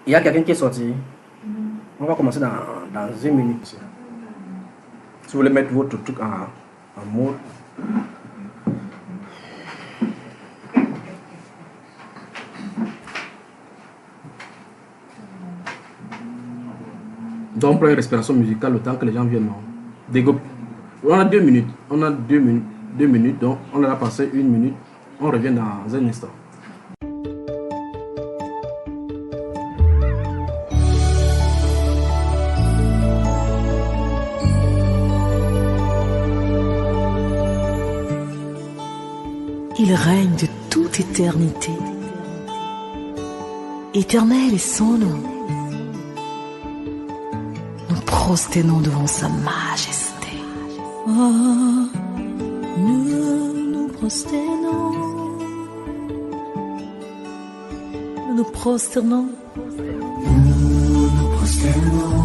Il y a quelqu'un qui est sorti. On va commencer dans 1 minute. Si vous voulez mettre votre truc en mode. Donc on prend une respiration musicale le temps que les gens viennent. On a 2 minutes. On a 2 minutes. 2 minutes. Donc on a passé 1 minute. On revient dans un instant. Il règne de toute éternité. Éternel est son nom. Nous prosternons devant sa majesté. Oh, nous nous prosternons. Nous nous prosternons. Nous nous prosternons.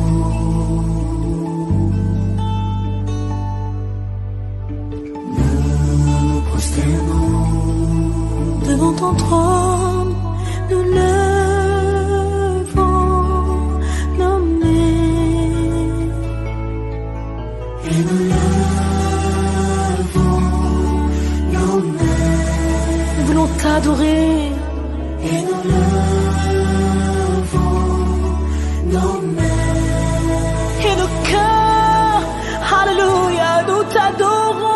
Devant ton trône, nous levons nos mains et nous levons nos mains. Nous voulons t'adorer et nous levons nos mains et nos cœurs. Alléluia, nous t'adorons.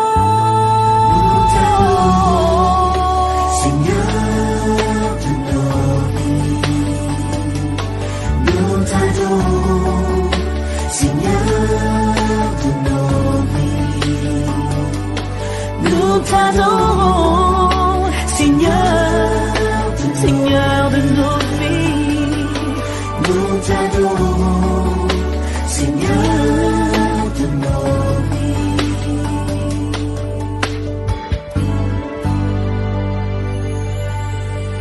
Nous t'adorons, Seigneur, Seigneur de nos vies. Nous t'adorons, Seigneur de nos vies.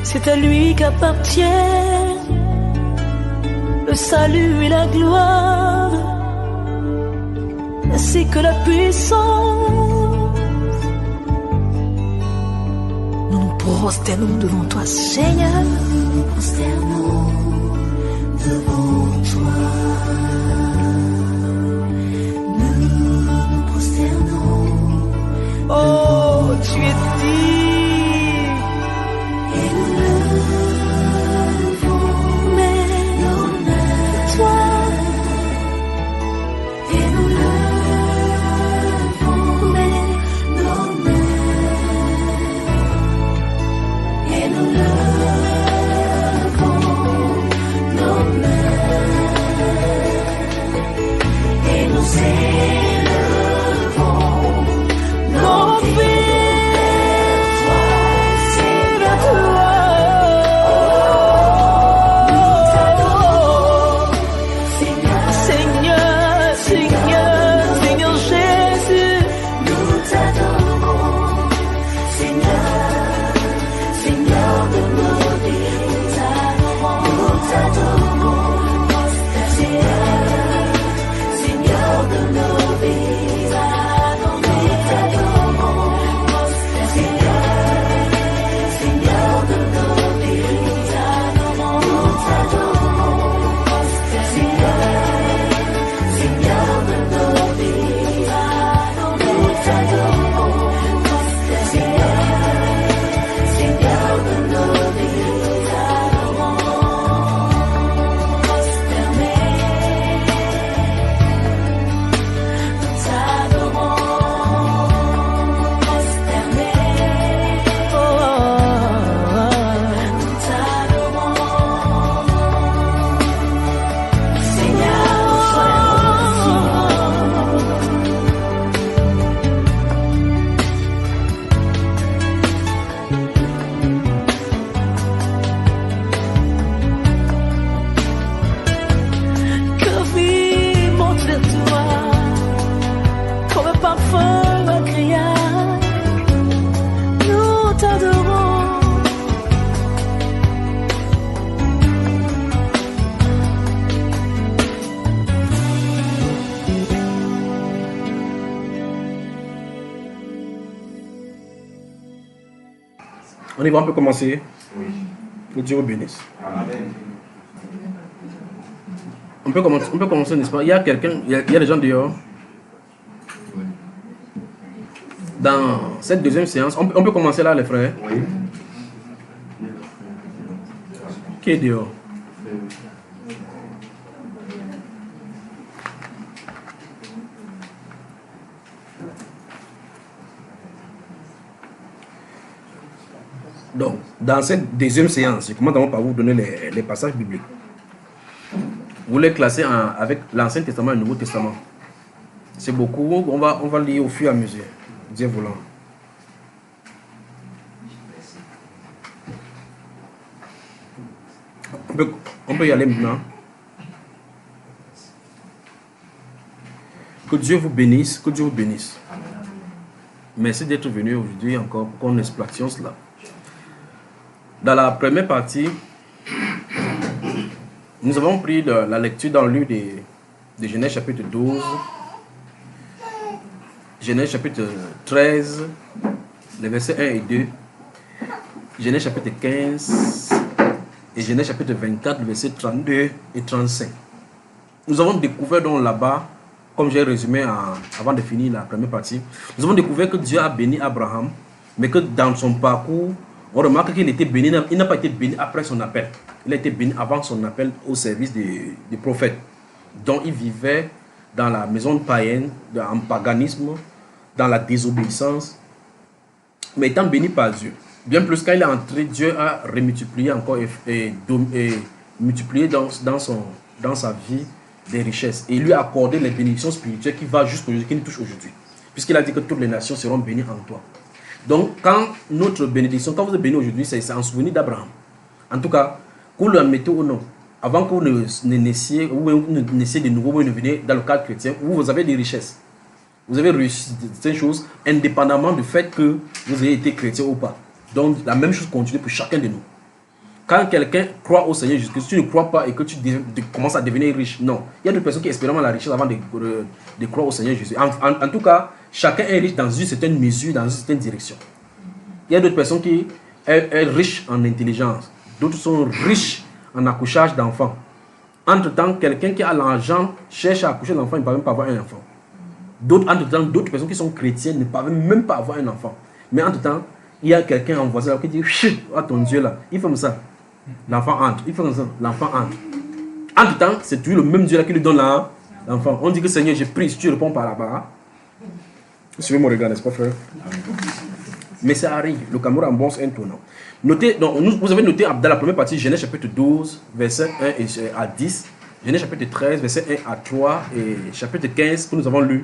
C'est à lui qu'appartient le salut et la gloire, ainsi que la puissance. Prosternons devant toi, Seigneur. Nous prosternons devant toi. Nous nous prosternons. Oh, tu es digne. Et nous levons nos mains à toi. Et nous levons nos mains. Nous levons nos mains et nous élevons nos vies vers toi. Nous t'adorons, Seigneur, Seigneur, Seigneur Jésus. Nous t'adorons, Seigneur. Seigneur de nos vies, nous t'adorons, Seigneur de nos vies, nous t'adorons, Seigneur de nos vies, nous t'adorons, Seigneur de nos vies, nous t'adorons. On y va, on peut commencer. Oui. Que Dieu vous bénisse. Amen. On peut commencer, n'est-ce pas? Il y a quelqu'un, il y a des gens dehors. Dans cette deuxième séance, on peut commencer là, les frères. Oui. Qui est dehors? Donc, dans cette deuxième séance, je commence d'abord par vous donner les passages bibliques. Vous les classez avec l'Ancien Testament et le Nouveau Testament. C'est beaucoup, on va lire au fur et à mesure. Dieu voulant. On peut y aller maintenant. Que Dieu vous bénisse, que Dieu vous bénisse. Merci d'être venu aujourd'hui encore pour qu'on exploition cela. Dans la première partie, nous avons pris la lecture dans le livre de Genèse chapitre 12, Genèse chapitre 13, les versets 1 et 2, Genèse chapitre 15 et Genèse chapitre 24, les versets 32 et 35. Nous avons découvert donc là-bas, comme j'ai résumé avant de finir la première partie, nous avons découvert que Dieu a béni Abraham, mais que dans son parcours, on remarque qu'il était béni, il n'a pas été béni après son appel. Il a été béni avant son appel au service des prophètes. Donc il vivait dans la maison païenne, en paganisme, dans la désobéissance, mais étant béni par Dieu. Bien plus, quand il est entré, Dieu a remultiplié encore et multiplié dans sa vie des richesses. Et il lui a accordé les bénédictions spirituelles qui va jusqu'aujourd'hui, qui nous touchent aujourd'hui. Puisqu'il a dit que toutes les nations seront bénies en toi. Donc, quand notre bénédiction, quand vous êtes béni aujourd'hui, c'est en souvenir d'Abraham. En tout cas, que vous le mettez ou non, avant que vous ne naissiez, ou ne naissiez de nouveau, vous ne venez dans le cadre chrétien, où vous avez des richesses. Vous avez réussi ces choses indépendamment du fait que vous ayez été chrétien ou pas. Donc, la même chose continue pour chacun de nous. Quand quelqu'un croit au Seigneur Jésus, que tu ne crois pas et que tu commences à devenir riche, non. Il y a des personnes qui expérimentent la richesse avant de croire au Seigneur Jésus. En tout cas, chacun est riche dans une certaine mesure, dans une certaine direction. Il y a d'autres personnes qui sont riches en intelligence. D'autres sont riches en accouchage d'enfants. Entre-temps, quelqu'un qui a l'argent cherche à accoucher l'enfant, il ne peut même pas avoir un enfant. Entre-temps, d'autres personnes qui sont chrétiennes ne peuvent même pas avoir un enfant. Mais entre-temps, il y a quelqu'un en voisin qui dit chut, ah ton Dieu là, il fait comme ça. L'enfant entre, il fait comme ça, l'enfant entre. Entre-temps, c'est toujours le même Dieu là qui lui donne l'enfant. On dit que Seigneur, j'ai pris, si tu réponds par là-bas. Vous suivez mon regard, n'est-ce pas, frère? Mais ça arrive, le Cameroun en bon, c'est un tournant. Notez, donc, vous avez noté dans la première partie, Genèse chapitre 12, verset 1 à 10, Genèse chapitre 13, verset 1 à 3, et chapitre 15 que nous avons lu,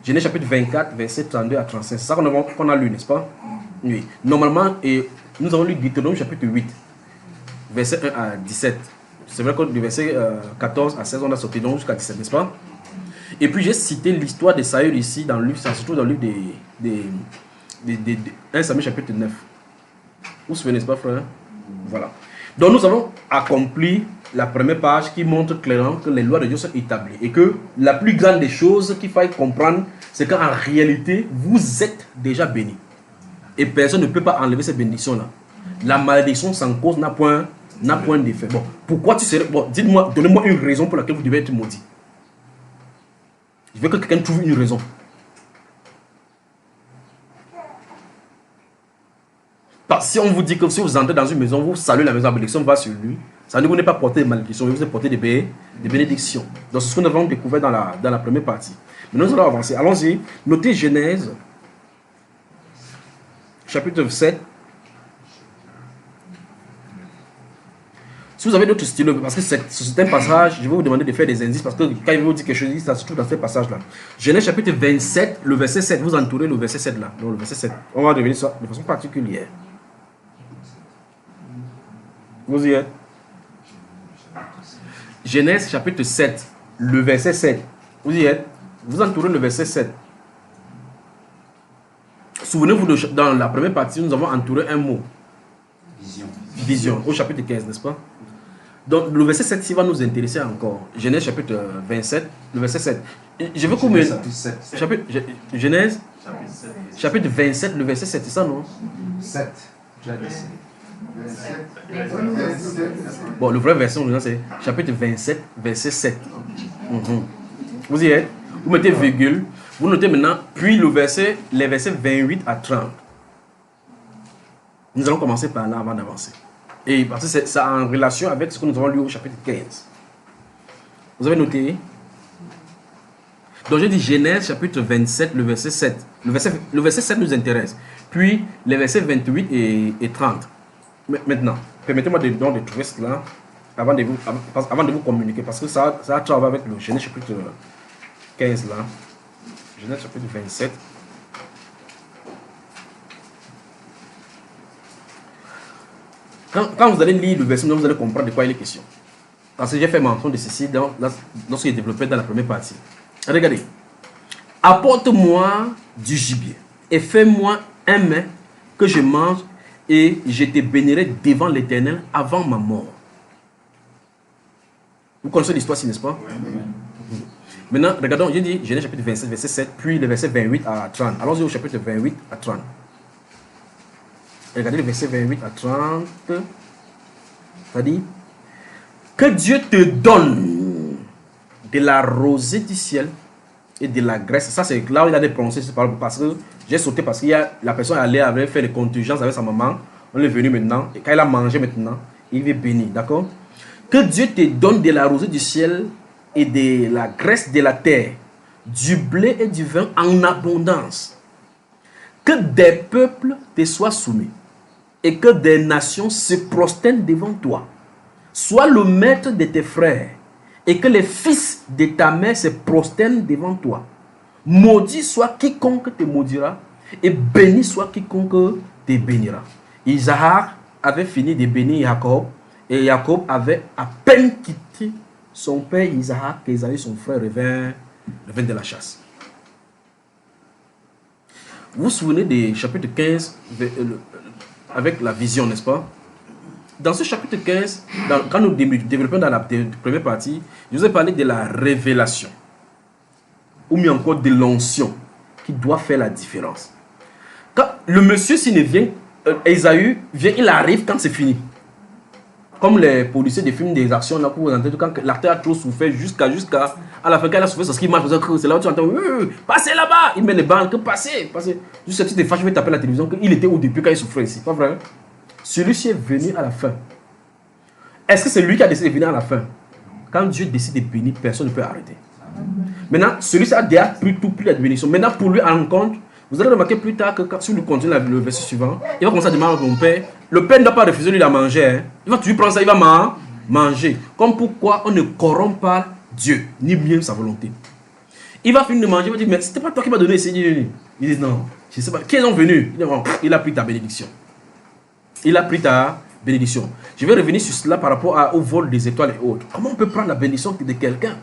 Genèse chapitre 24, verset 32 à 35. C'est ça qu'on a lu, n'est-ce pas? Oui. Normalement, nous avons lu Deutéronome chapitre 8, verset 1 à 17. C'est vrai que du verset 14 à 16, on a sorti donc jusqu'à 17, n'est-ce pas? Et puis j'ai cité l'histoire de Saül ici, dans le livre, ça se trouve dans le livre de 1 Samuel chapitre 9. Vous vous souvenez, n'est-ce pas, frère? Voilà. Donc nous avons accompli la première page qui montre clairement que les lois de Dieu sont établies. Et que la plus grande des choses qu'il faille comprendre, c'est qu'en réalité, vous êtes déjà bénis. Et personne ne peut pas enlever cette bénédiction-là. La malédiction sans cause n'a point d'effet. Bon, pourquoi tu serais... Bon, dites-moi, donnez-moi une raison pour laquelle vous devez être maudit. Je veux que quelqu'un trouve une raison. Parce que si on vous dit que si vous entrez dans une maison, vous saluez la maison, la bénédiction va sur lui, ça veut dire que vous n'avez pas porté de malédiction, vous avez porté des bénédictions. Donc c'est ce que nous avons découvert dans la première partie. Mais nous allons avancer. Allons-y. Notez Genèse, chapitre 7. Si vous avez d'autres styles, parce que c'est un passage, je vais vous demander de faire des indices, parce que quand il vous dit quelque chose, ça se trouve dans ce passage-là. Genèse chapitre 27, le verset 7, vous entourez le verset 7 là. Donc le verset 7. On va revenir sur ça de façon particulière. Vous y êtes? Genèse chapitre 7, le verset 7. Vous y êtes? Vous entourez le verset 7. Souvenez-vous, dans la première partie, nous avons entouré un mot. Vision. Vision, au chapitre 15, n'est-ce pas? Donc le verset 7 va nous intéresser encore. Genèse chapitre 27, le verset 7. Je veux combien? Genèse chapitre 27, le verset 7, c'est ça, non? 7. Bon, le vrai verset, c'est chapitre 27, verset 7. Vous y êtes? Vous mettez virgule. Vous notez maintenant, puis les versets 28 à 30. Nous allons commencer par là avant d'avancer. Et parce que c'est ça en relation avec ce que nous avons lu au chapitre 15. Vous avez noté? Donc j'ai dit Genèse chapitre 27, le verset 7. Le verset 7 nous intéresse. Puis les versets 28 et 30. Maintenant, permettez-moi de trouver cela avant de vous communiquer. Parce que ça a travaillé avec le Genèse chapitre 15 là. Genèse chapitre 27. Quand vous allez lire le verset, vous allez comprendre de quoi il est question. Parce que j'ai fait mention de ceci lorsqu'il est développé dans la première partie. Regardez. Apporte-moi du gibier et fais-moi un mets que je mange et je te bénirai devant l'Éternel avant ma mort. Vous connaissez l'histoire, n'est-ce pas? Maintenant, regardons, j'ai dit Genèse chapitre 27, verset 7, puis le verset 28 à 30. Allons-y au chapitre 28 à 30. Regardez le verset 28 à 30. Ça dit que Dieu te donne de la rosée du ciel et de la graisse. Ça, c'est là où il a des prononcés cette parole. Parce que j'ai sauté parce que la personne avait fait les contingences avec sa maman. On est venu maintenant. Et quand il a mangé maintenant, il est béni. D'accord? Que Dieu te donne de la rosée du ciel et de la graisse de la terre, du blé et du vin en abondance. Que des peuples te soient soumis et que des nations se prosternent devant toi. Sois le maître de tes frères et que les fils de ta mère se prosternent devant toi. Maudit soit quiconque te maudira et béni soit quiconque te bénira. Isaac avait fini de bénir Jacob et Jacob avait à peine quitté son père Isaac qu'Ésaü, son frère, revint de la chasse. Vous vous souvenez des chapitres 15 avec la vision, n'est-ce pas? Dans ce chapitre 15, quand nous développons dans la première partie, je vous ai parlé de la révélation, ou mieux encore de l'onction, qui doit faire la différence. Quand le monsieur, s'il ne vient, Ésaü vient, il arrive quand c'est fini. Comme les policiers des films des actions, là, quand l'acteur a trop souffert jusqu'à à la fin, quand il a souffert, c'est ce qui marche. C'est là où tu entends, passez là-bas. Il met les balles, que passez. Juste cette fois, je vais taper la télévision, qu'il était au début quand il souffrait ici. Pas vrai? Celui-ci est venu à la fin. Est-ce que c'est lui qui a décidé de venir à la fin? Quand Dieu décide de bénir, personne ne peut arrêter. Maintenant, celui-ci a déjà pris la bénédiction. Maintenant, pour lui, en compte, vous allez remarquer plus tard que si vous continuez le verset suivant, il va commencer à demander à mon père. Le père ne doit pas refuser lui à manger. Hein. Il va toujours prendre ça, il va manger. Comme pourquoi on ne corrompt pas Dieu, ni bien sa volonté. Il va finir de manger, il va dire, mais c'était pas toi qui m'as donné ici. Il dit, non, je ne sais pas. Qui est venu? Il a pris ta bénédiction. Il a pris ta bénédiction. Je vais revenir sur cela par rapport au vol des étoiles et autres. Comment on peut prendre la bénédiction de quelqu'un?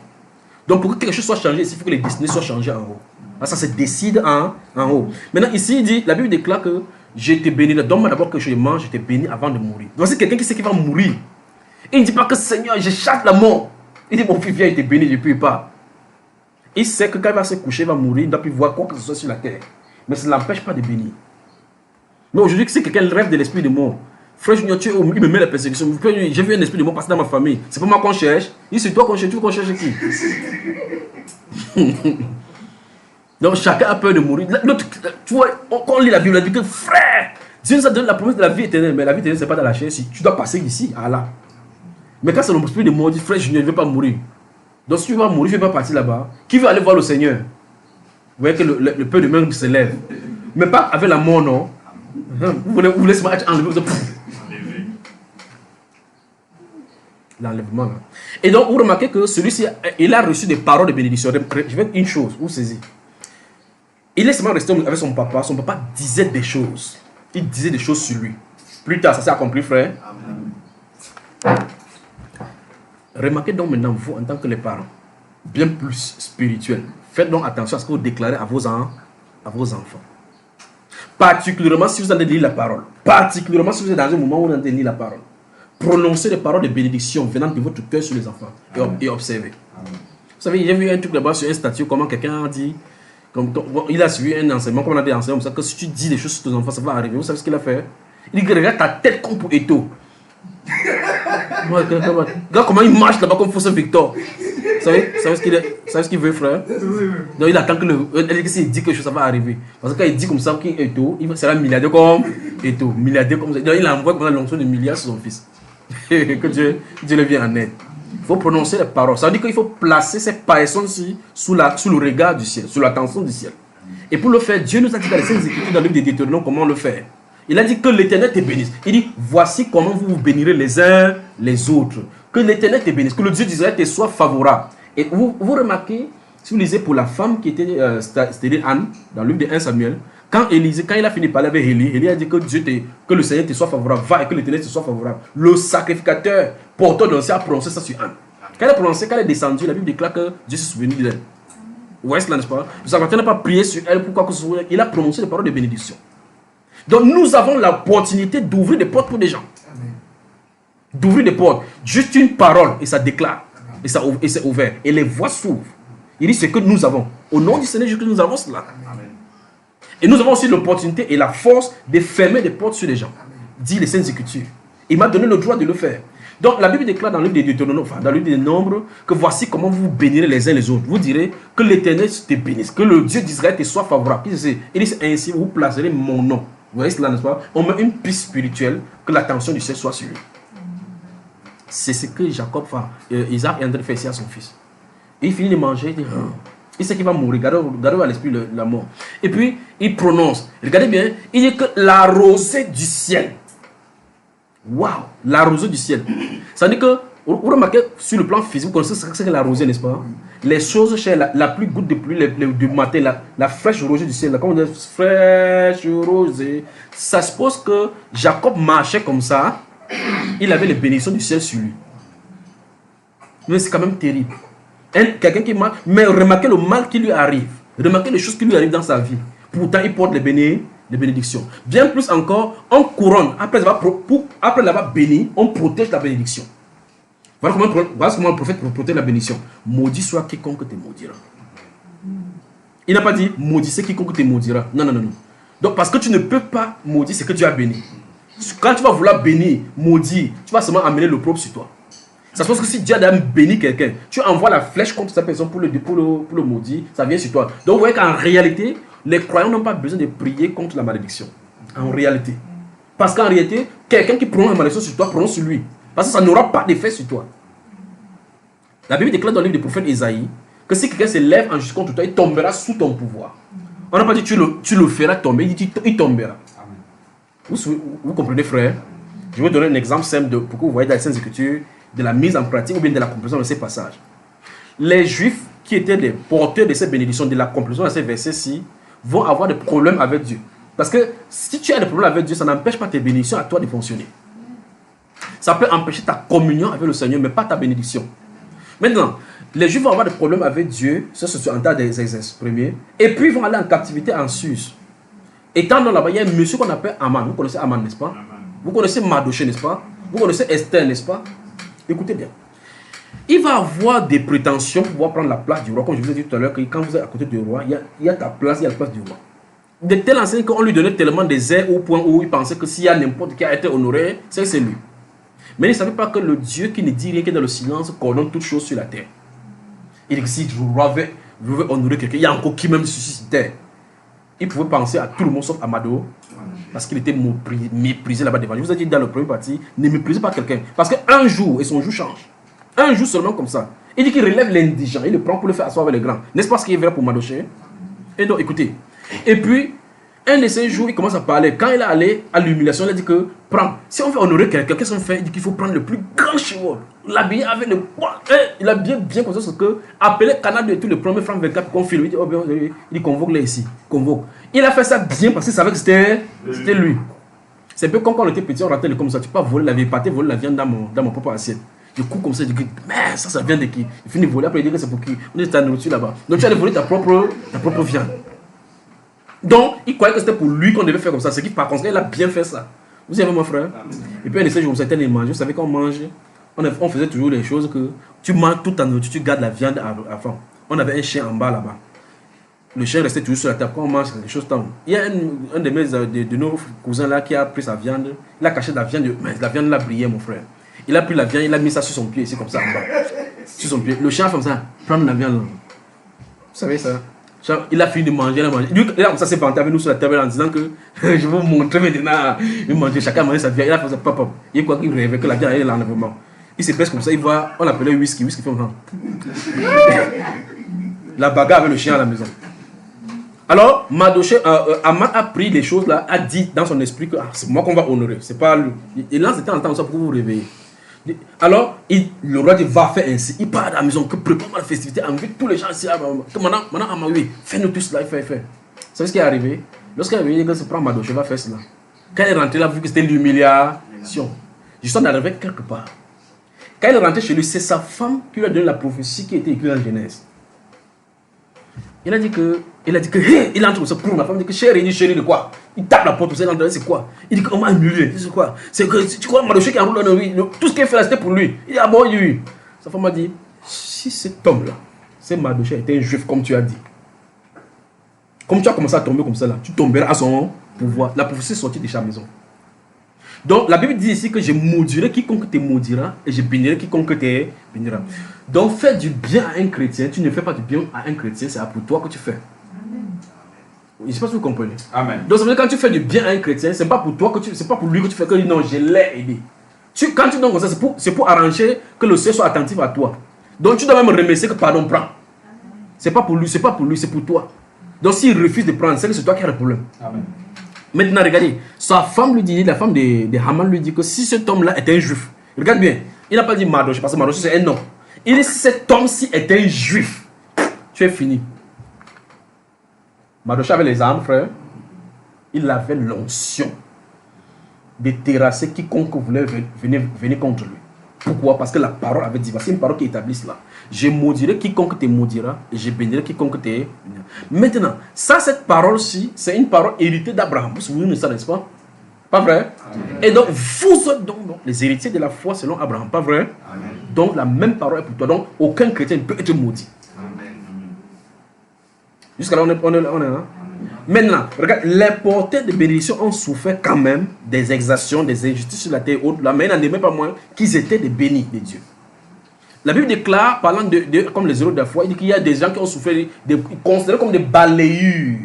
Donc pour que quelque chose soit changé, il faut que les destinées soient changées en haut. Ça se décide en haut. Maintenant ici, il dit, la Bible déclare que je te bénis. Donne-moi d'abord que je mange, je te bénis avant de mourir. Donc c'est quelqu'un qui sait qu'il va mourir. Il ne dit pas que Seigneur, je chasse la mort. Il dit, mon fils, viens, il te bénit, je ne puis pas. Il sait que quand il va se coucher, il va mourir, il ne doit plus voir quoi que ce soit sur la terre. Mais ça ne l'empêche pas de bénir. Mais aujourd'hui, c'est quelqu'un rêve de l'esprit de mort. Frère Junior, il me met la persécution. J'ai vu un esprit de mort passer dans ma famille. C'est pas moi qu'on cherche. Il c'est toi qu'on cherche. Tu veux qu'on cherche qui? Donc chacun a peur de mourir. Tu vois, quand on lit la Bible, on dit que frère, Dieu nous a donné la promesse de la vie éternelle. Mais la vie éternelle, ce n'est pas dans la chair. Tu dois passer d'ici à là. Mais quand c'est l'esprit de mort, on dit frère Junior, je ne veux pas mourir. Donc si tu vas mourir, je ne vais pas partir là-bas. Qui veut aller voir le Seigneur? Vous voyez que le peu de main se lève. Mais pas avec la mort, non. Vous voulez se mettre enlevé. L'enlèvement là. Et donc vous remarquez que celui-ci, il a reçu des paroles de bénédiction. Je vais une chose, vous saisissez. Il est seulement resté avec son papa. Son papa disait des choses. Il disait des choses sur lui. Plus tard, ça s'est accompli, frère. Amen. Remarquez donc maintenant, vous, en tant que les parents, bien plus spirituels, faites donc attention à ce que vous déclarez à vos enfants. Particulièrement si vous allez lire la parole. Particulièrement si vous êtes dans un moment où vous allez lire la parole. Prononcez des paroles de bénédiction venant de votre cœur sur les enfants. Et observez. Vous savez, j'ai vu un truc là-bas sur un statut, comment quelqu'un a dit, il a suivi un enseignement, comme on a dit enseignement, que si tu dis des choses sur tes enfants, ça va arriver. Vous savez ce qu'il a fait? Il dit, regarde ta tête comme pour Eto. Regarde comment il marche là-bas comme Fausse Victor. Vous savez ce qu'il veut, frère? Donc il attend que s'il dit quelque chose, ça va arriver. Parce que quand il dit comme ça qu'il est tout, il sera milliardaire comme Eto, milliardaire comme ça. Donc il envoie comme ça l'onction de milliards sur son fils. Que Dieu le vienne en aide. Il faut prononcer les paroles. Ça veut dire qu'il faut placer ces personnes-ci sous le regard du ciel, sous l'attention du ciel. Et pour le faire, Dieu nous a dit dans les Saintes Écritures, dans le livre des Deutéronomes, comment le faire. Il a dit que l'Éternel te bénisse. Il dit, voici comment vous vous bénirez les uns les autres. Que l'Éternel te bénisse, que le Dieu d'Israël te soit favorable. Et vous remarquez, si vous lisez pour la femme qui était, c'est-à-dire Anne, dans le livre de 1 Samuel, quand il a fini de parler avec Élie a dit que le Seigneur te soit favorable, va et que l'Éternel te soit favorable. Le sacrificateur porteur d'ancien a prononcé ça sur Anne. Quand elle a prononcé, quand elle est descendue, la Bible déclare que Dieu s'est souvenu d'elle. Ouais, n'est-ce pas? Le sacrificateur n'a pas prié sur elle pour quoi que ce soit. Il a prononcé des paroles de bénédiction. Donc nous avons l'opportunité d'ouvrir des portes pour des gens. D'ouvrir des portes. Juste une parole et ça déclare. Et c'est ouvert. Et les voies s'ouvrent. Il dit ce que nous avons. Au nom du Seigneur Jésus, nous avons cela. Amen. Et nous avons aussi l'opportunité et la force de fermer des portes sur les gens. Dit les Saintes Écritures. Il m'a donné le droit de le faire. Donc la Bible déclare dans le livre des Deutéronomes, dans le livre des Nombres, que voici comment vous vous bénirez les uns les autres. Vous direz que l'Éternel te bénisse, que le Dieu d'Israël te soit favorable. Il dit ainsi, vous placerez mon nom. Vous voyez cela, n'est-ce pas? On met une piste spirituelle, que l'attention du ciel soit sur lui. C'est ce que Jacob fait. Isaac est en train de faire ici à son fils. Et il finit de manger, il dit, il sait qu'il va mourir, regardez à l'esprit la mort. Et puis, il prononce, regardez bien, il dit que la rosée du ciel. Waouh, la rosée du ciel. Ça veut dire que, vous remarquez, sur le plan physique, vous connaissez ce que la rosée, n'est-ce pas? Les choses chères, la pluie, goutte de pluie du matin, la fraîche rosée du ciel, comme on dit, fraîche rosée. Ça suppose que Jacob marchait comme ça, il avait les bénédictions du ciel sur lui. Mais c'est quand même terrible. Quelqu'un qui marche, mais remarquez le mal qui lui arrive. Remarquez les choses qui lui arrivent dans sa vie. Pourtant, il porte les bénédictions. Bien plus encore, on couronne. Après l'avoir béni, on protège la bénédiction. Voilà comment le prophète protège la bénédiction. Maudit soit quiconque te maudira. Il n'a pas dit maudissez quiconque te maudira. Non. Donc, parce que tu ne peux pas maudire ce que tu as béni. Quand tu vas vouloir bénir, maudire, tu vas seulement amener le propre sur toi. Ça se passe que si Dieu a béni quelqu'un, tu envoies la flèche contre cette personne pour le maudire, ça vient sur toi. Donc vous voyez qu'en réalité, les croyants n'ont pas besoin de prier contre la malédiction. En réalité. Parce qu'en réalité, quelqu'un qui prononce la malédiction sur toi, prononce sur lui. Parce que ça n'aura pas d'effet sur toi. La Bible déclare dans le livre du prophète Isaïe que si quelqu'un se lève en justice contre toi, il tombera sous ton pouvoir. On n'a pas dit tu le feras tomber, il dit il tombera. Vous comprenez, frère? Je vais vous donner un exemple simple pour que vous voyez dans les Saintes Écritures de la mise en pratique ou bien de la compréhension de ces passages. Les Juifs qui étaient des porteurs de ces bénédictions, de la compréhension de ces versets-ci, vont avoir des problèmes avec Dieu. Parce que si tu as des problèmes avec Dieu, ça n'empêche pas tes bénédictions à toi de fonctionner. Ça peut empêcher ta communion avec le Seigneur, mais pas ta bénédiction. Maintenant, les Juifs vont avoir des problèmes avec Dieu, ça c'est en tas des exercices premiers, et puis ils vont aller en captivité en Suisse. Étant dans là-bas, il y a un monsieur qu'on appelle Aman. Vous connaissez Aman, n'est-ce pas? Vous connaissez Mardochée, n'est-ce pas? Vous connaissez Esther, n'est-ce pas? Écoutez bien. Il va avoir des prétentions pour pouvoir prendre la place du roi. Comme je vous ai dit tout à l'heure, que quand vous êtes à côté du roi, il y a ta place, il y a la place du roi. De telle enseigne qu'on lui donnait tellement des airs au point où il pensait que s'il y a n'importe qui a été honoré, c'est lui. Mais il ne savait pas que le Dieu qui ne dit rien, qui est dans le silence, coordonne toutes choses sur la terre. Il dit que si je veux honorer quelqu'un, il y a encore qui même sur terre. Il pouvait penser à tout le monde sauf Amado, parce qu'il était méprisé là-bas devant. Je vous ai dit dans le premier parti, ne méprisez pas quelqu'un. Parce qu'un jour, et son jour change. Un jour seulement comme ça. Il dit qu'il relève l'indigent, il le prend pour le faire asseoir avec les grands. N'est-ce pas ce qui est vrai pour Mardochée? Et donc, écoutez. Et puis, un de ces jours, il commence à parler. Quand il est allé à l'humiliation, il a dit que, prends. Si on veut honorer quelqu'un, qu'est-ce qu'on fait? Il dit qu'il faut prendre le plus grand cheval, l'habiller avec le poids. Il a bien conscience que, appeler Canal de tous les premiers francs 24 qu'on filme. Il dit, oh, bien, il convoque-les ici. Convoque. Il a fait ça bien parce qu'il savait que c'était lui. C'est un peu comme quand on était petit, on ratait comme ça. Tu peux voler la viande, voler la viande dans mon propre assiette. Je coupe comme ça, je dis, mais ça vient de qui? Il finit de voler, après il dit que c'est pour qui? On est ta nourriture là-bas. Donc tu allais voler ta propre viande. Donc, il croyait que c'était pour lui qu'on devait faire comme ça. C'est qui, par contre, il a bien fait ça. Vous savez, mon frère? Et puis, un de ces jours, vous savez, vous savez qu'on mange, on faisait toujours les choses que tu manges toute ta nourriture, tu gardes la viande avant. On avait un chien en bas là-bas. Le chien restait toujours sur la table. Quand on mange quelque chose, il y a un de nos cousins là qui a pris sa viande. Il a caché la viande, mais la viande là brillait, mon frère. Il a pris la viande, il a mis ça sur son pied, ici, comme ça, en bas. Sur son pied. Le chien a fait comme ça, prendre la viande. Vous savez ça? Il a fini de manger, il a mangé. Lui, comme ça, s'est vanté avec nous sur la table en disant que je vais vous montrer maintenant. Il mangeait, chacun mangeait sa viande. Il a fait ça, papa. Il quoi qu'il rêvait que la viande allait l'enlèvement. Il se baisse comme ça, il voit, on l'appelait whisky. Whisky fait un la bagarre avec le chien à la maison. Alors, Mardochée, Aman a pris les choses là, a dit dans son esprit que c'est moi qu'on va honorer, c'est pas lui. Il lance de temps en temps ça pour vous réveiller. Alors, le roi dit va faire ainsi. Il part à la maison, que prépare la festivité, invite tous les gens ici. Que maintenant Amaoui, fais-nous tout cela, fait. Vous savez ce qui est arrivé? Lorsqu'il est arrivé, il se prend Mardochée, va faire cela. Quand il est rentré là, vu que c'était l'humiliation, je suis arrivé quelque part. Quand il est rentré chez lui, c'est sa femme qui lui a donné la prophétie qui était écrite dans Genèse. Il a dit que, hey, il entre comme ça pour ma femme, il dit que chérie, il dit chérie de quoi? Il tape la porte, il entre, c'est quoi? Il dit qu'on m'a annulé, c'est quoi? C'est que, tu crois, Mardochée qui enroule dans lui, tout ce qu'il fait là, c'était pour lui. Il dit, ah bon, oui. Sa femme m'a dit, si cet homme-là, c'est Mardochée était un juif, comme tu as dit, comme tu as commencé à tomber comme ça là, tu tomberas à son pouvoir. La prophétie est sortie de sa maison. Donc, la Bible dit ici que je maudirai quiconque te maudira et je bénirai quiconque te bénira. Donc, faire du bien à un chrétien, tu ne fais pas du bien à un chrétien, c'est pour toi que tu fais. Je ne sais pas si vous comprenez. Amen. Donc, ça veut dire que quand tu fais du bien à un chrétien, c'est pas pour toi que c'est pas pour lui que tu fais que non, je l'ai aidé. Quand tu donnes comme ça, c'est pour arranger que le ciel soit attentif à toi. Donc, tu dois même remercier que pardon prend. C'est pas pour lui, c'est pour toi. Donc, s'il refuse de prendre, c'est toi qui as le problème. Amen. Maintenant, regardez, sa femme lui dit, la femme de Haman lui dit que si cet homme-là est un juif, regarde bien, il n'a pas dit Mardochée, parce que Mardochée c'est un homme. Il dit si cet homme-ci est un juif, tu es fini. Mardochée avait les armes, frère. Il avait l'onction de terrasser quiconque voulait venir contre lui. Pourquoi? Parce que la parole avait dit, c'est une parole qui établit cela. Je maudirai quiconque te maudira et je bénirai quiconque te bénira. Maintenant, cette parole-ci, c'est une parole héritée d'Abraham. Vous vous souvenez de ça, n'est-ce pas? Pas vrai? Amen. Et donc, vous êtes donc les héritiers de la foi selon Abraham. Pas vrai? Amen. Donc, la même parole est pour toi. Donc, aucun chrétien ne peut être maudit. Jusqu'à là, on est là. Maintenant, regarde, les porteurs de bénédiction ont souffert quand même des exactions, des injustices sur la terre haute, mais il n'en demeure pas moins qu'ils étaient des bénis de Dieu. La Bible déclare, parlant de comme les héros de la foi, il dit qu'il y a des gens qui ont souffert, considérés comme des balayures.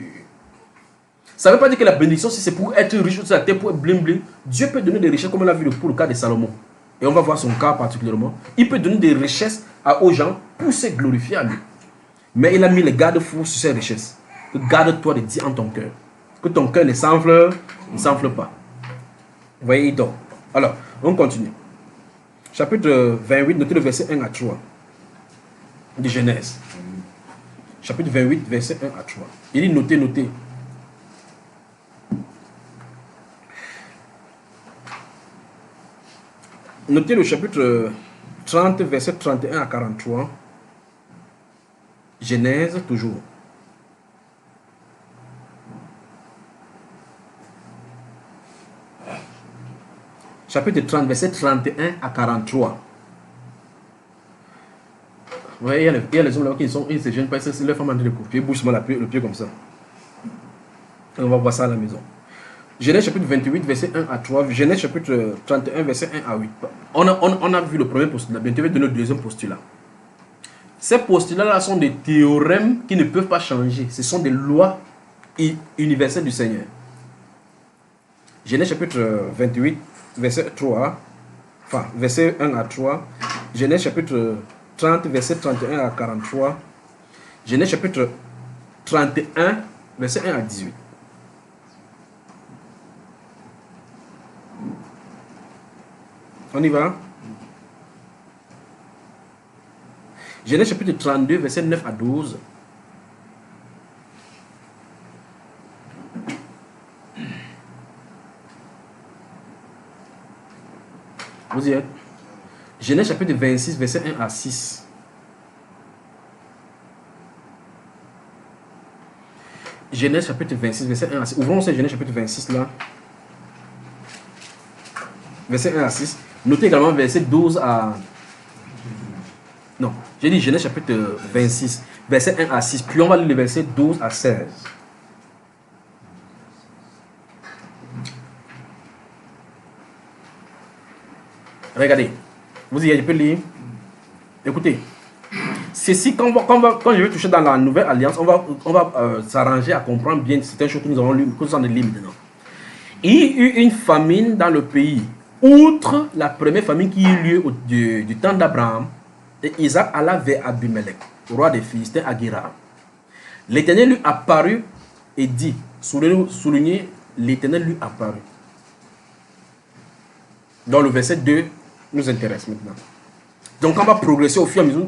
Ça ne veut pas dire que la bénédiction, si c'est pour être riche sur la terre, pour être bling. Dieu peut donner des richesses, comme on l'a vu pour le cas de Salomon. Et on va voir son cas particulièrement. Il peut donner des richesses aux gens pour se glorifier à lui. Mais il a mis les garde-fous sur ces richesses. Garde-toi de dire en ton cœur. Que ton cœur ne s'enfle pas. Vous voyez donc. Alors, on continue. Chapitre 28, notez le verset 1 à 3 de Genèse. Chapitre 28, verset 1 à 3. Il dit notez. Notez le chapitre 30, verset 31 à 43. Genèse toujours. Chapitre 30, verset 31 à 43. Vous voyez, il y a les hommes là qui sont, ils se gênent pas, c'est leur femme en train de couper, ils bougent le pied comme ça. Et on va voir ça à la maison. Genèse chapitre 28, verset 1 à 3. Genèse chapitre 31, verset 1 à 8. On a vu le premier postulat, bientôt de le deuxième postulat. Ces postulats-là sont des théorèmes qui ne peuvent pas changer. Ce sont des lois universelles du Seigneur. Genèse chapitre 28, verset 3, enfin, verset 1 à 3. Genèse chapitre 30, verset 31 à 43. Genèse chapitre 31, verset 1 à 18. On y va? Genèse chapitre 32, verset 9 à 12. Vous y êtes? Genèse chapitre 26, verset 1 à 6. Genèse chapitre 26, verset 1 à 6. Ouvrons ce Genèse chapitre 26 là. Verset 1 à 6. Notez également verset 12 à... Non, j'ai dit Genèse chapitre 26, verset 1 à 6. Puis on va lire le verset 12 à 16. Regardez. Vous y je peux lire. Écoutez. Ceci, quand je vais toucher dans la nouvelle alliance, on va s'arranger à comprendre bien certaines choses que nous avons lues, que nous avons lues maintenant. Il y a eu une famine dans le pays. Outre la première famine qui eut lieu du temps d'Abraham, et Isaac alla vers Abimelech, roi des Philistins, à Guérar. L'Éternel lui apparut et dit, soulignez, l'Éternel lui apparut. Dans le verset 2 nous intéresse maintenant. Donc on va progresser au fur et à mesure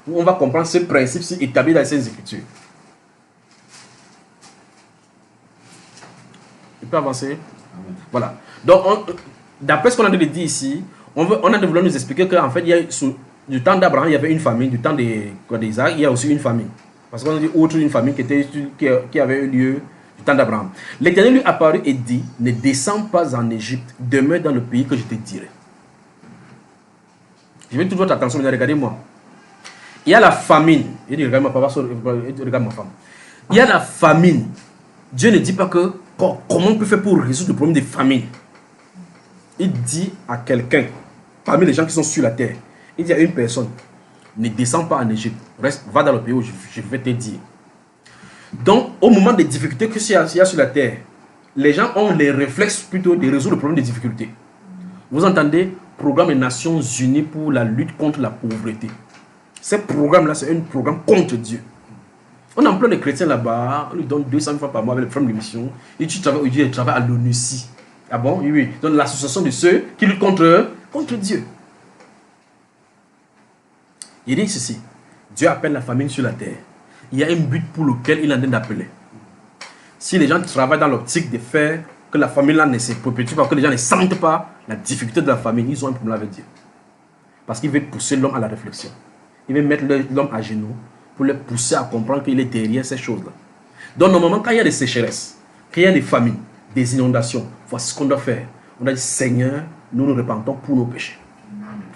où on va comprendre ce principe établi dans ces Écritures. Il peut avancer? Amen. Voilà. Donc d'après ce qu'on a dit ici, on a voulu nous expliquer qu'en fait, du temps d'Abraham, il y avait une famine, du temps d'Isaac, il y a aussi une famine. Parce qu'on a dit outre une famine qui avait eu lieu du temps d'Abraham. L'Éternel lui apparut et dit, ne descends pas en Égypte, demeure dans le pays que je te dirai. Je veux toute votre attention, regardez-moi. Il y a la famine. Il dit, regarde ma papa, regarde ma femme. Il y a la famine. Dieu ne dit pas que comment on peut faire pour résoudre le problème de famine. Il dit à quelqu'un, parmi les gens qui sont sur la terre, il dit à une personne, ne descends pas en Égypte, reste, va dans le pays où je vais te dire. Donc, au moment des difficultés qu'il y a sur la terre, les gens ont les réflexes plutôt de résoudre le problème des difficultés. Vous entendez? Programme des Nations Unies pour la lutte contre la pauvreté. Ce programme-là, c'est un programme contre Dieu. On emploie les chrétiens là-bas, on lui donne 200 fois par mois avec le programme de mission. Et tu travailles à l'ONUCI. Ah bon? Oui, oui. Donc l'association de ceux qui luttent contre Dieu. Il dit ceci. Dieu appelle la famine sur la terre. Il y a un but pour lequel il est en train d'appeler. Si les gens travaillent dans l'optique de faire que la famine là ne se perpétue pas, que les gens ne sentent pas la difficulté de la famine, ils ont un problème avec Dieu. Parce qu'il veut pousser l'homme à la réflexion. Il veut mettre l'homme à genoux pour le pousser à comprendre qu'il est derrière ces choses-là. Donc normalement, quand il y a des sécheresses, quand il y a des famines, des inondations, voici ce qu'on doit faire. On a dit, Seigneur, nous nous repentons pour nos péchés.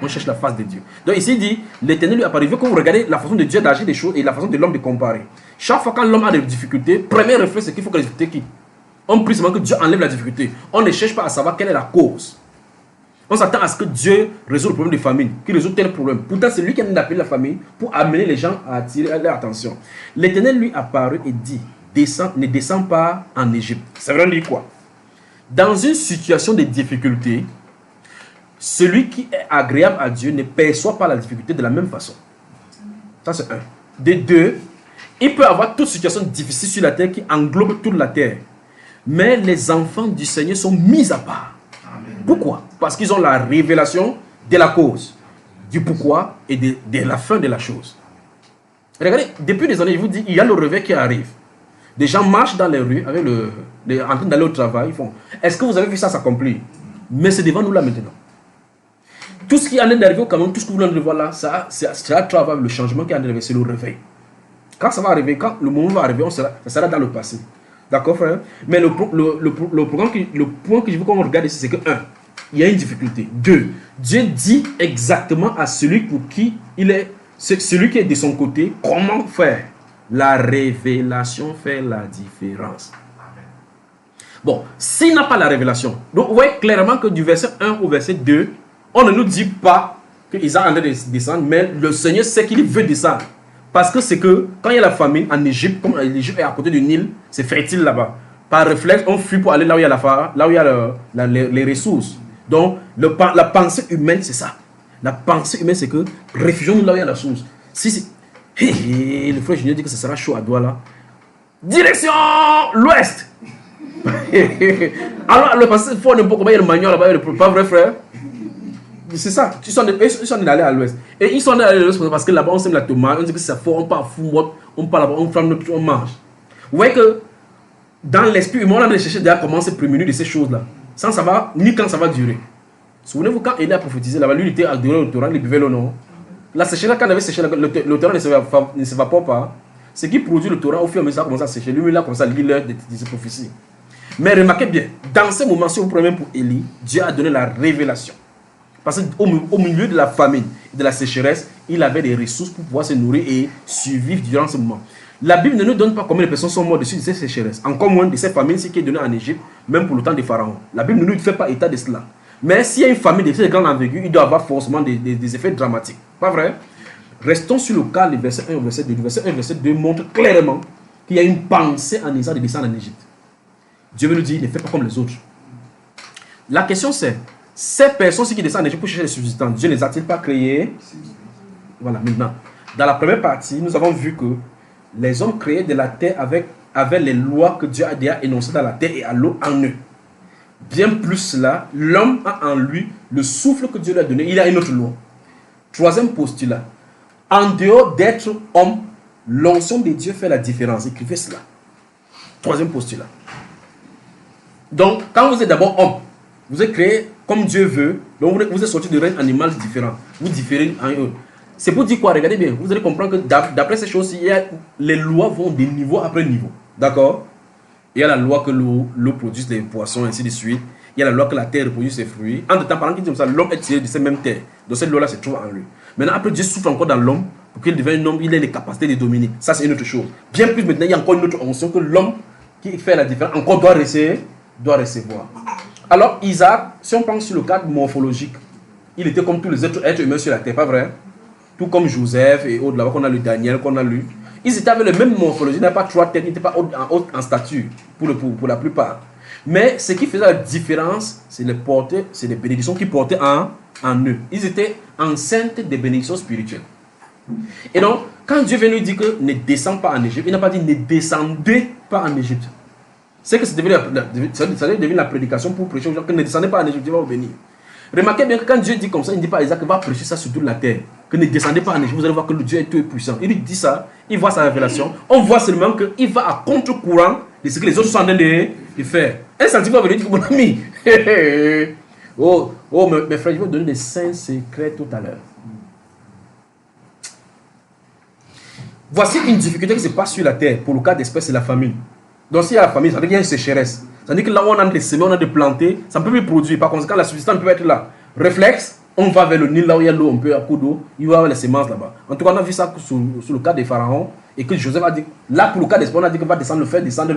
On cherche la face de Dieu. Donc ici il dit, l'Éternel lui apparaît. Il veut que vous regardez la façon de Dieu d'agir des choses et la façon de l'homme de comparer. Chaque fois quand l'homme a des difficultés, premier réflexe c'est qu'il faut que les difficultés quittent. On prie seulement que Dieu enlève la difficulté. On ne cherche pas à savoir quelle est la cause. On s'attend à ce que Dieu résolve le problème de famine, qu'il résolve tel problème. Pourtant, c'est lui qui a appelé la famine pour amener les gens à attirer leur attention. L'Éternel lui apparut et dit, ne descends pas en Égypte. Ça veut dire quoi? Dans une situation de difficulté, celui qui est agréable à Dieu ne perçoit pas la difficulté de la même façon. Ça, c'est un. De deux, il peut y avoir toute situation difficile sur la terre qui englobe toute la terre. Mais les enfants du Seigneur sont mis à part. Pourquoi? Parce qu'ils ont la révélation de la cause, du pourquoi et de la fin de la chose. Regardez, depuis des années, je vous dis, il y a le réveil qui arrive. Des gens marchent dans les rues avec en train d'aller au travail. Ils font, est-ce que vous avez vu ça s'accomplir? Mais c'est devant nous là maintenant. Tout ce qui est en train d'arriver au Cameroun, tout ce que vous voulez voir là, ça travaille le changement qui est en train d'arriver, c'est le réveil. Quand ça va arriver, quand le moment va arriver, ça sera dans le passé. D'accord, frère? Mais le point que je veux qu'on regarde ici, c'est que 1, il y a une difficulté. 2, Dieu dit exactement à celui pour qui il est, celui qui est de son côté, comment faire. La révélation fait la différence. Bon, s'il n'a pas la révélation, donc vous voyez clairement que du verset 1 au verset 2, on ne nous dit pas qu'ils ont en train de descendre, mais le Seigneur sait qu'il veut descendre. Parce que c'est que quand il y a la famine en Égypte, comme l'Égypte est à côté du Nil, c'est fertile là-bas. Par réflexe, on fuit pour aller là où il y a les ressources. Donc, la pensée humaine, c'est ça. La pensée humaine, c'est que réfugions-nous là où il y a la source. Le frère Junior dit que ce sera chaud à Douala. Direction l'ouest. Alors, le passé, il faut ne pas comment il y a le manuel là-bas, pas vrai frère? C'est ça, ils sont allés à l'ouest. Et ils sont allés à l'ouest parce que là-bas on sème la tomate, on dit que c'est fort, on part fou, on part là-bas, on flamme notre, on mange. Vous voyez que dans l'esprit humain, on a cherché déjà comment se prémunir de ces choses-là. Sans savoir ni quand ça va durer. Souvenez-vous quand Élie a prophétisé là-bas, lui il était à devant le torrent, il buvait l'eau, non? La sécheresse, quand on avait séché, le torrent ne s'évapore pas. Ce qui produit le torrent, au fur et à mesure, ça commence à sécher. Lui, il a commencé à lire l'heure de ces prophéties. Mais remarquez bien, dans ce moment, si vous prenez pour Élie, Dieu a donné la révélation. Parce qu'au milieu de la famine, de la sécheresse, il avait des ressources pour pouvoir se nourrir et survivre durant ce moment. La Bible ne nous donne pas combien de personnes sont mortes dessus de ces sécheresses. Encore moins de ces famines qui est donnée en Égypte, même pour le temps des pharaons. La Bible ne nous fait pas état de cela. Mais s'il y a une famille de grande envergure, il doit avoir forcément des effets dramatiques. Pas vrai? Restons sur le cas du verset 1 au verset 2. Le verset 1 et verset 2 montrent clairement qu'il y a une pensée en Isaac de descendre en Égypte. Dieu veut nous dire, ne fais pas comme les autres. La question c'est, ces personnes qui descendent en Égypte pour chercher les subsistants, Dieu ne les a-t-il pas créés? Voilà, maintenant. Dans la première partie, nous avons vu que les hommes créés de la terre avec les lois que Dieu a déjà énoncées dans la terre et à l'eau en eux. Bien plus cela, l'homme a en lui le souffle que Dieu lui a donné. Il a une autre loi. Troisième postulat. En dehors d'être homme, l'onction de Dieu fait la différence. Écrivez cela. Troisième postulat. Donc, quand vous êtes d'abord homme, vous êtes créé comme Dieu veut. Donc, vous êtes sorti de règne animal différent. Vous différez en eux. C'est pour dire quoi? Regardez bien. Vous allez comprendre que d'après ces choses, les lois vont de niveau après niveau. D'accord? Il y a la loi que l'eau produise des poissons, ainsi de suite. Il y a la loi que la terre produise ses fruits. Entre temps, pendant qu'il dit comme ça, l'homme est tiré de cette même terre. Donc cette loi-là se trouve en lui. Maintenant, après, Dieu souffle encore dans l'homme pour qu'il devienne un homme. Il ait les capacités de dominer. Ça, c'est une autre chose. Bien plus maintenant, il y a encore une autre onction que l'homme qui fait la différence encore doit recevoir. Alors, Isaac, si on pense sur le cadre morphologique, il était comme tous les autres êtres humains sur la terre, pas vrai? Tout comme Joseph et autres, là-bas qu'on a lu, Daniel, qu'on a lu. Ils étaient avec le même morphologie, ils n'avaient pas trois têtes, ils n'étaient pas en stature, pour la plupart. Mais ce qui faisait la différence, c'est les bénédictions qu'ils portaient en eux. Ils étaient enceintes des bénédictions spirituelles. Et donc, quand Dieu vient lui dire que ne descends pas en Égypte, il n'a pas dit ne descendez pas en Égypte. C'est que ça devient la prédication pour prêcher aux gens que ne descendez pas en Égypte, Dieu va vous bénir. Remarquez bien que quand Dieu dit comme ça, il ne dit pas à Isaac qu'il va prêcher ça sur toute la terre. Que ne descendez pas en Égypte, vous allez voir que le Dieu est tout puissant. Il lui dit ça, il voit sa révélation. On voit seulement qu'il va à contre-courant de ce que les autres sont en train de faire. Un sentiment va lui dire, mon ami, mes frères, je vais vous donner des saints secrets tout à l'heure. Voici une difficulté qui se passe sur la terre pour le cas d'espèce, c'est la famine. Donc s'il y a la famine, ça veut dire qu'il y a une sécheresse. Ça veut dire que là où on a des semis, on a des plantés, ça ne peut plus produire. Par conséquent, la subsistance ne peut pas être là. Réflexe, on va vers le Nil, là où il y a l'eau, on peut à coup d'eau, il va y avoir les semences là-bas. En tout cas, on a vu ça sur le cas des pharaons, et que Joseph a dit, là pour le cas d'espèce, on a dit qu'il va descendre, faire descendre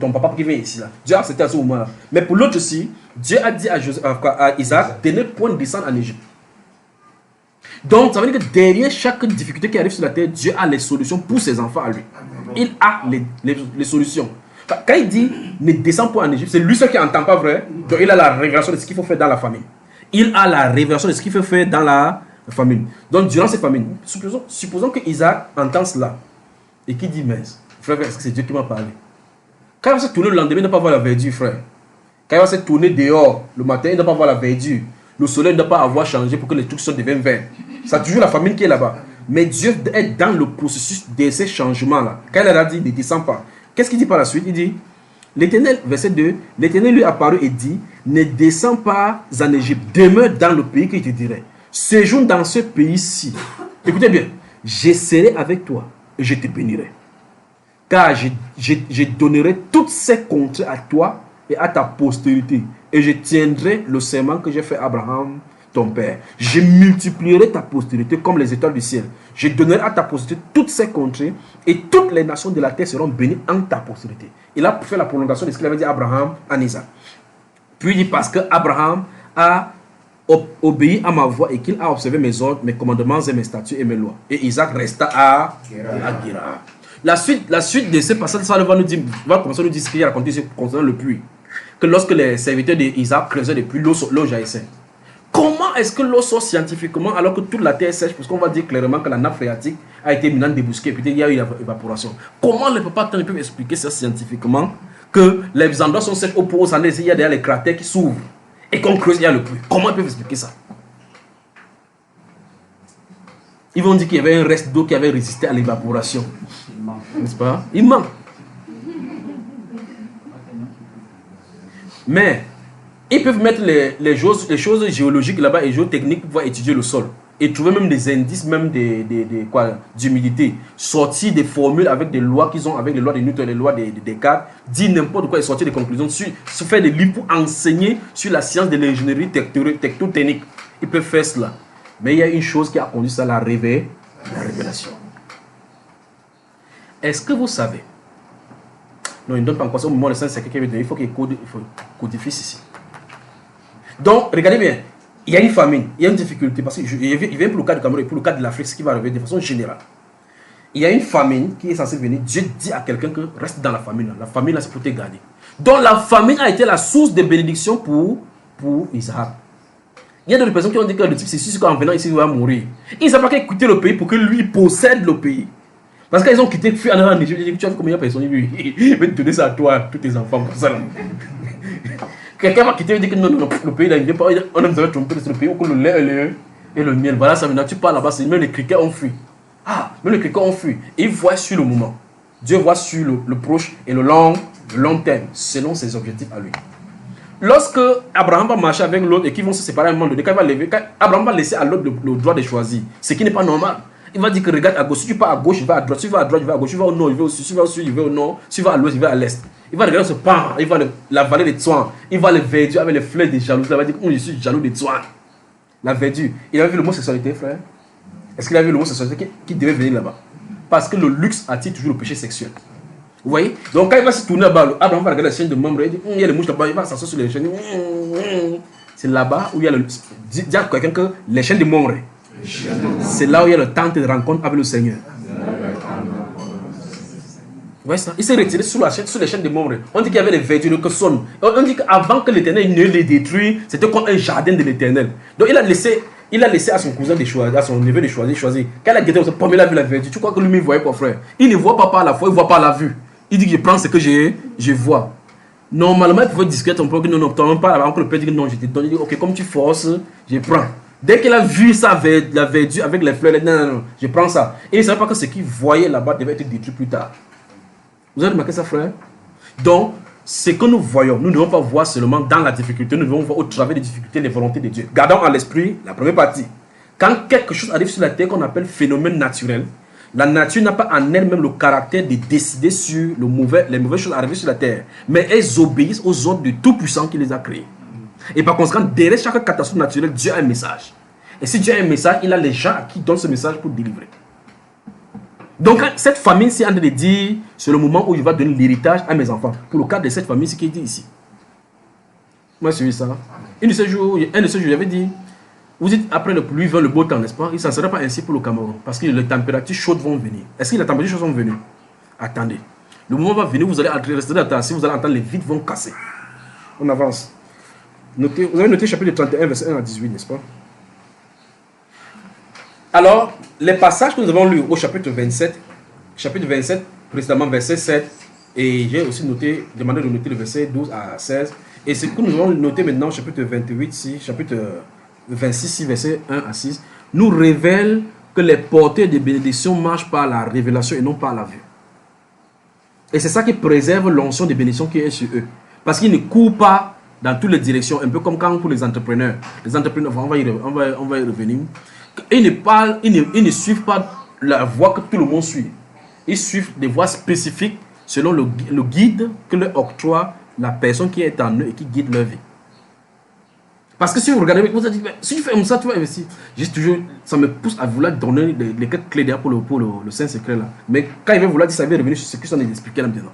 ton papa qui vient ici. Là. Dieu a accepté à ce moment-là. Mais pour l'autre aussi, Dieu a dit à Isaac, de ne point descendre en Égypte. Donc, ça veut dire que derrière chaque difficulté qui arrive sur la terre, Dieu a les solutions pour ses enfants à lui. Il a les solutions. Quand il dit ne descends pas en Égypte, c'est lui seul qui n'entend pas vrai. Donc, il a la révélation de ce qu'il faut faire dans la famine. Il a la révélation de ce qu'il faut faire dans la famine. Donc, durant cette famine, supposons que Isaac entend cela et qu'il dit, mais frère, est-ce que c'est Dieu qui m'a parlé? Quand il va se tourner le lendemain, il ne doit pas voir la verdure, frère. Quand il va se tourner dehors le matin, il ne doit pas voir la verdure. Le soleil ne doit pas avoir changé pour que les trucs deviennent verts. C'est toujours la famine qui est là-bas. Mais Dieu est dans le processus de ces changements-là. Quand il a dit, ne descend pas. Qu'est-ce qu'il dit par la suite? Il dit, l'Éternel, verset 2, l'Éternel lui apparut et dit, ne descends pas en Égypte, demeure dans le pays qu'il te dirait. Séjourne dans ce pays-ci. Écoutez bien, je serai avec toi et je te bénirai. Car je donnerai toutes ces contrées à toi et à ta postérité. Et je tiendrai le serment que j'ai fait à Abraham, ton père. Je multiplierai ta postérité comme les étoiles du ciel. Je donnerai à ta postérité toutes ces contrées et toutes les nations de la terre seront bénies en ta postérité. Il a fait la prolongation de ce qu'il avait dit à Abraham en Isaac. Puis il dit parce que Abraham a obéi à ma voix et qu'il a observé mes ordres, mes commandements et mes statuts et mes lois. Et Isaac resta à Guérar. La suite de ce passage, ça va commencer à nous dire ce qu'il a raconté concernant le puits. Que lorsque les serviteurs d'Isaac creusaient le puits, l'eau jaillissait. Comment est-ce que l'eau sort scientifiquement alors que toute la terre est sèche? Parce qu'on va dire clairement que la nappe phréatique a été maintenant débusquée et puis il y a eu l'évaporation. Comment les papas peuvent expliquer ça scientifiquement? Que les endroits sont secs au point où il y a derrière les cratères qui s'ouvrent et qu'on creuse, il y a le puits. Comment ils peuvent expliquer ça? Ils vont dire qu'il y avait un reste d'eau qui avait résisté à l'évaporation. N'est-ce pas? Il manque. Mais ils peuvent mettre les choses géologiques là-bas et géotechniques pour pouvoir étudier le sol. Et trouver même des indices, même d'humidité. Sortir des formules avec des lois qu'ils ont, avec les lois de Newton, les lois de Descartes. Dire n'importe quoi et sortir des conclusions. Se faire des livres pour enseigner sur la science de l'ingénierie tectonique. Ils peuvent faire cela. Mais il y a une chose qui a conduit ça à la révélation. Est-ce que vous savez? Non, il ne donne pas encore ça au moment de ça, c'est quelqu'un qui veut dire, il faut qu'il codifie ici. Donc, regardez bien, il y a une famine, il y a une difficulté, parce qu'il vient pour le cas du Cameroun et pour le cas de l'Afrique, ce qui va arriver de façon générale. Il y a une famine qui est censée venir. Dieu dit à quelqu'un que reste dans la famine. La famine, là, c'est pour te garder. Donc, la famine a été la source de bénédiction pour Isaac. Il y a d'autres personnes qui ont dit que le type, c'est sûr qu'en venant ici, il va mourir. Il ne sait pas qu'il quitter le pays pour que lui possède le pays. Parce qu'ils ont quitté, fuir en Égypte. Tu as vu combien de personnes il veut te donner ça à toi, à tous tes enfants, comme ça. Quelqu'un va quitter et dire que non, le pays, là, il ne vient pas. On a besoin de tromper le pays où le lait et le miel. Voilà, ça maintenant, tu pars là-bas, même les criquets ont fui. Ah, même les criquets ont fui. Il voit sur le moment. Dieu voit sur le proche et le long terme, selon ses objectifs à lui. Lorsque Abraham va marcher avec l'autre et qu'ils vont se séparer à un moment donné, quand Abraham va laisser à l'autre le droit de choisir, ce qui n'est pas normal. Il va dire que regarde à gauche, si tu pars à gauche, il va à droite, si tu vas à droite, il va à gauche, si tu vas au nord, il va au sud, si tu vas au sud, il va au nord, si tu vas à l'ouest, il va à l'est. Il va regarder ce pan, il va la vallée des Tsouan, il va le verdure avec les fleurs des jalousies, il va dire que je suis jaloux des Tsouan. La verdure. Il a vu l'homosexualité, frère? Est-ce qu'il a vu l'homosexualité qui devait venir là-bas? Parce que le luxe attire toujours le péché sexuel. Vous voyez? Donc quand il va se tourner là-bas, Abraham va regarder la chaîne de membres, il dit, il y a les mouches là-bas, il va s'asseoir sur les chaînes. C'est là-bas où il y a le... Dis à quelqu'un que les chaînes de membres, c'est là où il y a le temps de rencontre avec le Seigneur. Vous voyez ça? Il s'est retiré sur les chaînes de membres. On dit qu'il y avait des verdures que sonnent. On dit qu'avant que l'Éternel ne les détruise, c'était comme un jardin de l'Éternel. Donc il a laissé à son cousin de choisir, à son neveu de choisir. Quand il a guetté, il a vu la verdure. Tu crois que lui, il voyait quoi, frère? Il ne voit pas par la foi, il ne voit pas la vue. Il dit que je prends ce que je vois. Normalement, il pouvait discuter ton propre, non, tu n'as même pas avant que le père dit que non, je te donne. Il dit, ok, comme tu forces, je prends. Dès qu'il a vu la verdure avec les fleurs, non, je prends ça. Et il ne savait pas que ce qu'il voyait là-bas devait être détruit plus tard. Vous avez remarqué ça, frère? Donc, ce que nous voyons, nous ne devons pas voir seulement dans la difficulté, nous devons voir au travers des difficultés les volontés de Dieu. Gardons à l'esprit la première partie. Quand quelque chose arrive sur la terre qu'on appelle phénomène naturel, la nature n'a pas en elle-même le caractère de décider sur les mauvaises choses arrivées sur la terre, mais elles obéissent aux ordres du Tout-Puissant qui les a créées. Et par conséquent, derrière chaque catastrophe naturelle, Dieu a un message. Et si Dieu a un message, il a les gens à qui donne ce message pour délivrer. Donc, cette famille, c'est en train de dire, c'est le moment où il va donner l'héritage à mes enfants. Pour le cas de cette famille, c'est ce qu'il dit ici. Moi, je suis ça. Un de ces jours, j'avais dit, vous dites, après le pluie vient le beau temps, n'est-ce pas? Il ne serait pas ainsi pour le Cameroun. Parce que les températures chaudes vont venir. Est-ce que les températures chaudes vont venir? Attendez. Le moment va venir, vous allez rester là, si vous allez entendre, les vitres vont casser. On avance. Notez, vous avez noté chapitre 31, verset 1 à 18, n'est-ce pas? Alors, les passages que nous avons lus au chapitre 27, précédemment verset 7, et j'ai aussi demandé de noter le verset 12 à 16, et ce que nous avons noté maintenant au chapitre 28, chapitre 26, verset 1 à 6, nous révèle que les porteurs de bénédiction marchent par la révélation et non par la vue. Et c'est ça qui préserve l'onction de bénédiction qui est sur eux. Parce qu'ils ne courent pas dans toutes les directions, un peu comme quand pour les entrepreneurs. Les entrepreneurs, on va y revenir. Ils ne suivent pas la voie que tout le monde suit. Ils suivent des voies spécifiques selon le guide que leur octroie la personne qui est en eux et qui guide leur vie. Parce que si vous regardez, vous dites, si tu fais comme ça, tu vas investir. Ça me pousse à vouloir donner les quelques clés pour le Saint-Secret là. Mais quand il va vouloir dire ça, il va revenir sur ce que je suis en train d'expliquer là maintenant.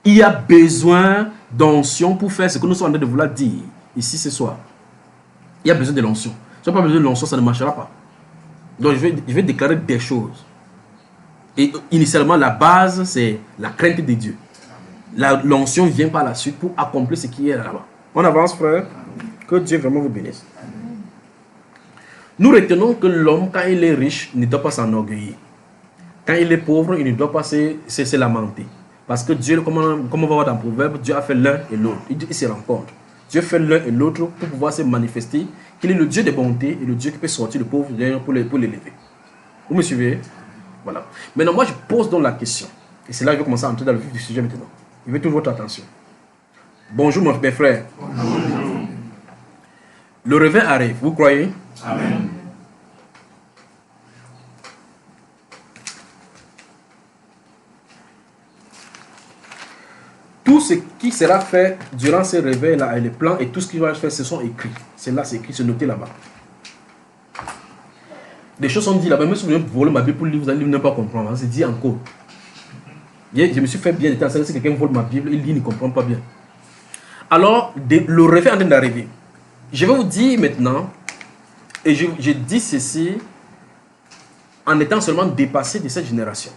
Il y a besoin d'onction pour faire ce que nous sommes en train de vouloir dire ici ce soir. Il y a besoin de l'onction. Si tu n'as pas besoin de l'onction, ça ne marchera pas. Donc je vais déclarer des choses. Et initialement, la base, c'est la crainte de Dieu. L'onction vient par la suite pour accomplir ce qui est là-bas. On avance, frère. Que Dieu vraiment vous bénisse. Nous retenons que l'homme, quand il est riche, ne doit pas s'enorgueillir. Quand il est pauvre, il ne doit pas se lamenter. Parce que Dieu, comme on va voir dans le proverbe, Dieu a fait l'un et l'autre. Il se rencontre. Dieu fait l'un et l'autre pour pouvoir se manifester qu'il est le Dieu de bonté et le Dieu qui peut sortir le pauvre pour l'élever. Vous me suivez? Voilà. Maintenant, moi, je pose donc la question. Et c'est là que je vais commencer à entrer dans le vif du sujet maintenant. Je veux toute votre attention. Bonjour, mes frères. Bonjour. Le réveil arrive, vous croyez? Amen. Tout ce qui sera fait durant ces réveils-là, les plans et tout ce qui va être fait, ce sont écrits. C'est là, c'est écrit, c'est noté là-bas. Des choses sont dites là-bas. Même si vous voulez voler ma Bible pour lire, vous allez ne pas comprendre. C'est dit encore. Je me suis fait bien état. Si quelqu'un vole ma Bible, il lit, il ne comprend pas bien. Alors, le réveil est en train d'arriver. Je vais vous dire maintenant, et je dis ceci en étant seulement dépassé de cette génération.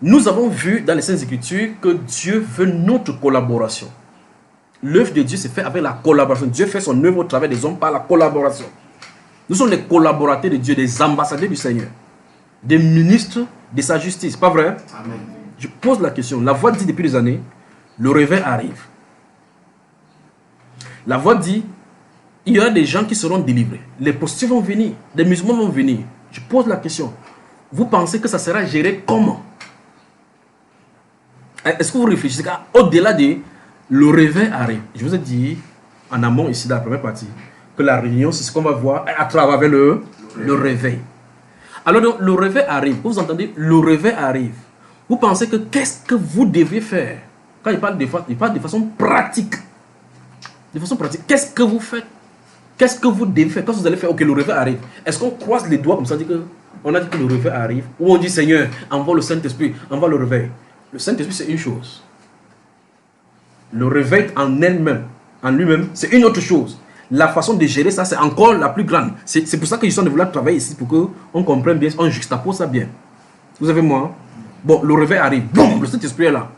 Nous avons vu dans les Saintes Écritures que Dieu veut notre collaboration. L'œuvre de Dieu se fait avec la collaboration. Dieu fait son œuvre au travers des hommes par la collaboration. Nous sommes les collaborateurs de Dieu, des ambassadeurs du Seigneur, des ministres de sa justice. Pas vrai? Amen. Je pose la question. La voix dit depuis des années, le réveil arrive. La voix dit, il y aura des gens qui seront délivrés. Les prostituées vont venir, des musulmans vont venir. Je pose la question. Vous pensez que ça sera géré comment? Est-ce que vous réfléchissez au-delà de le réveil arrive? Je vous ai dit en amont ici dans la première partie que la réunion, c'est ce qu'on va voir à travers le réveil. Alors donc, le réveil arrive. Vous entendez? Le réveil arrive. Vous pensez que qu'est-ce que vous devez faire? Quand il parle de façon pratique. De façon pratique. Qu'est-ce que vous faites? Qu'est-ce que vous devez faire? Quand vous allez faire, ok, le réveil arrive. Est-ce qu'on croise les doigts comme ça, on a dit que le réveil arrive? Ou on dit, Seigneur, envoie le Saint-Esprit, envoie le réveil? Le Saint-Esprit, c'est une chose. Le réveil en elle-même, en lui-même, c'est une autre chose. La façon de gérer ça, c'est encore la plus grande. C'est pour ça que je suis de vouloir travailler ici, pour qu'on comprenne bien, on juxtapose ça bien. Vous avez moi? Bon, le réveil arrive. Boum, le Saint-Esprit est là.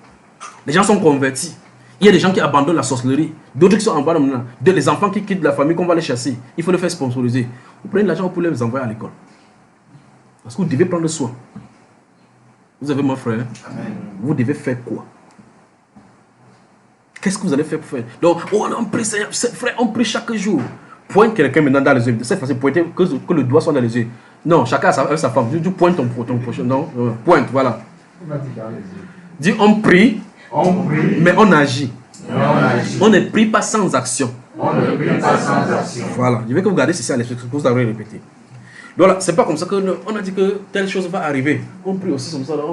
Les gens sont convertis. Il y a des gens qui abandonnent la sorcellerie. D'autres qui sont en bas maintenant. Les enfants qui quittent la famille, qu'on va les chasser. Il faut les faire sponsoriser. Vous prenez l'argent pour les envoyer à l'école. Parce que vous devez prendre soin. Vous avez mon frère? Amen. Vous devez faire quoi? Qu'est-ce que vous allez faire pour faire? Donc, on prie, frère, on prie chaque jour. Pointe quelqu'un maintenant dans les yeux. C'est facile, pointer que le doigt soit dans les yeux. Non, chacun avec sa femme. Tu pointes ton prochain. Non, pointe, voilà. Dis, on prie, mais on agit. On ne prie pas sans action. Voilà. Je veux que vous gardez ceci à l'esprit, que vous avez répété. Donc là, c'est pas comme ça qu'on a dit que telle chose va arriver. On prie aussi comme ça. Là,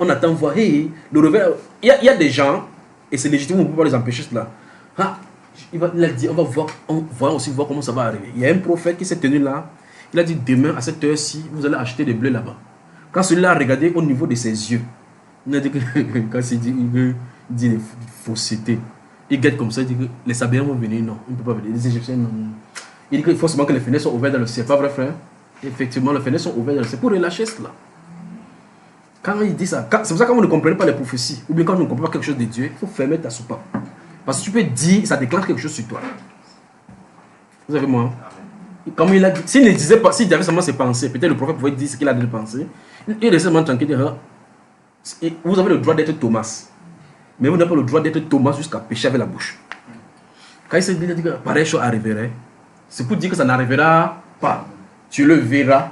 on attend voir. Hey, le réveil. Il y a des gens, et c'est légitime, on ne peut pas les empêcher cela. Ah, il a dit, on va aussi voir comment ça va arriver. Il y a un prophète qui s'est tenu là. Il a dit, demain à cette heure-ci, vous allez acheter des blés là-bas. Quand celui-là a regardé au niveau de ses yeux, il a dit que quand il dit des faussetés, il guette comme ça, il dit que les Sabiens vont venir. Non, il ne peut pas venir. Les Égyptiens, non. Il dit qu'il faut seulement que les fenêtres soient ouvertes dans le ciel. Pas vrai, frère? Effectivement, les fenêtres sont ouvertes dans le ciel pour relâcher cela. Quand il dit ça, c'est pour ça que quand vous ne comprenez pas les prophéties, ou bien quand vous ne comprenez pas quelque chose de Dieu, il faut fermer ta soupape. Parce que tu peux dire, ça déclenche quelque chose sur toi. Vous avez moi? Comme il a dit, s'il ne disait pas, s'il avait seulement ses pensées, peut-être le prophète pouvait dire ce qu'il a de penser. Il restait seulement tranquille. Vous avez le droit d'être Thomas. Mais vous n'avez pas le droit d'être Thomas jusqu'à pécher avec la bouche. Quand il s'est dit que pareille chose arriverait, c'est pour dire que ça n'arrivera pas. Tu le verras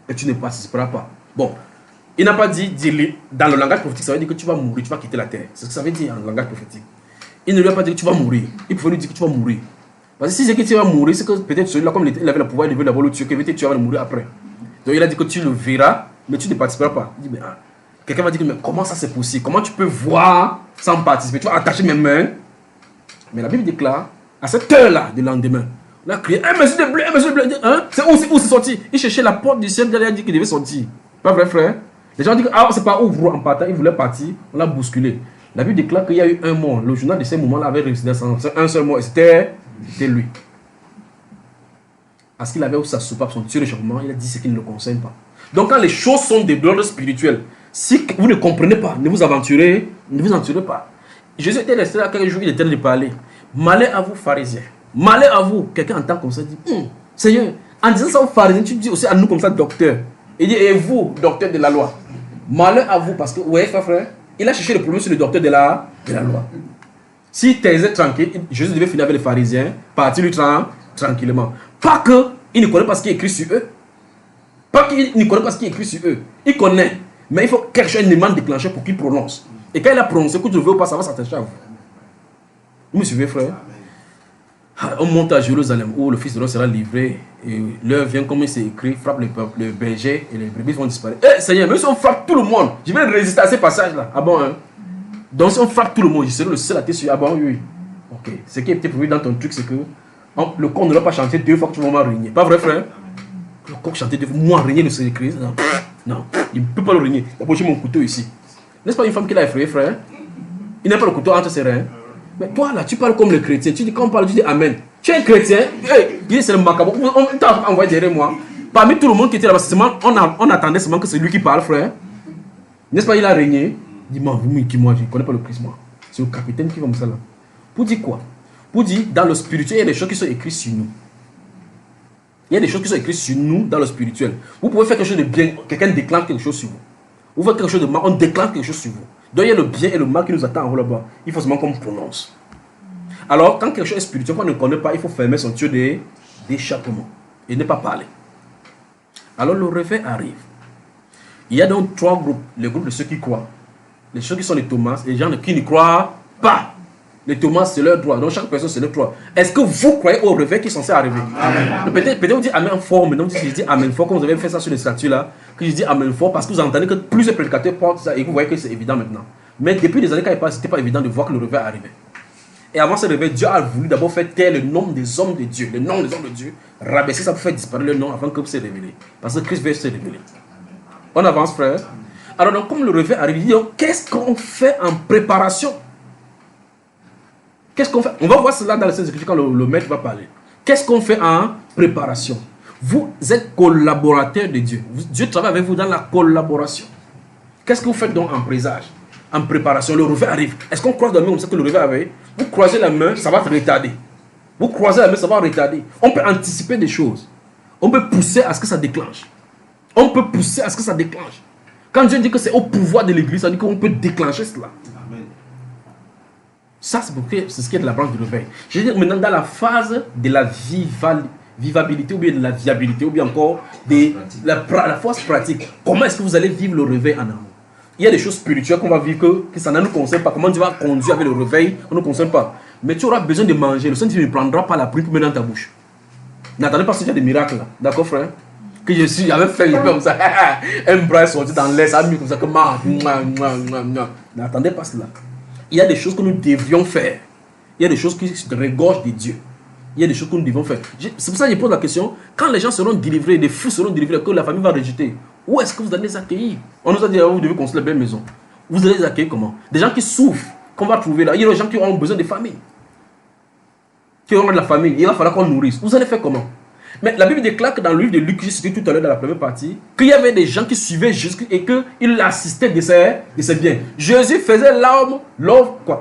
et tu ne participeras pas. Bon, il n'a pas dit, dans le langage prophétique, ça veut dire que tu vas mourir, tu vas quitter la terre. C'est ce que ça veut dire en langage prophétique. Il ne lui a pas dit que tu vas mourir. Il pouvait lui dire que tu vas mourir. Parce que si c'est que tu vas mourir, c'est que peut-être celui-là, comme il avait le pouvoir, il devait d'abord le tuer, que tu vas mourir après. Donc il a dit que tu le verras, mais tu ne participeras pas. Il dit, mais quelqu'un va dire, mais comment ça c'est possible? Comment tu peux voir sans participer? Tu vas attacher mes mains. Mais la Bible déclare, à cette heure-là, du lendemain, on a crié, monsieur de blé, monsieur de blé. Hein? C'est où c'est sorti? Il cherchait la porte du ciel, il a dit qu'il devait sortir. Pas vrai, frère? Les gens disent, ah, c'est pas ouvre en partant, il voulait partir, on l'a bousculé. La Bible déclare qu'il y a eu un mort. Le journal de ces moments-là avait réussi un seul mort, et c'était lui. Parce qu'il avait aussi sa soupape, son tir d'échappement, il a dit ce qu'il ne le conseille pas. Donc quand les choses sont de l'ordre spirituel, si vous ne comprenez pas, ne vous aventurez pas. Jésus était resté là quelques jours, il était en train de parler. Malheur à vous, pharisiens. Malheur à vous. Quelqu'un entend comme ça, dit, Seigneur, en disant ça aux pharisiens, tu dis aussi à nous comme ça, docteur. Il dit, et vous, docteur de la loi. Malheur à vous, parce que, ouais, frère, il a cherché le problème sur le docteur de la loi. Si tu es tranquille, Jésus devait finir avec les pharisiens, partir lui tranquillement. Pas qu'il ne connaît pas ce qui est écrit sur eux. Pas qu'il ne connaît pas ce qui est écrit sur eux. Il connaît. Mais il faut quelque chose, un élément déclencheur pour qu'il prononce. Et quand il a prononcé, que tu ne veux pas, ça va s'attacher à vous. Vous me suivez, frère? On monte à Jérusalem où le fils de l'homme sera livré. Et l'heure vient comme il s'est écrit, frappe le berger et les brebis vont disparaître. Eh Seigneur, mais si on frappe tout le monde, je vais résister à ces passages-là. Ah bon, hein? Donc si on frappe tout le monde, je serai le seul à t'essuyer. Ah bon, oui. Ok. Ce qui est peut-être prévu dans ton truc, c'est que le coq ne doit pas chanter 2 fois que tu vas régner. Pas vrai, frère? Le coq chanter 2 fois. Moi, régner ne serait écrit. Non, il ne peut pas le régner. Il a approché mon couteau ici. N'est-ce pas une femme qui l'a effrayé, frère? Il n'a pas le couteau entre ses reins. Mais toi là, tu parles comme le chrétien. Tu dis, quand on parle, tu dis Amen. Tu es un chrétien. Hey, il dit, c'est le macabre. On t'a envoyé derrière moi. Parmi tout le monde qui était là-bas, on attendait seulement que c'est lui qui parle, frère. N'est-ce pas, il a régné. Il dit, moi, je ne connais pas le Christ, moi. C'est le capitaine qui va me ça là. Pour dire quoi? Pour dire, dans le spirituel, il y a des choses qui sont écrites sur nous. Il y a des choses qui sont écrites sur nous dans le spirituel. Vous pouvez faire quelque chose de bien, quelqu'un déclenche quelque chose sur vous. Vous faites quelque chose de mal, on déclenche quelque chose sur vous. Donc il y a le bien et le mal qui nous attend en haut là-bas. Il faut seulement qu'on prononce. Alors, quand quelque chose est spirituel, qu'on ne connaît pas, il faut fermer son tuyau d'échappement et ne pas parler. Alors le réveil arrive. Il y a donc 3 groupes. Le groupe de ceux qui croient. Les ceux qui sont les Thomas et les gens qui ne croient pas. Les Thomas, c'est leur droit. Donc chaque personne, c'est leur droit. Est-ce que vous croyez au réveil qui est censé arriver? Peut-être vous dites Amen fort, mais non, je dis Amen fort, comme vous avez fait ça sur les statuts là, que je dis Amen fort parce que vous entendez que plusieurs prédicateurs portent ça et vous voyez que c'est évident maintenant. Mais depuis des années quand il passe, c'était pas évident de voir que le réveil arrivait. Et avant ce réveil, Dieu a voulu d'abord faire taire le nom des hommes de Dieu, le nom des hommes de Dieu, rabaisser ça pour faire disparaître le nom avant que c'est révélé. Parce que Christ veut se révéler. On avance, frère. Alors, donc, comme le réveil arrive, il dit qu'est-ce qu'on fait en préparation? Qu'est-ce qu'on fait? On va voir cela dans les Écritures quand le maître va parler. Qu'est-ce qu'on fait en préparation? Vous êtes collaborateur de Dieu. Dieu travaille avec vous dans la collaboration. Qu'est-ce que vous faites donc en présage? En préparation, le réveil arrive. Est-ce qu'on croise la main comme ça que le réveil arrive? Vous croisez la main, ça va te retarder. Vous croisez la main, ça va retarder. On peut anticiper des choses. On peut pousser à ce que ça déclenche. On peut pousser à ce que ça déclenche. Quand Dieu dit que c'est au pouvoir de l'église, ça dit qu'on peut déclencher cela. Amen. Ça, c'est ce qui est de la branche du réveil. Je veux dire, maintenant, dans la phase de la vivabilité, ou bien de la viabilité, ou bien encore de la force pratique, comment est-ce que vous allez vivre le réveil en amour? Il y a des choses spirituelles qu'on va vivre que ça ne nous concerne pas. Comment Dieu va conduire avec le réveil, on ne nous concerne pas. Mais tu auras besoin de manger. Le Saint-Esprit ne prendra pas la pluie pour mettre dans ta bouche. N'attendez pas ce qu'il y a des miracles là. D'accord, frère? Que j'avais fait comme ça. Un bras est sorti dans l'air, ça a mis comme ça. N'attendez pas cela. Il y a des choses que nous devions faire. Il y a des choses qui se regorgent de Dieu. Il y a des choses que nous devons faire. C'est pour ça que je pose la question. Quand les gens seront délivrés, les fous seront délivrés, que la famille va rejeter, où est-ce que vous allez les accueillir? On nous a dit, vous devez construire la belle maison. Vous allez les accueillir comment? Des gens qui souffrent, qu'on va trouver là. Il y a des gens qui auront besoin de famille. Qui auront de la famille. Il va falloir qu'on nourrisse. Vous allez faire comment? Mais la Bible déclare que dans le livre de Luc, j'ai cité tout à l'heure dans la première partie, qu'il y avait des gens qui suivaient Jésus et qu'ils l'assistaient de ses biens. Jésus faisait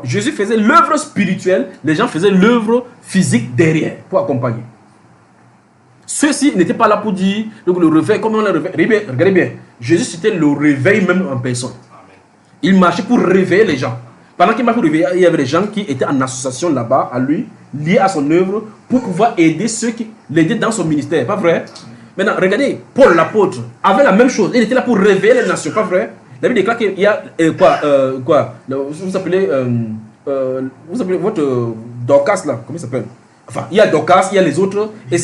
Jésus faisait l'œuvre spirituelle, les gens faisaient l'œuvre physique derrière pour accompagner. Ceux-ci n'étaient pas là pour dire donc le réveil, comment on le réveille. Regardez bien, Jésus c'était le réveil même en personne. Il marchait pour réveiller les gens. Pendant qu'il marchait pour réveiller, il y avait des gens qui étaient en association là-bas à lui, liés à son œuvre, pour pouvoir aider ceux qui l'aidaient dans son ministère. Pas vrai? Maintenant, regardez, Paul l'apôtre avait la même chose. Il était là pour réveiller les nations. Pas vrai? La Bible déclare qu'il y a vous appelez votre Dorcas là, comment il s'appelle? Enfin, il y a Dorcas, il y a les autres, et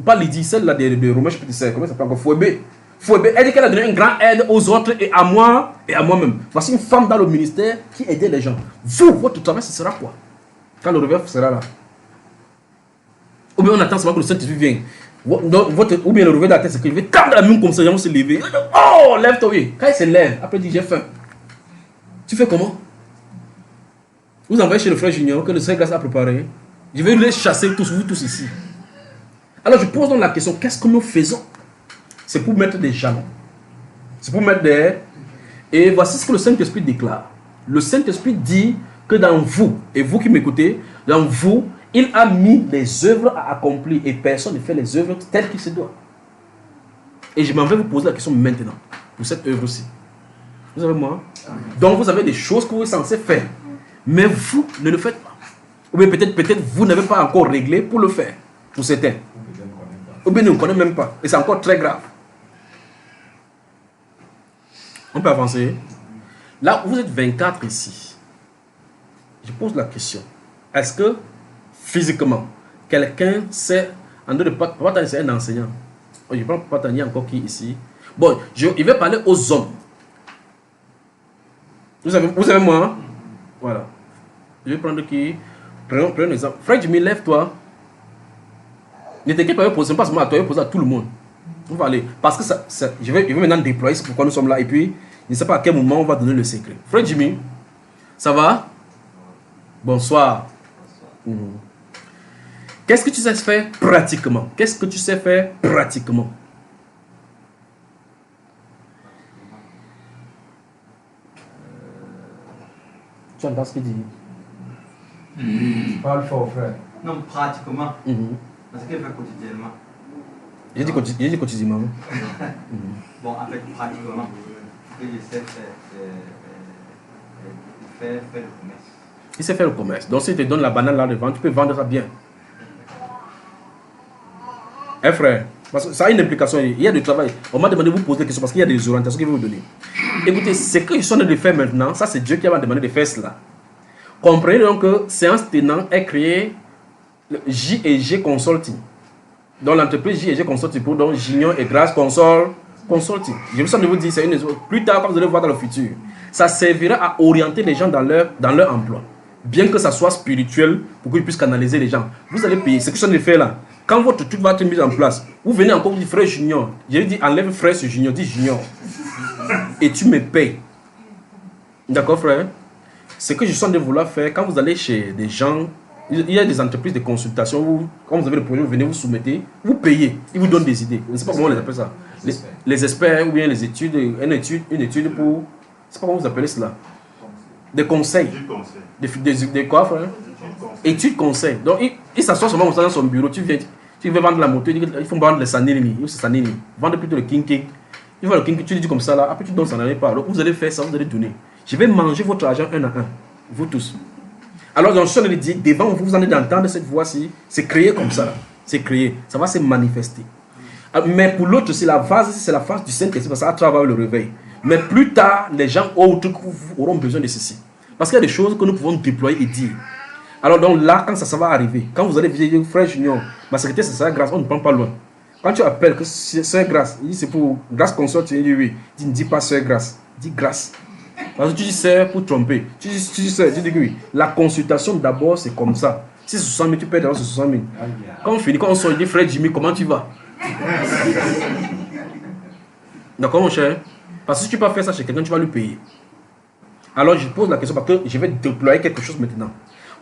pas Lydie, celle-là de Romains chapitre 16, comment ça s'appelle encore? Phoebe, elle dit qu'elle a donné une grande aide aux autres et à moi et à moi-même. Voici une femme dans le ministère qui aidait les gens. Vous, votre travail, ce sera quoi? Quand le réveil sera là. Ou bien on attend seulement que le Saint-Esprit vienne. Ou bien le réveil de la tête, c'est qu'il veut tendre la main comme ça, les gens vont se lever. Oh, lève-toi, oui. Quand il se lève, après il dit j'ai faim. Tu fais comment? Vous envoyez chez le frère Junior que le Seigneur grâce a préparé. Je vais les chasser tous, vous tous ici. Alors je pose donc la question, qu'est-ce que nous faisons? C'est pour mettre des jalons. C'est pour mettre des... Et voici ce que le Saint-Esprit déclare. Le Saint-Esprit dit que dans vous, et vous qui m'écoutez, dans vous, il a mis les œuvres à accomplir et personne ne fait les œuvres telles qu'il se doit. Et je m'en vais vous poser la question maintenant, pour cette œuvre-ci. Vous savez moi? Donc vous avez des choses que vous êtes censés faire, mais vous ne le faites pas. Ou bien peut-être vous n'avez pas encore réglé pour le faire, pour certains. Ou bien ne connaissez même pas. Et c'est encore très grave. On peut avancer. Là, vous êtes 24 ici. Je pose la question. Est-ce que, physiquement, quelqu'un sait... En dehors de Papa, c'est un enseignant. Oh, je prends Papa Tani encore qui est ici. Bon, il va parler aux hommes. Vous savez moi, hein? Voilà. Je vais prendre qui? Prenons un exemple. Frère Jimmy, lève-toi. Ne t'inquiète pas, poser pas seulement à toi, il poser à tout le monde. On va aller. Parce que je vais maintenant déployer, c'est pourquoi nous sommes là. Et puis, je ne sais pas à quel moment on va donner le secret. Frère Jimmy, ça va? Bonsoir. Mhm. Qu'est-ce que tu sais faire pratiquement? Qu'est-ce que tu sais faire pratiquement? Tu entends ce qu'il dit? Parle fort, frère. Non, pratiquement. Parce qu'il fait quotidiennement. J'ai dit quotidiennement. Bon, en fait, pratiquement, ce que je sais faire le commerce. Il sait faire le commerce. Donc, s'il te donne la banane là devant, tu peux vendre ça bien. Hein, frère? Parce que ça a une implication. Il y a du travail. On m'a demandé de vous poser des questions parce qu'il y a des orientations qu'il veut vous donner. Écoutez, ce que je suis en train de faire maintenant, ça c'est Dieu qui m'a demandé de faire cela. Comprenez donc que Séance Tenant est créé J&G Consulting. Dans l'entreprise J&G Consulting pour donc Junior et Grâce Consulting. Je me sens de vous dire, c'est une plus tard, quand vous allez voir dans le futur, ça servira à orienter les gens dans leur emploi. Bien que ça soit spirituel, pour qu'ils puissent canaliser les gens. Vous allez payer. Ce que je suis en train de faire là, quand votre truc va être mis en place, vous venez encore vous dire frère Junior. J'ai dit enlève frère sur Junior, dis Junior. Et tu me payes. D'accord, frère? Ce que je suis en train de vouloir faire, quand vous allez chez des gens, il y a des entreprises de consultation où, quand vous avez le projet, vous venez, vous soumettez, vous payez, ils vous donnent des idées. Je ne sais pas comment on les appelle ça. Les experts ou bien les études, une étude pour. Je ne sais pas comment vous appelez cela. Des conseils. Des quoi, frère? Études conseils. Donc, il s'assoit seulement dans son bureau. Tu veux vendre la moto, il faut vendre les sanini. Vendre plutôt le king. Il va le king, tu lui dis comme ça là, après tu donnes ça n'allait pas. Donc, vous allez faire ça, vous allez donner. Je vais manger votre argent un à un. Vous tous. Alors, dans ce sens, il dit, devant vous, vous en allez entendre cette voix-ci. C'est créé comme ça. C'est créé. Ça va se manifester. Mais pour l'autre, c'est la phase, c'est la phase du Saint-Esprit, parce que ça travaille le réveil. Mais plus tard, les gens autres auront besoin de ceci. Parce qu'il y a des choses que nous pouvons déployer et dire. Alors, donc là, quand ça va arriver, quand vous allez visiter frère Junior, ma secrétaire, c'est ça, grâce, on ne prend pas loin. Quand tu appelles que c'est grâce, il dit c'est pour grâce consort, tu dis oui. Il ne dit pas sœur grâce, dis grâce. Parce que tu dis sœur pour tromper. Tu dis sœur, tu dis que oui. La consultation d'abord, c'est comme ça. Si c'est 60 000, tu payes d'abord 60 000. Quand on finit, quand on sort, il dit frère Jimmy, comment tu vas? D'accord, mon cher? Parce que si tu peux pas faire ça chez quelqu'un, tu vas lui payer. Alors, je pose la question parce que je vais déployer quelque chose maintenant.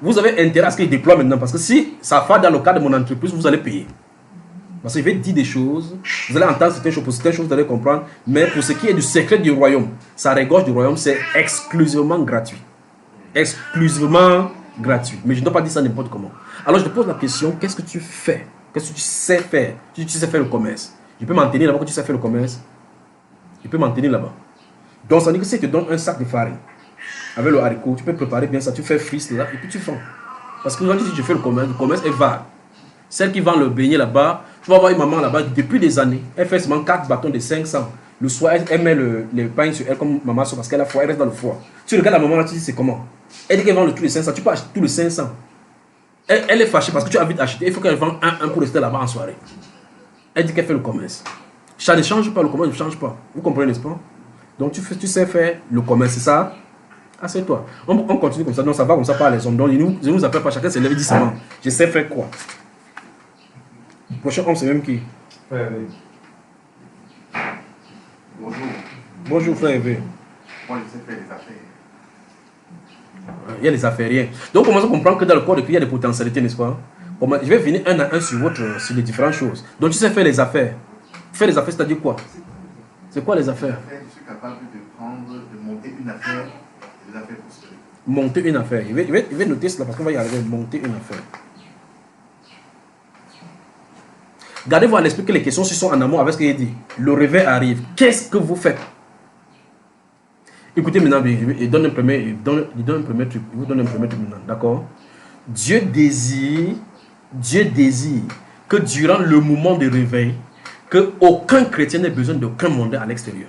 Vous avez intérêt à ce qu'il déploie maintenant. Parce que si ça va dans le cadre de mon entreprise, vous allez payer. Parce qu'il va dire des choses, vous allez entendre certaines choses, pour certaines choses, vous allez comprendre. Mais pour ce qui est du secret du royaume, sa régorge du royaume, c'est exclusivement gratuit. Exclusivement gratuit. Mais je ne dois pas dire ça n'importe comment. Alors je te pose la question, qu'est-ce que tu fais? Qu'est-ce que tu sais faire? Tu sais faire le commerce. Je peux m'en tenir là-bas quand tu sais faire le commerce. Je peux m'en tenir là-bas. Donc ça veut dire que si tu te donnes un sac de farine, avec le haricot, tu peux préparer bien ça, tu fais frise là, et puis tu vends. Parce que quand tu fais le commerce est vague. Celle qui vend le beignet là-bas, tu vas voir une maman là-bas depuis des années. Elle fait seulement 4 bâtons de 500. Le soir, elle met le pain sur elle comme maman, parce qu'elle a froid, elle reste dans le froid. Tu regardes la maman là, tu dis c'est comment? Elle dit qu'elle vend le tout les 500, tu peux acheter tout le 500. Elle est fâchée parce que tu as envie d'acheter, il faut qu'elle vende un pour rester là-bas en soirée. Elle dit qu'elle fait le commerce. Ça ne change pas, le commerce ne change pas. Vous comprenez, n'est-ce pas? Donc tu sais faire le commerce, c'est ça? Ah, c'est toi. On continue comme ça, donc ça va comme ça par les hommes. Donc je nous appelle pas, chacun se lève et dit seulement. Je sais faire quoi? Le prochain homme, c'est même qui? Frère Hervé. Bonjour. Bonjour, frère Hervé. Moi, je sais faire les affaires. Il y a les affairiens. Donc, commençons à comprendre que dans le corps de Christ, il y a des potentialités, n'est-ce pas? Je vais venir un à un sur les différentes choses. Donc, tu sais faire les affaires. Faire les affaires, c'est-à-dire quoi? C'est quoi les affaires? Je suis capable de monter une affaire et des affaires prospères. Monter une affaire. Il va noter cela parce qu'on va y arriver. Monter une affaire. Gardez-vous à l'esprit que les questions sont en amont avec ce qu'il dit. Le réveil arrive. Qu'est-ce que vous faites? Écoutez maintenant, il donne un premier truc. Il vous donne un premier truc maintenant. D'accord? Dieu désire que durant le moment de réveil, que aucun chrétien n'ait besoin d'aucun mondain à l'extérieur.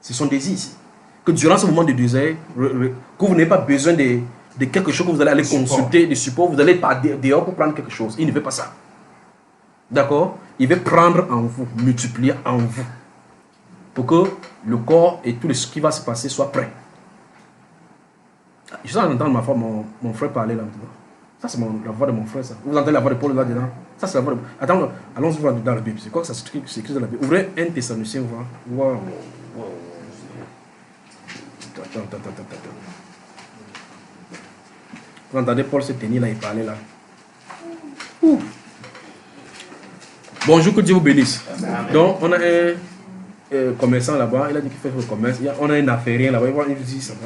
C'est son désir ici. Que durant ce moment de désert, que vous n'avez pas besoin de quelque chose que vous allez aller consulter, de support, vous allez pas dehors pour prendre quelque chose. Il ne veut pas ça. D'accord? Il veut prendre en vous, multiplier en vous. Pour que le corps et tout ce qui va se passer soit prêt. Je suis en train d'entendre mon frère parler là maintenant. Ça c'est la voix de mon frère ça. Vous entendez la voix de Paul là dedans? Ça c'est la voix de... Attends, allons-y voir dans la Bible. C'est quoi que ça c'est écrit dans la Bible? Ouvrez 1 Thessaloniciens, voir. Wow. Vous entendez Paul se tenir là et parler là. Ouh. Bonjour, que Dieu vous bénisse. Donc, on a un commerçant là-bas, il a dit qu'il fait le commerce. On a un affairien là-bas,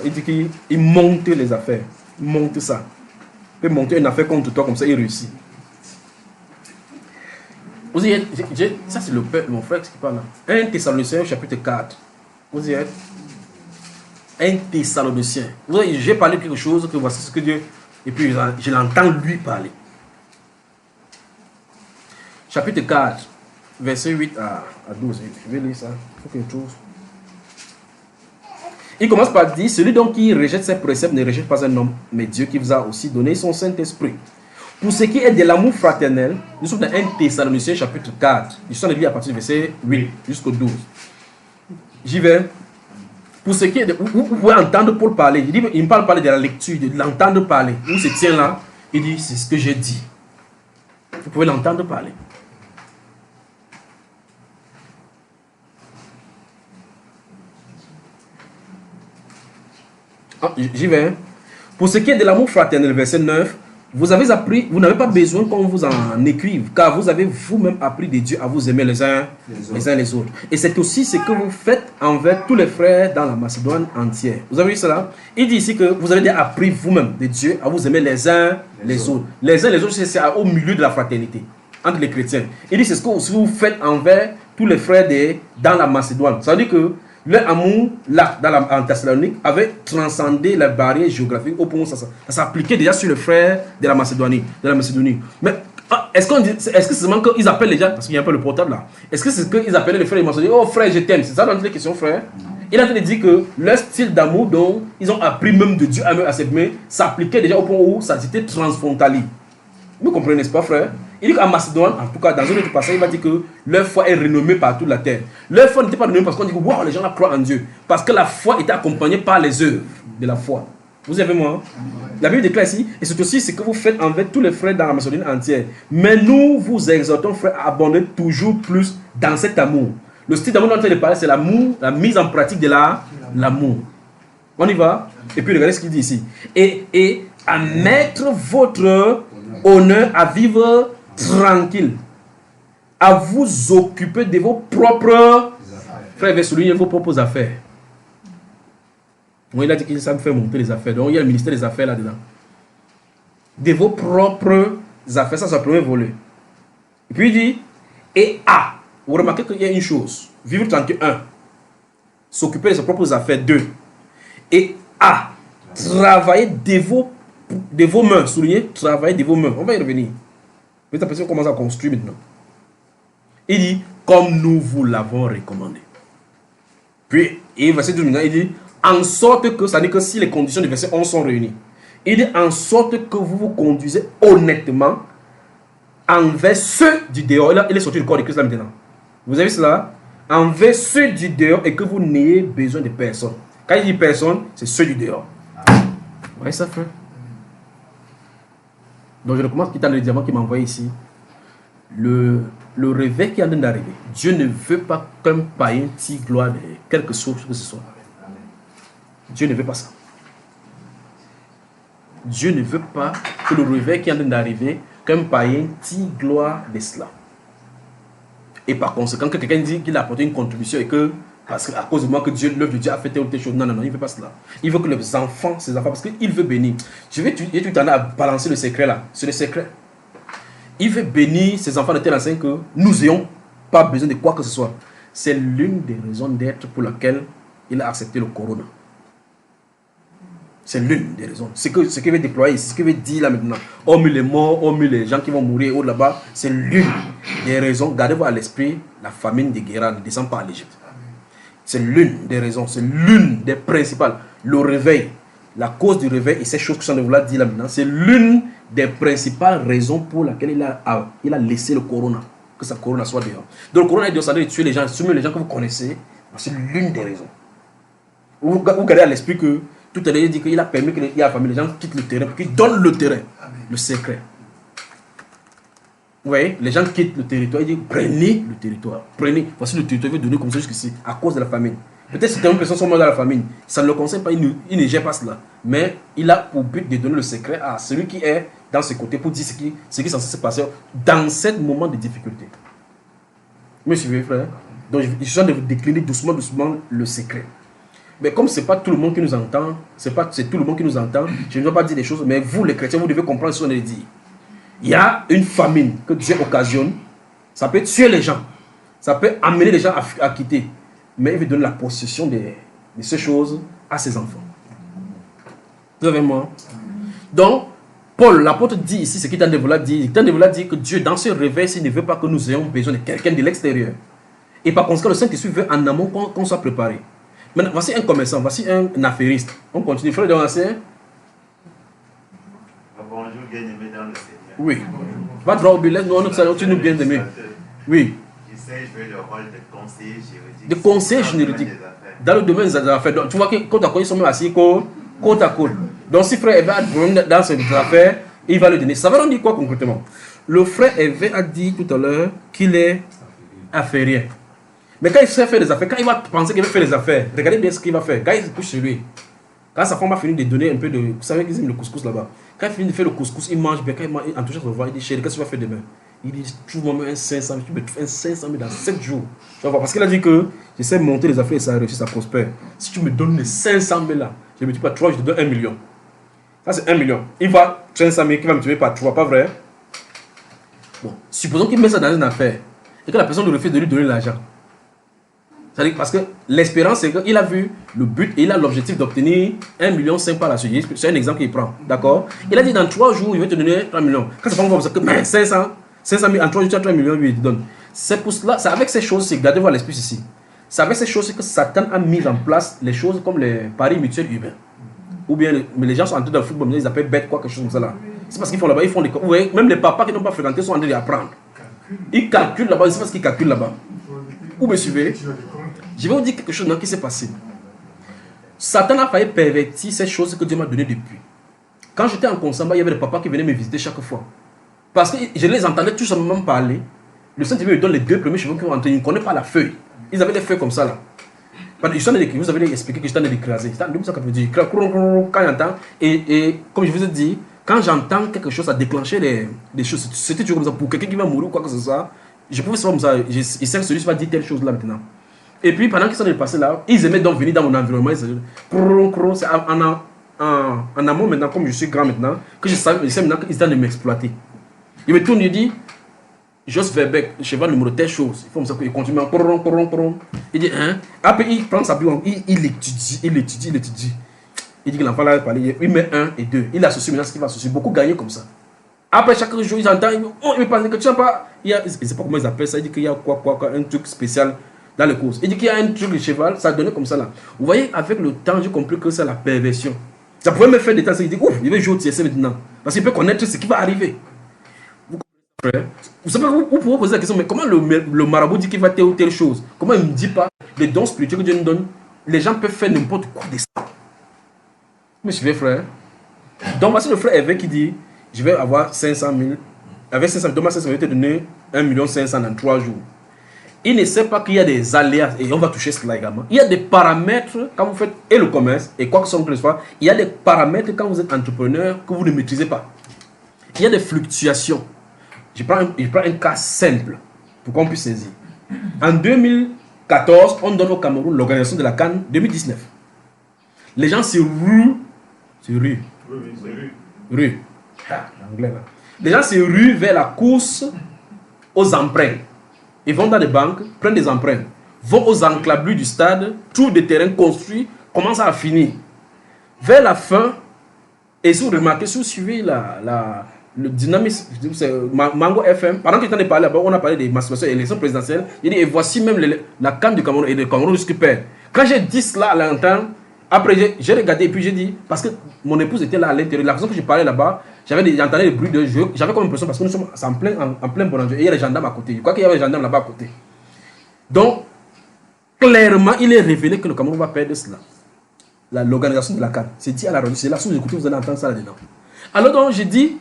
il dit qu'il monte les affaires. Il monte ça. Il peut monter une affaire contre toi, comme ça, il réussit. Vous y êtes, ça c'est le père, mon frère qui parle là. 1 Thessaloniciens chapitre 4. Vous y êtes. 1 Thessaloniciens. Vous voyez, j'ai parlé de quelque chose, que voici ce que Dieu... Et puis je l'entends lui parler. Chapitre 4, verset 8 à 12. Je vais lire ça. Il faut que je trouve. Il commence par dire, celui donc qui rejette ses préceptes ne rejette pas un homme, mais Dieu qui vous a aussi donné son Saint-Esprit. Pour ce qui est de l'amour fraternel, nous sommes dans 1 Thessaloniciens chapitre 4. Je suis en train à partir du verset 8 jusqu'au 12. J'y vais. Pour ce qui est de... Vous pouvez entendre Paul parler. Il me parle de la lecture, de l'entendre parler. Où se tient là, il dit, c'est ce que j'ai dit. Vous pouvez l'entendre parler. J'y vais. Pour ce qui est de l'amour fraternel, verset 9, vous avez appris, vous n'avez pas besoin qu'on vous en écrive, car vous avez vous-même appris de Dieu à vous aimer les uns les autres. Et c'est aussi ce que vous faites envers tous les frères dans la Macédoine entière. Vous avez vu cela? Il dit ici que vous avez déjà appris vous-même de Dieu à vous aimer les uns les autres. Les uns les autres, c'est au milieu de la fraternité, entre les chrétiens. Il dit c'est ce que vous faites envers tous les frères dans la Macédoine. Ça veut dire que leur amour, là, en Thessalonique, avait transcendé la barrière géographique au point où ça s'appliquait déjà sur les frères de la Macédonie. Mais est-ce que c'est seulement qu'ils appellent les gens, parce qu'il y a un peu le portable là, est-ce que c'est ce qu'ils appelaient les frères de Macédonie? Oh frère, je t'aime. C'est ça dans les questions, frère. Il est en train de dire que leur style d'amour, dont ils ont appris même de Dieu à s'aimer, s'appliquait déjà au point où ça était transfrontalier. Vous comprenez, n'est-ce pas, frère? Il dit qu'en Macédoine, en tout cas, dans un autre passage, il va dire que leur foi est renommée par toute la terre. Leur foi n'était pas renommée parce qu'on dit que wow, les gens croient en Dieu. Parce que la foi était accompagnée par les œuvres de la foi. Vous avez moi? La Bible déclare ici, et c'est aussi ce que vous faites envers tous les frères dans la Macédoine entière. Mais nous vous exhortons, frères, à abonder toujours plus dans cet amour. Le style d'amour dont on est en train de parler, c'est l'amour, la mise en pratique de l'amour. On y va? Et puis regardez ce qu'il dit ici. Et à mettre votre honneur à vivre tranquille, à vous occuper de vos propres frères, vais souligner vos propres affaires. Bon, il a dit qu'il ça me fait monter les affaires. Donc il y a le ministère des affaires là-dedans. De vos propres affaires, ça c'est le premier volet. Et puis il dit, vous remarquez qu'il y a une chose, vivre tranquille, 1, s'occuper de ses propres affaires, 2, et travailler de vos mains, souligner, travailler de vos mains. On va y revenir. Petit à petit, on commence à construire maintenant. Il dit, comme nous vous l'avons recommandé. Puis, et verset 12, il dit, en sorte que, ça dit que si les conditions du verset 11 sont réunies, il dit, en sorte que vous vous conduisez honnêtement envers ceux du dehors. Il est sorti du corps de Christ là maintenant. Vous avez cela? Envers ceux du dehors et que vous n'ayez besoin de personne. Quand il dit personne, c'est ceux du dehors. Vous voyez ça, frère? Donc je recommence quitter le diamant qui m'a envoyé ici. Le réveil qui est en train d'arriver. Dieu ne veut pas qu'un païen tire gloire de quelque chose que ce soit. Dieu ne veut pas ça. Dieu ne veut pas que le réveil qui est en train d'arriver, qu'un païen tire gloire de cela. Et par conséquent, que quelqu'un dit qu'il a apporté une contribution et que parce qu'à cause de moi que Dieu, l'œuvre de Dieu a fait telle ou telle chose. Non, il ne veut pas cela. Il veut que les enfants, ses enfants, parce qu'il veut bénir. Je vais tout le temps à balancer le secret là. C'est le secret. Il veut bénir ses enfants de telle enseigne que nous n'ayons pas besoin de quoi que ce soit. C'est l'une des raisons d'être pour laquelle il a accepté le corona. C'est l'une des raisons. Ce qu'il veut déployer, c'est ce qu'il veut dire là maintenant. Hormis les morts, hormis les gens qui vont mourir au là-bas, c'est l'une des raisons. Gardez-vous à l'esprit, la famine de Guéra ne descend pas à l'Égypte. C'est l'une des raisons, c'est l'une des principales. Le réveil, la cause du réveil et ces choses que je viens de vous dire là maintenant, c'est l'une des principales raisons pour laquelle il a laissé le corona. Que ce corona soit dehors. Donc le corona est dehors, de tuer les gens, soumettre les gens que vous connaissez. C'est l'une des raisons. Vous gardez à l'esprit que tout à l'heure il dit qu'il a permis que la famille, les gens quittent le terrain, pour qu'ils donnent le terrain, le secret. voyez, les gens quittent le territoire, ils disent prenez le territoire, prenez, voici le territoire, donné comme ça jusqu'ici, à cause de la famine. Peut-être que certaines personnes sont mortes dans la famine, ça ne le conseille pas, il ne gère pas cela. Mais il a pour but de donner le secret à celui qui est dans ce côté pour dire ce qui est censé se passer dans ce moment de difficulté. Vous me suivez, frère? Donc je suis en train de vous décliner doucement le secret. Mais comme ce n'est pas tout le monde qui nous entend, c'est tout le monde qui nous entend, je ne dois pas dire des choses, mais vous les chrétiens, vous devez comprendre ce qu'on est dit. Il y a une famine que Dieu occasionne, ça peut tuer les gens, ça peut amener les gens à quitter, mais il veut donner la possession de ces choses à ses enfants. Vous avez moi? Donc, Paul, l'apôtre dit ici, ce qu'il dit que Dieu, dans ce réveil, s'il ne veut pas que nous ayons besoin de quelqu'un de l'extérieur. Et par conséquent, le Saint-Esprit veut en amont qu'on soit préparé. Maintenant, voici un commerçant, voici un affairiste. On continue. Frère de l'ancien. Bonjour, bien-aimé dans le Seigneur. Oui. Va droit au billet, tu nous bien-aimé. Oui. Je sais jouer le rôle de conseiller juridique. De conseiller juridique. Dans le domaine des affaires. Donc, tu vois que quand ils sont même assis côte à côte. Donc, si frère Eva a dans ses affaires, il va le donner. Ça va nous dire quoi concrètement? Le frère Eva a dit tout à l'heure qu'il est affairien. Mais quand il sait faire des affaires, quand il va penser qu'il va faire des affaires, regardez bien ce qu'il va faire. Quand il se couche chez lui, quand sa femme va finir de donner un peu de... Vous savez qu'ils aiment le couscous là-bas. Quand il finit de faire le couscous, il mange bien. Quand il mange, en touchant son ventre, il dit, chérie, qu'est-ce que tu vas faire demain? Il dit, trouve-moi un 500 000. Tu me fais un 500 000 dans 7 jours. Tu vas voir, parce qu'il a dit que j'essaie de monter les affaires et ça réussit, ça prospère. Si tu me donnes les 500 000 là, je ne me dis pas 3, je te donne 1 million. Ça c'est 1 million. Il va 500 000 qui va me tuer par 3, pas vrai? Bon, supposons qu'il met ça dans une affaire et que la personne refuse de lui donner l'argent. C'est-à-dire parce que l'espérance, c'est qu'il a vu le but et il a l'objectif d'obtenir 1,5 million par la suite. C'est un exemple qu'il prend. D'accord? Il a dit dans 3 jours, il va te donner 3 millions. Quand ça prend comme ça, que 500 000, en 3 jours, tu as 3 millions, lui, il te donne. C'est pour cela, c'est avec ces choses, c'est gardez voir l'esprit ici. C'est avec ces choses que Satan a mis en place les choses comme les paris mutuels humains. Ou bien, mais les gens sont entrés dans le football, ils appellent bête, quoi, quelque chose comme ça là. C'est parce qu'ils font là-bas, ils font des. Vous voyez, même les papas qui n'ont pas fréquenté sont en train d'apprendre. Ils calculent là-bas, c'est parce qu'ils calculent là-bas. Vous me suivez? Je vais vous dire quelque chose qui s'est passé. Satan a failli pervertir ces choses que Dieu m'a données depuis. Quand j'étais en Consamba, il y avait des papas qui venaient me visiter chaque fois. Parce que je les entendais tout simplement parler. Le Saint-Esprit me donne les 2 premiers cheveux qui vont entrer. Ils ne connaissent pas la feuille. Ils avaient des feuilles comme ça là. Vous avez expliqué que j'étais en train d'écraser. Quand j'entends, et comme je vous ai dit, quand j'entends quelque chose, ça déclenchait des choses. C'était toujours comme ça. Pour quelqu'un qui va mourir ou quoi que ce soit, je pouvais savoir comme ça. Je sais que celui-ci va dire telle chose là maintenant. Et puis pendant qu'ils sont passés là, ils aimaient donc venir dans mon environnement. C'est en amont maintenant, comme je suis grand maintenant, que je sais maintenant qu'ils sont en train de m'exploiter. Il me tourne et dit, Jos Verbeck, cheval numéro telle chose. Il faut comme ça qu'il continue. Il dit, hein? Après il prend sa Bible, il étudie. Il dit que l'enfant là parlé, il met 1 et 2. Il associe maintenant ce qu'il va associer. Beaucoup gagner comme ça. Après chaque jour, ils entendent, il me parle que tu n'as pas. Je ne sais pas comment ils appellent ça. Il dit qu'il y a quoi, un truc spécial dans les courses. Il dit qu'il y a un truc de cheval, ça donnait comme ça là. Vous voyez, avec le temps, j'ai compris que c'est la perversion. Ça pouvait me faire des temps, il dit, ouf, il va jouer au TSC maintenant. Parce qu'il peut connaître ce qui va arriver. Vous savez, vous pouvez poser la question, mais comment le marabout dit qu'il va telle ou telle chose? Comment il ne me dit pas les dons spirituels que Dieu nous donne? Les gens peuvent faire n'importe quoi de ça. Mais je vais, frère. Donc, voici le frère Hervé qui dit, je vais avoir 500 000. Avec 500 000, Thomas, ça va te donner 1,5 million dans 3 jours. Il ne sait pas qu'il y a des aléas, et on va toucher cela également. Il y a des paramètres quand vous faites et le commerce, et quoi que ce soit, il y a des paramètres quand vous êtes entrepreneur que vous ne maîtrisez pas. Il y a des fluctuations. Je prends un cas simple pour qu'on puisse saisir. En 2014, on donne au Cameroun l'organisation de la CAN 2019. Les gens se ruent. Ruent. L'anglais là. Les gens se ruent vers la course aux emprunts. Ils vont dans des banques, prennent des emprunts, vont aux enclaves du stade, trouvent des terrains construits, commencent à finir. Vers la fin, et si vous remarquez, si vous suivez le dynamisme, c'est Mango FM, pendant que j'en ai parlé là-bas, on a parlé des masturbations et élections présidentielles, il dit, et voici même la CAN du Cameroun et le Cameroun risque perd. Quand j'ai dit cela à l'entendre, après j'ai regardé et puis j'ai dit, parce que mon épouse était là à l'intérieur, la façon que je parlais là-bas, j'entendais des bruits de jeu, j'avais comme l'impression, parce que nous sommes en plein Bonanjo, et il y a les gendarmes à côté, je crois qu'il y avait les gendarmes là-bas à côté. Donc, clairement, il est révélé que le Cameroun va perdre cela. L'organisation de la CAN, c'est dit à la radio, c'est là, si vous écoutez, vous allez entendre ça là-dedans. Alors donc, j'ai dit,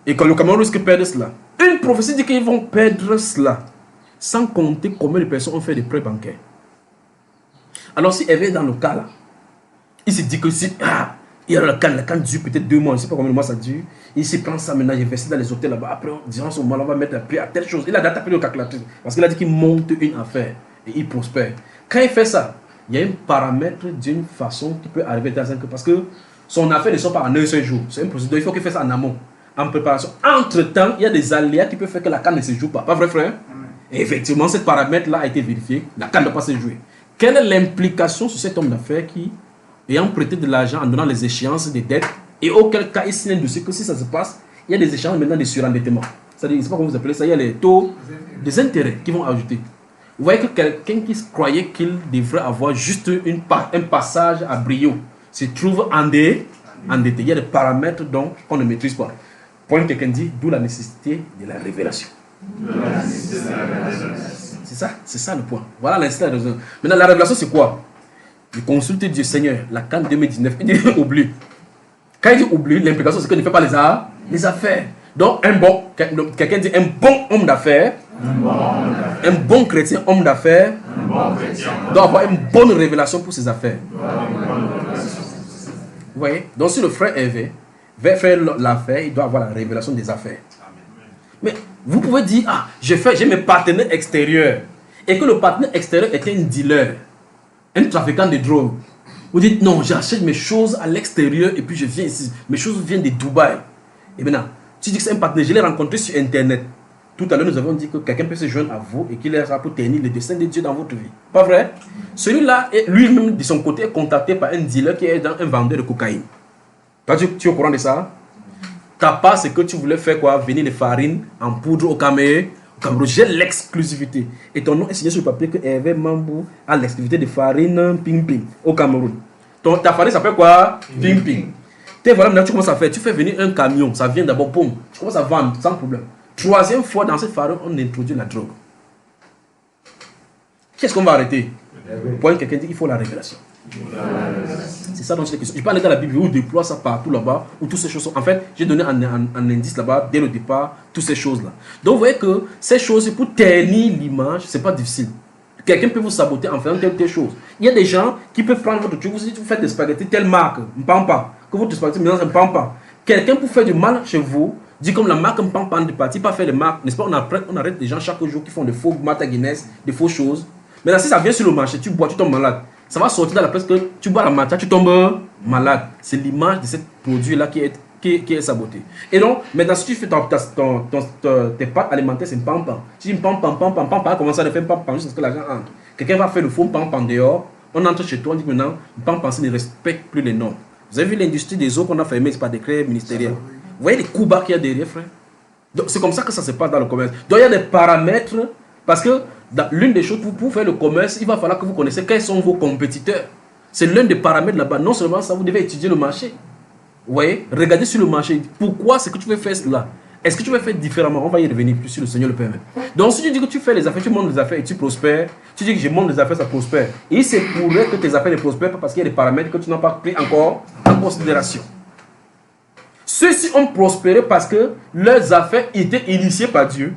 et quand le Cameroun risque de perdre cela, Une prophétie dit qu'ils vont perdre cela, sans compter combien de personnes ont fait des prêts bancaires. Alors si Hervé est dans le cas là, il se dit que si il y a la canne dure peut-être 2 mois, je ne sais pas combien de mois ça dure. Il se prend ça maintenant, il investit dans les hôtels là-bas. Après, durant ce moment-là, on va mettre un prix à telle chose. Il a tapé le calculatrice parce qu'il a dit qu'il monte une affaire et il prospère. Quand il fait ça, il y a un paramètre d'une façon qui peut arriver dans un cas parce que son affaire ne sort pas en un seul jour. C'est un procédure, il faut qu'il fasse ça en amont, en préparation. Entre-temps, il y a des aléas qui peuvent faire que la canne ne se joue pas. Pas vrai, frère? Et effectivement, ce paramètre-là a été vérifié. La canne ne doit pas se jouer. Quelle est l'implication sur cet homme d'affaires qui, ayant prêté de l'argent en donnant les échéances des dettes, et auquel cas il signe un dossier que si ça se passe, il y a des échéances maintenant de surendettement. C'est-à-dire, je ne sais pas comment vous appelez ça, il y a les taux des intérêts qui vont ajouter. Vous voyez que quelqu'un qui croyait qu'il devrait avoir juste un passage à brio se trouve endetté. Il y a des paramètres donc qu'on ne maîtrise pas. Point quelqu'un dit, d'où la nécessité de la révélation. C'est ça le point. Voilà l'instant. Maintenant, la révélation, c'est quoi? Il consulte Dieu, Seigneur, la canne 2019. Il dit, oublie. Quand il dit oublie, l'implication, c'est qu'il ne fait pas les affaires. Donc, quelqu'un dit, un bon homme d'affaires, un bon chrétien, homme d'affaires, doit avoir une bonne révélation pour ses affaires. Vous voyez? Donc, si le frère Hervé veut faire l'affaire, il doit avoir la révélation des affaires. Mais vous pouvez dire, j'ai mes partenaires extérieurs. Et que le partenaire extérieur était un dealer, un trafiquant de drogue. Vous dites, non, j'achète mes choses à l'extérieur et puis je viens ici. Mes choses viennent de Dubaï. Et maintenant, tu dis que c'est un partenaire, je l'ai rencontré sur Internet. Tout à l'heure, nous avons dit que quelqu'un peut se joindre à vous et qu'il est là pour tenir le dessein de Dieu dans votre vie. Pas vrai? Celui-là, lui-même, de son côté, est contacté par un dealer qui est un vendeur de cocaïne. Tu es au courant de ça? Ta part, c'est que tu voulais faire quoi? Venir les farines en poudre au Cameroun. J'ai l'exclusivité. Et ton nom est signé sur le papier que Hervé Mambou a l'exclusivité de farine Ping Ping au Cameroun. Ta farine s'appelle quoi? Ping Ping. Voilà, maintenant tu commences à faire. Tu fais venir un camion, ça vient d'abord, boum. Tu commences à vendre sans problème. Troisième fois dans cette farine, on introduit la drogue. Qu'est-ce qu'on va arrêter? Point quelqu'un dit qu'il faut la révélation. C'est ça dont c'est question. Je parle dans la Bible où on déploie ça partout là-bas, où toutes ces choses sont. En fait, j'ai donné un indice là-bas dès le départ, toutes ces choses-là. Donc vous voyez que ces choses, pour ternir l'image, c'est pas difficile. Quelqu'un peut vous saboter en faisant telle chose. Il y a des gens qui peuvent prendre votre truc, vous faites des spaghettis, telle marque, Mpampa, que votre spaghetti, maintenant c'est Mpampa. Quelqu'un pour faire du mal chez vous, dit comme la marque Mpampa de partie, pas faire des marques, n'est-ce pas? On arrête des gens chaque jour qui font des faux Mata Guinness, des fausses choses. Maintenant, si ça vient sur le marché, tu bois, tu tombes malade. Ça va sortir dans la presse que tu bois la matcha, tu tombes malade. C'est l'image de ce produit-là qui est saboté. Et donc, maintenant, si tu fais tes pâtes alimentaires, c'est un pampan. Si tu pampan, commence à faire pampan jusqu'à ce que l'argent entre. Quelqu'un va faire le faux pampan dehors, on entre chez toi, on dit maintenant, pampan ne respecte plus les normes. Vous avez vu l'industrie des eaux qu'on a fermée, c'est par décret ministériel. Vous voyez les coups bas qu'il y a derrière, frère? Donc, c'est comme ça que ça se passe dans le commerce. Donc, il y a des paramètres, parce que l'une des choses, pour faire le commerce, il va falloir que vous connaissiez quels sont vos compétiteurs. C'est l'un des paramètres là-bas. Non seulement ça, vous devez étudier le marché. Vous voyez, regardez sur le marché. Pourquoi c'est que tu veux faire cela? Est-ce que tu veux faire différemment? On va y revenir plus si le Seigneur le permet. Donc si tu dis que tu fais les affaires, tu montes les affaires et tu prospères, tu dis que je monte les affaires, ça prospère. Et il se pourrait que tes affaires ne prospèrent pas parce qu'il y a des paramètres que tu n'as pas pris encore en considération. Ceux-ci ont prospéré parce que leurs affaires étaient initiées par Dieu.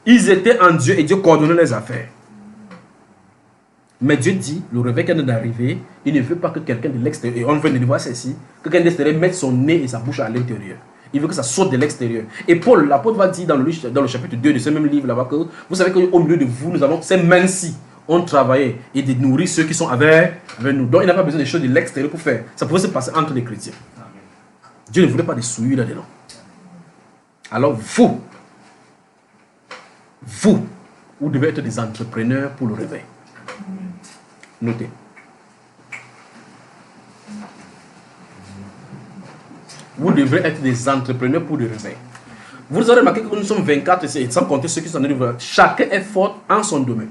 Ils étaient en Dieu et Dieu coordonnait les affaires. Mais Dieu dit, le réveil qui est d'arriver, il ne veut pas que quelqu'un de l'extérieur, et on veut le voir ceci, que quelqu'un de l'extérieur mette son nez et sa bouche à l'intérieur. Il veut que ça sorte de l'extérieur. Et Paul, l'apôtre va dire dans le chapitre 2 de ce même livre là-bas que vous savez qu'au milieu de vous, nous avons ces mains-ci ont travaillé et de nourrir ceux qui sont avec nous. Donc il n'a pas besoin des choses de l'extérieur pour faire. Ça pouvait se passer entre les chrétiens. Dieu ne voulait pas des souillures là-dedans. Alors vous devez être des entrepreneurs pour le réveil. Notez. Vous devrez être des entrepreneurs pour le réveil. Vous aurez remarqué que nous sommes 24 ici, sans compter ceux qui sont en livre. Chacun est fort en son domaine.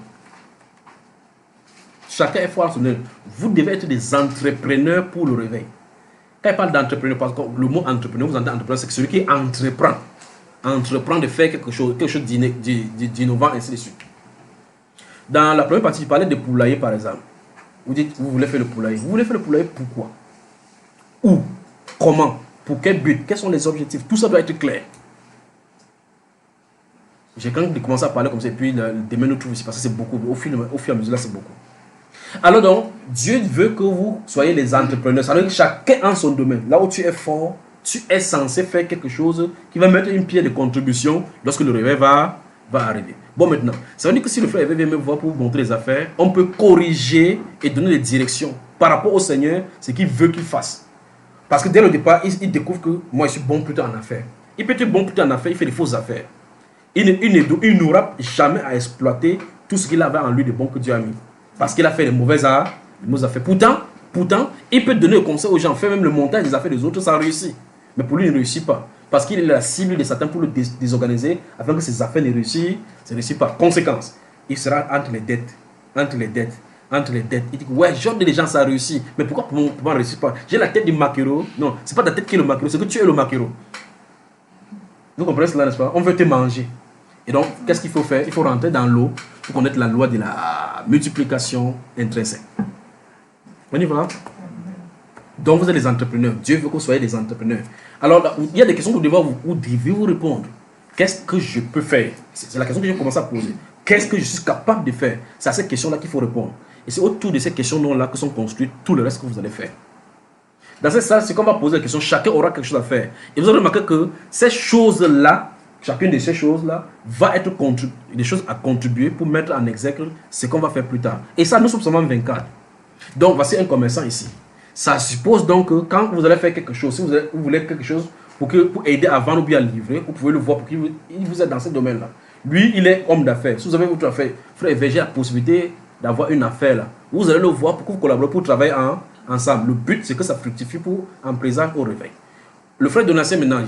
Chacun est fort en son domaine. Vous devez être des entrepreneurs pour le réveil. Quand il parle d'entrepreneur, parce que le mot entrepreneur, vous entendez entrepreneur, c'est celui qui entreprend. Entreprend de faire quelque chose d'innovant, ainsi de suite. Dans la première partie, je parlais de poulailler, par exemple. Vous dites, vous voulez faire le poulailler. Vous voulez faire le poulailler pourquoi? Où? Comment? Pour quel but? Quels sont les objectifs? Tout ça doit être clair. J'ai quand même commencé à parler comme ça, et puis demain nous trouve ici, parce que c'est beaucoup. Au fur et à mesure, là, c'est beaucoup. Alors donc, Dieu veut que vous soyez les entrepreneurs. Ça veut dire que chacun en son domaine. Là où tu es fort, tu es censé faire quelque chose qui va mettre une pierre de contribution lorsque le réveil va arriver. Bon, maintenant, ça veut dire que si le frère vient me voir pour vous montrer les affaires, on peut corriger et donner des directions par rapport au Seigneur, ce qu'il veut qu'il fasse. Parce que dès le départ, il découvre que moi, je suis bon plutôt en affaires. Il peut être bon plutôt en affaires, il fait des fausses affaires. Il n'aura jamais à exploiter tout ce qu'il avait en lui de bon que Dieu a mis. Parce qu'il a fait les mauvaises affaires. Pourtant, il peut donner le conseil aux gens, faire même le montage des affaires des autres, ça réussit. Mais pour lui, il ne réussit pas. Parce qu'il est la cible de Satan pour le désorganiser, afin que ses affaires ne réussissent pas. Conséquence, il sera entre les dettes. Il dit, ouais, genre de les gens, ça réussit. Mais pourquoi pour moi, ne réussit pas? J'ai la tête du maquereau. Non, c'est pas ta tête qui est le maquereau, c'est que tu es le maquereau. Vous comprenez cela, n'est-ce pas? On veut te manger. Et donc, qu'est-ce qu'il faut faire? Il faut rentrer dans l'eau pour connaître la loi de la multiplication intrinsèque. On y va? Donc, vous êtes des entrepreneurs. Dieu veut que vous soyez des entrepreneurs. Alors, là, il y a des questions que vous devez vous répondre. Qu'est-ce que je peux faire? C'est la question que j'ai commencé à poser. Qu'est-ce que je suis capable de faire? C'est à ces questions-là qu'il faut répondre. Et c'est autour de ces questions-là que sont construites tout le reste que vous allez faire. Dans cette salle, c'est qu'on va poser la question, chacun aura quelque chose à faire. Et vous allez remarquer que ces choses-là, chacune de ces choses-là, va être des choses à contribuer pour mettre en exergue ce qu'on va faire plus tard. Et ça, nous sommes seulement 24. Donc, voici un commerçant ici. Ça suppose donc que quand vous allez faire quelque chose, si vous voulez quelque chose pour aider à vendre ou bien à livrer, vous pouvez le voir pour qu'il vous aide dans ce domaine-là. Lui, il est homme d'affaires. Si vous avez votre affaire, frère, j'ai la possibilité d'avoir une affaire là. Vous allez le voir pour que vous collaborez pour travailler ensemble. Le but, c'est que ça fructifie pour un présent au réveil. Le frère Donatien, maintenant,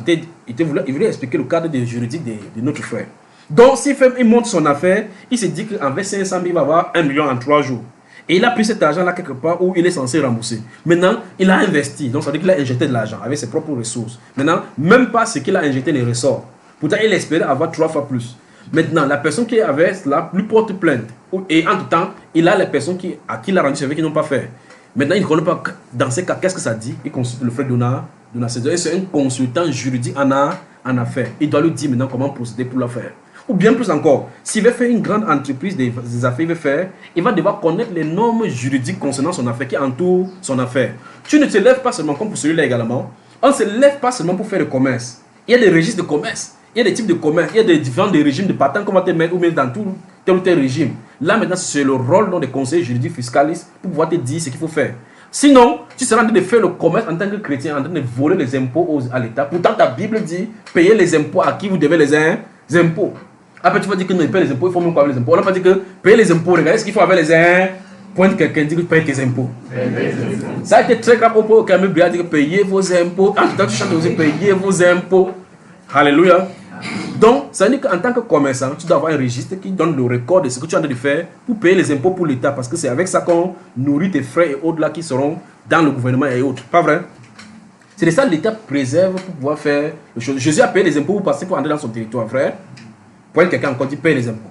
il voulait expliquer le cadre juridique de notre frère. Donc, s'il monte son affaire, il se dit qu'avec 500 000, il va avoir 1 million en 3 jours. Et il a pris cet argent-là quelque part où il est censé rembourser. Maintenant, il a investi. Donc, ça veut dire qu'il a injecté de l'argent avec ses propres ressources. Maintenant, même pas ce qu'il a injecté ne ressort. Pourtant, il espérait avoir 3 fois plus. Maintenant, la personne qui avait cela lui porte plainte. Et entre-temps, il a les personnes à qui il a rendu service qui n'ont pas fait. Maintenant, il ne connaît pas dans ces cas, qu'est-ce que ça dit? Il consulte le frère Donatien. Et c'est un consultant juridique en affaires. Il doit lui dire maintenant comment procéder pour l'affaire. Ou bien plus encore, s'il veut faire une grande entreprise des affaires, il va devoir connaître les normes juridiques concernant son affaire qui entourent son affaire. Tu ne te lèves pas seulement comme pour celui-là également. On ne se lève pas seulement pour faire le commerce. Il y a des registres de commerce. Il y a des types de commerce. Il y a des différents régimes de patents qu'on va te mettre ou même dans tout tel ou tel régime. Là maintenant, c'est le rôle des conseillers juridiques fiscalistes pour pouvoir te dire ce qu'il faut faire. Sinon, tu seras en train de faire le commerce en tant que chrétien, en train de voler les impôts à l'État. Pourtant, ta Bible dit payer les impôts à qui vous devez les impôts. Après, tu vas dire que non, il paye les impôts, il faut même quoi avec les impôts. On n'a pas dit que payer les impôts, regardez ce qu'il faut avec les impôts. Pointe quelqu'un dit que tu payes tes impôts. Ça a été très grave au point où Camille Bria dit que payez vos impôts. En tout temps, tu chantes aussi payez vos impôts. Alléluia. Donc, ça veut dire qu'en tant que commerçant, tu dois avoir un registre qui donne le record de ce que tu es en train de faire pour payer les impôts pour l'État. Parce que c'est avec ça qu'on nourrit tes frères et autres là qui seront dans le gouvernement et autres. Pas vrai? C'est de ça que l'État préserve pour pouvoir faire les choses. Jésus a payé les impôts pour passer pour entrer dans son territoire, frère. Pour quelqu'un encore dit paye les impôts.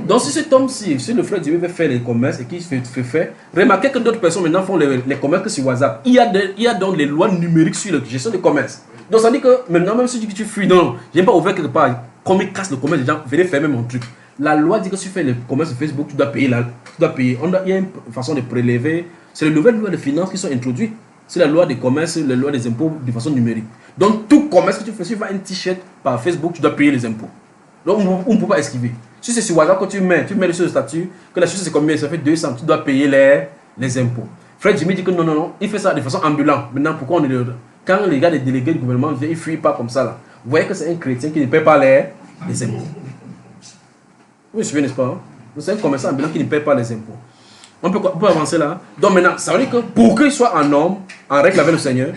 Donc si cet homme-ci, si le frère Dieu veut faire les commerces et qu'il fait faire, remarquez que d'autres personnes maintenant font les commerces que sur WhatsApp. Il y a donc les lois numériques sur la gestion des commerces. Donc ça dit que maintenant même si tu fuis, non, je n'ai pas ouvert quelque part, comme ils cassent le commerce, les gens venez fermer mon truc. La loi dit que si tu fais les commerces sur Facebook, tu dois payer. Il y a une façon de prélever. C'est les nouvelles lois de finances qui sont introduites. C'est la loi des commerces, la loi des impôts de façon numérique. Donc tout commerce que tu fais, si tu fais un t-shirt par Facebook, tu dois payer les impôts. Donc on ne peut pas esquiver. Si c'est sur WhatsApp que tu mets sur le statut, que la chose c'est combien, ça fait 200, tu dois payer les impôts. Frère Jimmy dit que non, il fait ça de façon ambulante. Maintenant, pourquoi on est là? Quand les gars des délégués du gouvernement viennent, ils ne fuient pas comme ça là. Vous voyez que c'est un chrétien qui ne paie pas les impôts. Vous me suivez, n'est-ce pas? Hein? C'est un commerçant ambulant qui ne paie pas les impôts. On peut avancer là. Donc maintenant, ça veut dire que pour qu'il soit en norme, en règle avec le Seigneur,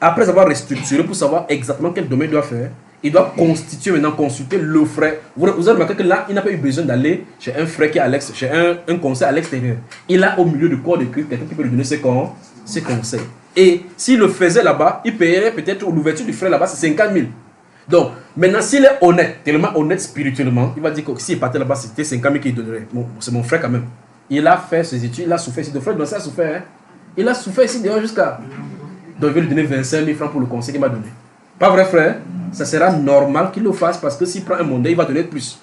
après avoir restructuré pour savoir exactement quel domaine il doit faire, il doit consulter le frère. Vous avez remarqué que là, il n'a pas eu besoin d'aller chez un frère qui est à l'extérieur, chez un conseil à l'extérieur. Il a au milieu du corps de Christ quelqu'un qui peut lui donner ses conseils. Et s'il le faisait là-bas, il payerait peut-être l'ouverture du frère là-bas, c'est 50 000. Donc, maintenant, s'il est honnête, tellement honnête spirituellement, il va dire que s'il partait là-bas, c'était 50 000 qu'il donnerait. Bon, c'est mon frère quand même. Il a fait ses études, il a souffert ici. Le frère, ça a souffert. Hein? Il a souffert ici dehors jusqu'à. Donc, il veut lui donner 25 000 francs pour le conseil qu'il m'a donné. Pas vrai, frère? ça sera normal qu'il le fasse parce que s'il prend un mondain, il va donner plus.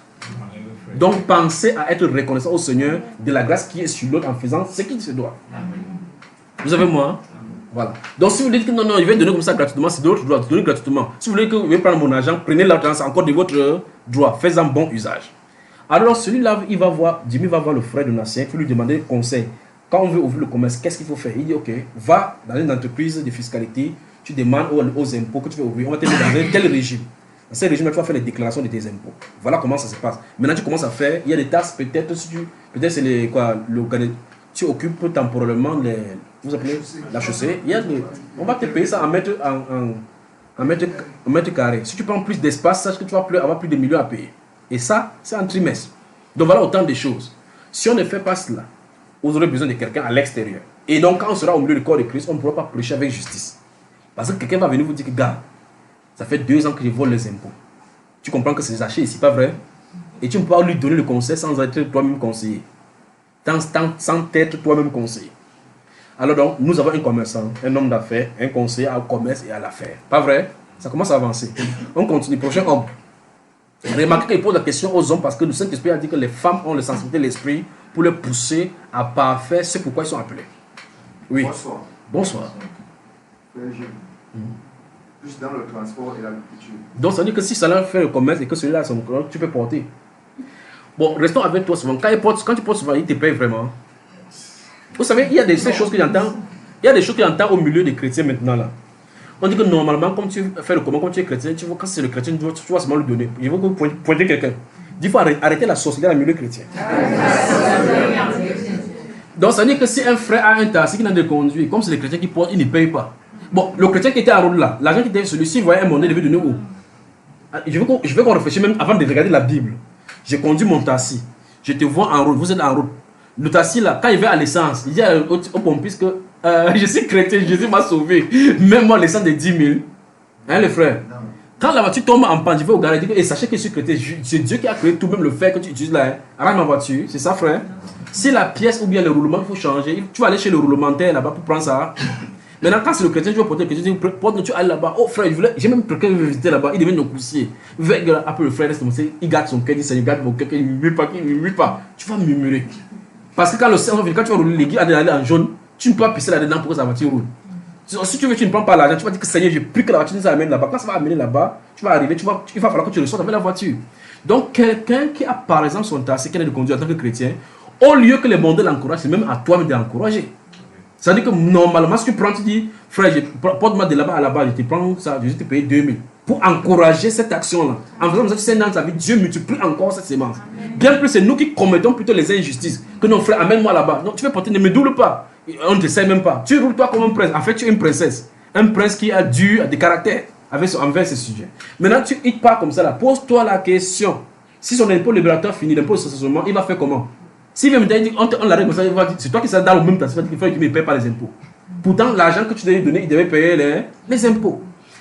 Donc, pensez à être reconnaissant au Seigneur de la grâce qui est sur l'autre en faisant ce qu'il se doit. Vous avez moi? Voilà. Donc, si vous dites que non, il va donner comme ça gratuitement, c'est de votre droit de donner gratuitement. Si vous voulez que je vais prendre mon argent, prenez l'argent, c'est encore de votre droit. Faites-en bon usage. Alors, celui-là, il va voir, Jimmy va voir le frère de Nassien, il faut lui demander conseil. Quand on veut ouvrir le commerce, qu'est-ce qu'il faut faire? Il dit, ok, va dans une entreprise de fiscalité, tu demandes aux impôts que tu veux ouvrir, on va te mettre dans un tel régime. Dans ce régime, tu vas faire les déclarations de tes impôts. Voilà comment ça se passe. Maintenant, tu commences à faire, il y a des taxes, peut-être, peut-être c'est les, quoi, tu occupes temporairement les, vous appelez la chaussée, on va te payer ça en mètre carré. Si tu prends plus d'espace, sache que tu vas avoir plus de millions à payer. Et ça, c'est un trimestre. Donc voilà autant de choses. Si on ne fait pas cela, vous aurez besoin de quelqu'un à l'extérieur. Et donc, quand on sera au milieu du corps de Christ, on ne pourra pas prêcher avec justice. Parce que quelqu'un va venir vous dire que, gars, ça fait 2 ans que je vole les impôts. Tu comprends que c'est acheté ici, pas vrai? Et tu ne peux pas lui donner le conseil sans être toi-même conseiller. Sans être toi-même conseiller. Alors donc, nous avons un commerçant, un homme d'affaires, un conseiller au commerce et à l'affaire. Pas vrai? Ça commence à avancer. On continue. Prochain homme. Remarquez qu'il pose la question aux hommes parce que le Saint-Esprit a dit que les femmes ont la sensibilité de l'esprit pour les pousser à parfaire ce pourquoi ils sont appelés. Oui. Bonsoir. Bonsoir. Plus dans le transport et l'agriculture. Donc ça veut dire que si ça fait le commerce et que celui-là, tu peux porter. Bon, restons avec toi souvent. Quand tu portes souvent, il te paye vraiment. Vous savez, il y a ces choses que j'entends. Il y a des choses que j'entends au milieu des chrétiens maintenant là. On dit que normalement, comme tu fais le commun, comme tu es chrétien, tu vois, quand c'est le chrétien, tu vas seulement lui donner. Il faut que vous pointez quelqu'un. Il faut arrêter la sorcellerie dans le milieu chrétien. Donc ça veut dire que si un frère a un taxi qui n'a de conduire, comme c'est le chrétien qui porte, il ne paye pas. Bon, le chrétien qui était en route là, l'argent qui était celui-ci, il voyait un monnaie, il devait donner où? Je veux qu'on réfléchisse même avant de regarder la Bible. J'ai conduit mon taxi. Je te vois en route, vous êtes en route. Le taxi là, quand il va à l'essence, il dit au pompiste que je suis chrétien, Jésus m'a sauvé. Même moi l'essence de 10 000. Hein les frères? Non. Quand la voiture tombe en panne, je vais au garage et dire, sachez que je suis chrétien, c'est Dieu qui a créé tout, même le fait que tu utilises là. Arrête ma voiture, c'est ça frère? Si la pièce ou bien le roulement, il faut changer, tu vas aller chez le roulementaire là-bas pour prendre ça. Maintenant, quand c'est le chrétien, tu vas porter le chrétien, tu vas aller là-bas. Oh frère, j'ai même quelqu'un qui veut visiter là-bas, il devient nos coussiers. Après le frère, il garde son cœur, il dit, il garde mon cœur, il ne murmure pas. Tu vas murmurer. Parce que quand le Seigneur vient, quand tu vas rouler l'aiguille en jaune, tu ne peux pas pisser là-dedans pour que sa voiture roule. Si tu veux, tu ne prends pas l'argent, tu vas dire que Seigneur, j'ai pris que la voiture nous amène là-bas. Quand ça va amener là-bas, tu vas arriver, il va falloir que tu ressortes avec la voiture. Donc, quelqu'un qui a par exemple son taxi, qui est de conduire en tant que chrétien, au lieu que les mondes l'encouragent, c'est même à toi de l'encourager. Ça veut dire que normalement, si tu prends, tu dis, frère, porte-moi de là-bas à là-bas, je te prends ça, je vais te payer 2000. Pour encourager cette action-là. En faisant ça, tu sais, dans ta vie, Dieu multiplie encore cette sémence. Bien plus, c'est nous qui commettons plutôt les injustices. Que non, frère, amène-moi là-bas. Non, tu veux porter, ne me double pas. On ne te sait même pas. Tu roules toi comme un prince. En fait, tu es une princesse. Un prince qui a des caractères envers ce sujet. Maintenant, il part comme ça là. Pose-toi la question. Si son impôt libérateur finit, l'impôt socialement, il va faire comment? S'il vient me dire, on l'arrête comme ça, il va dire, c'est toi qui s'est dans le même temps, il faut qu'il ne paye pas les impôts. Pourtant, l'argent que tu devais donner, il devait payer les impôts.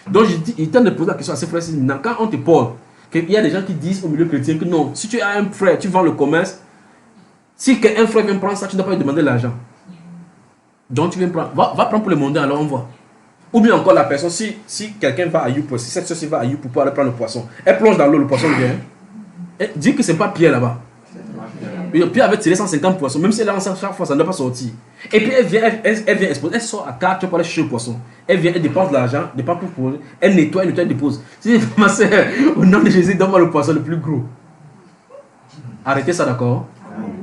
Donc, il tente de poser la question à ses frères. Quand on te porte, il y a des gens qui disent au milieu chrétien que non, si tu as un frère, tu vends le commerce, si un frère vient prendre ça, tu ne dois pas lui demander l'argent. Donc, tu viens prendre, va prendre pour le mondain, alors on voit. Ou bien encore la personne, si quelqu'un va à Youp, si cette société va à Youp pour aller prendre le poisson, elle plonge dans l'eau, le poisson vient. Elle dit que ce n'est pas Pierre là-bas. Pierre avait tiré 150 poissons, même si elle a chaque fois, ça ne doit pas sortir. Et puis elle vient exposer, elle sort à 4 pour aller chercher le poisson. Elle vient, elle dépense de l'argent, dépense pour poser, elle nettoie, elle dépose. Si ma soeur, au nom de Jésus, donne-moi le poisson le plus gros. Arrêtez ça, d'accord?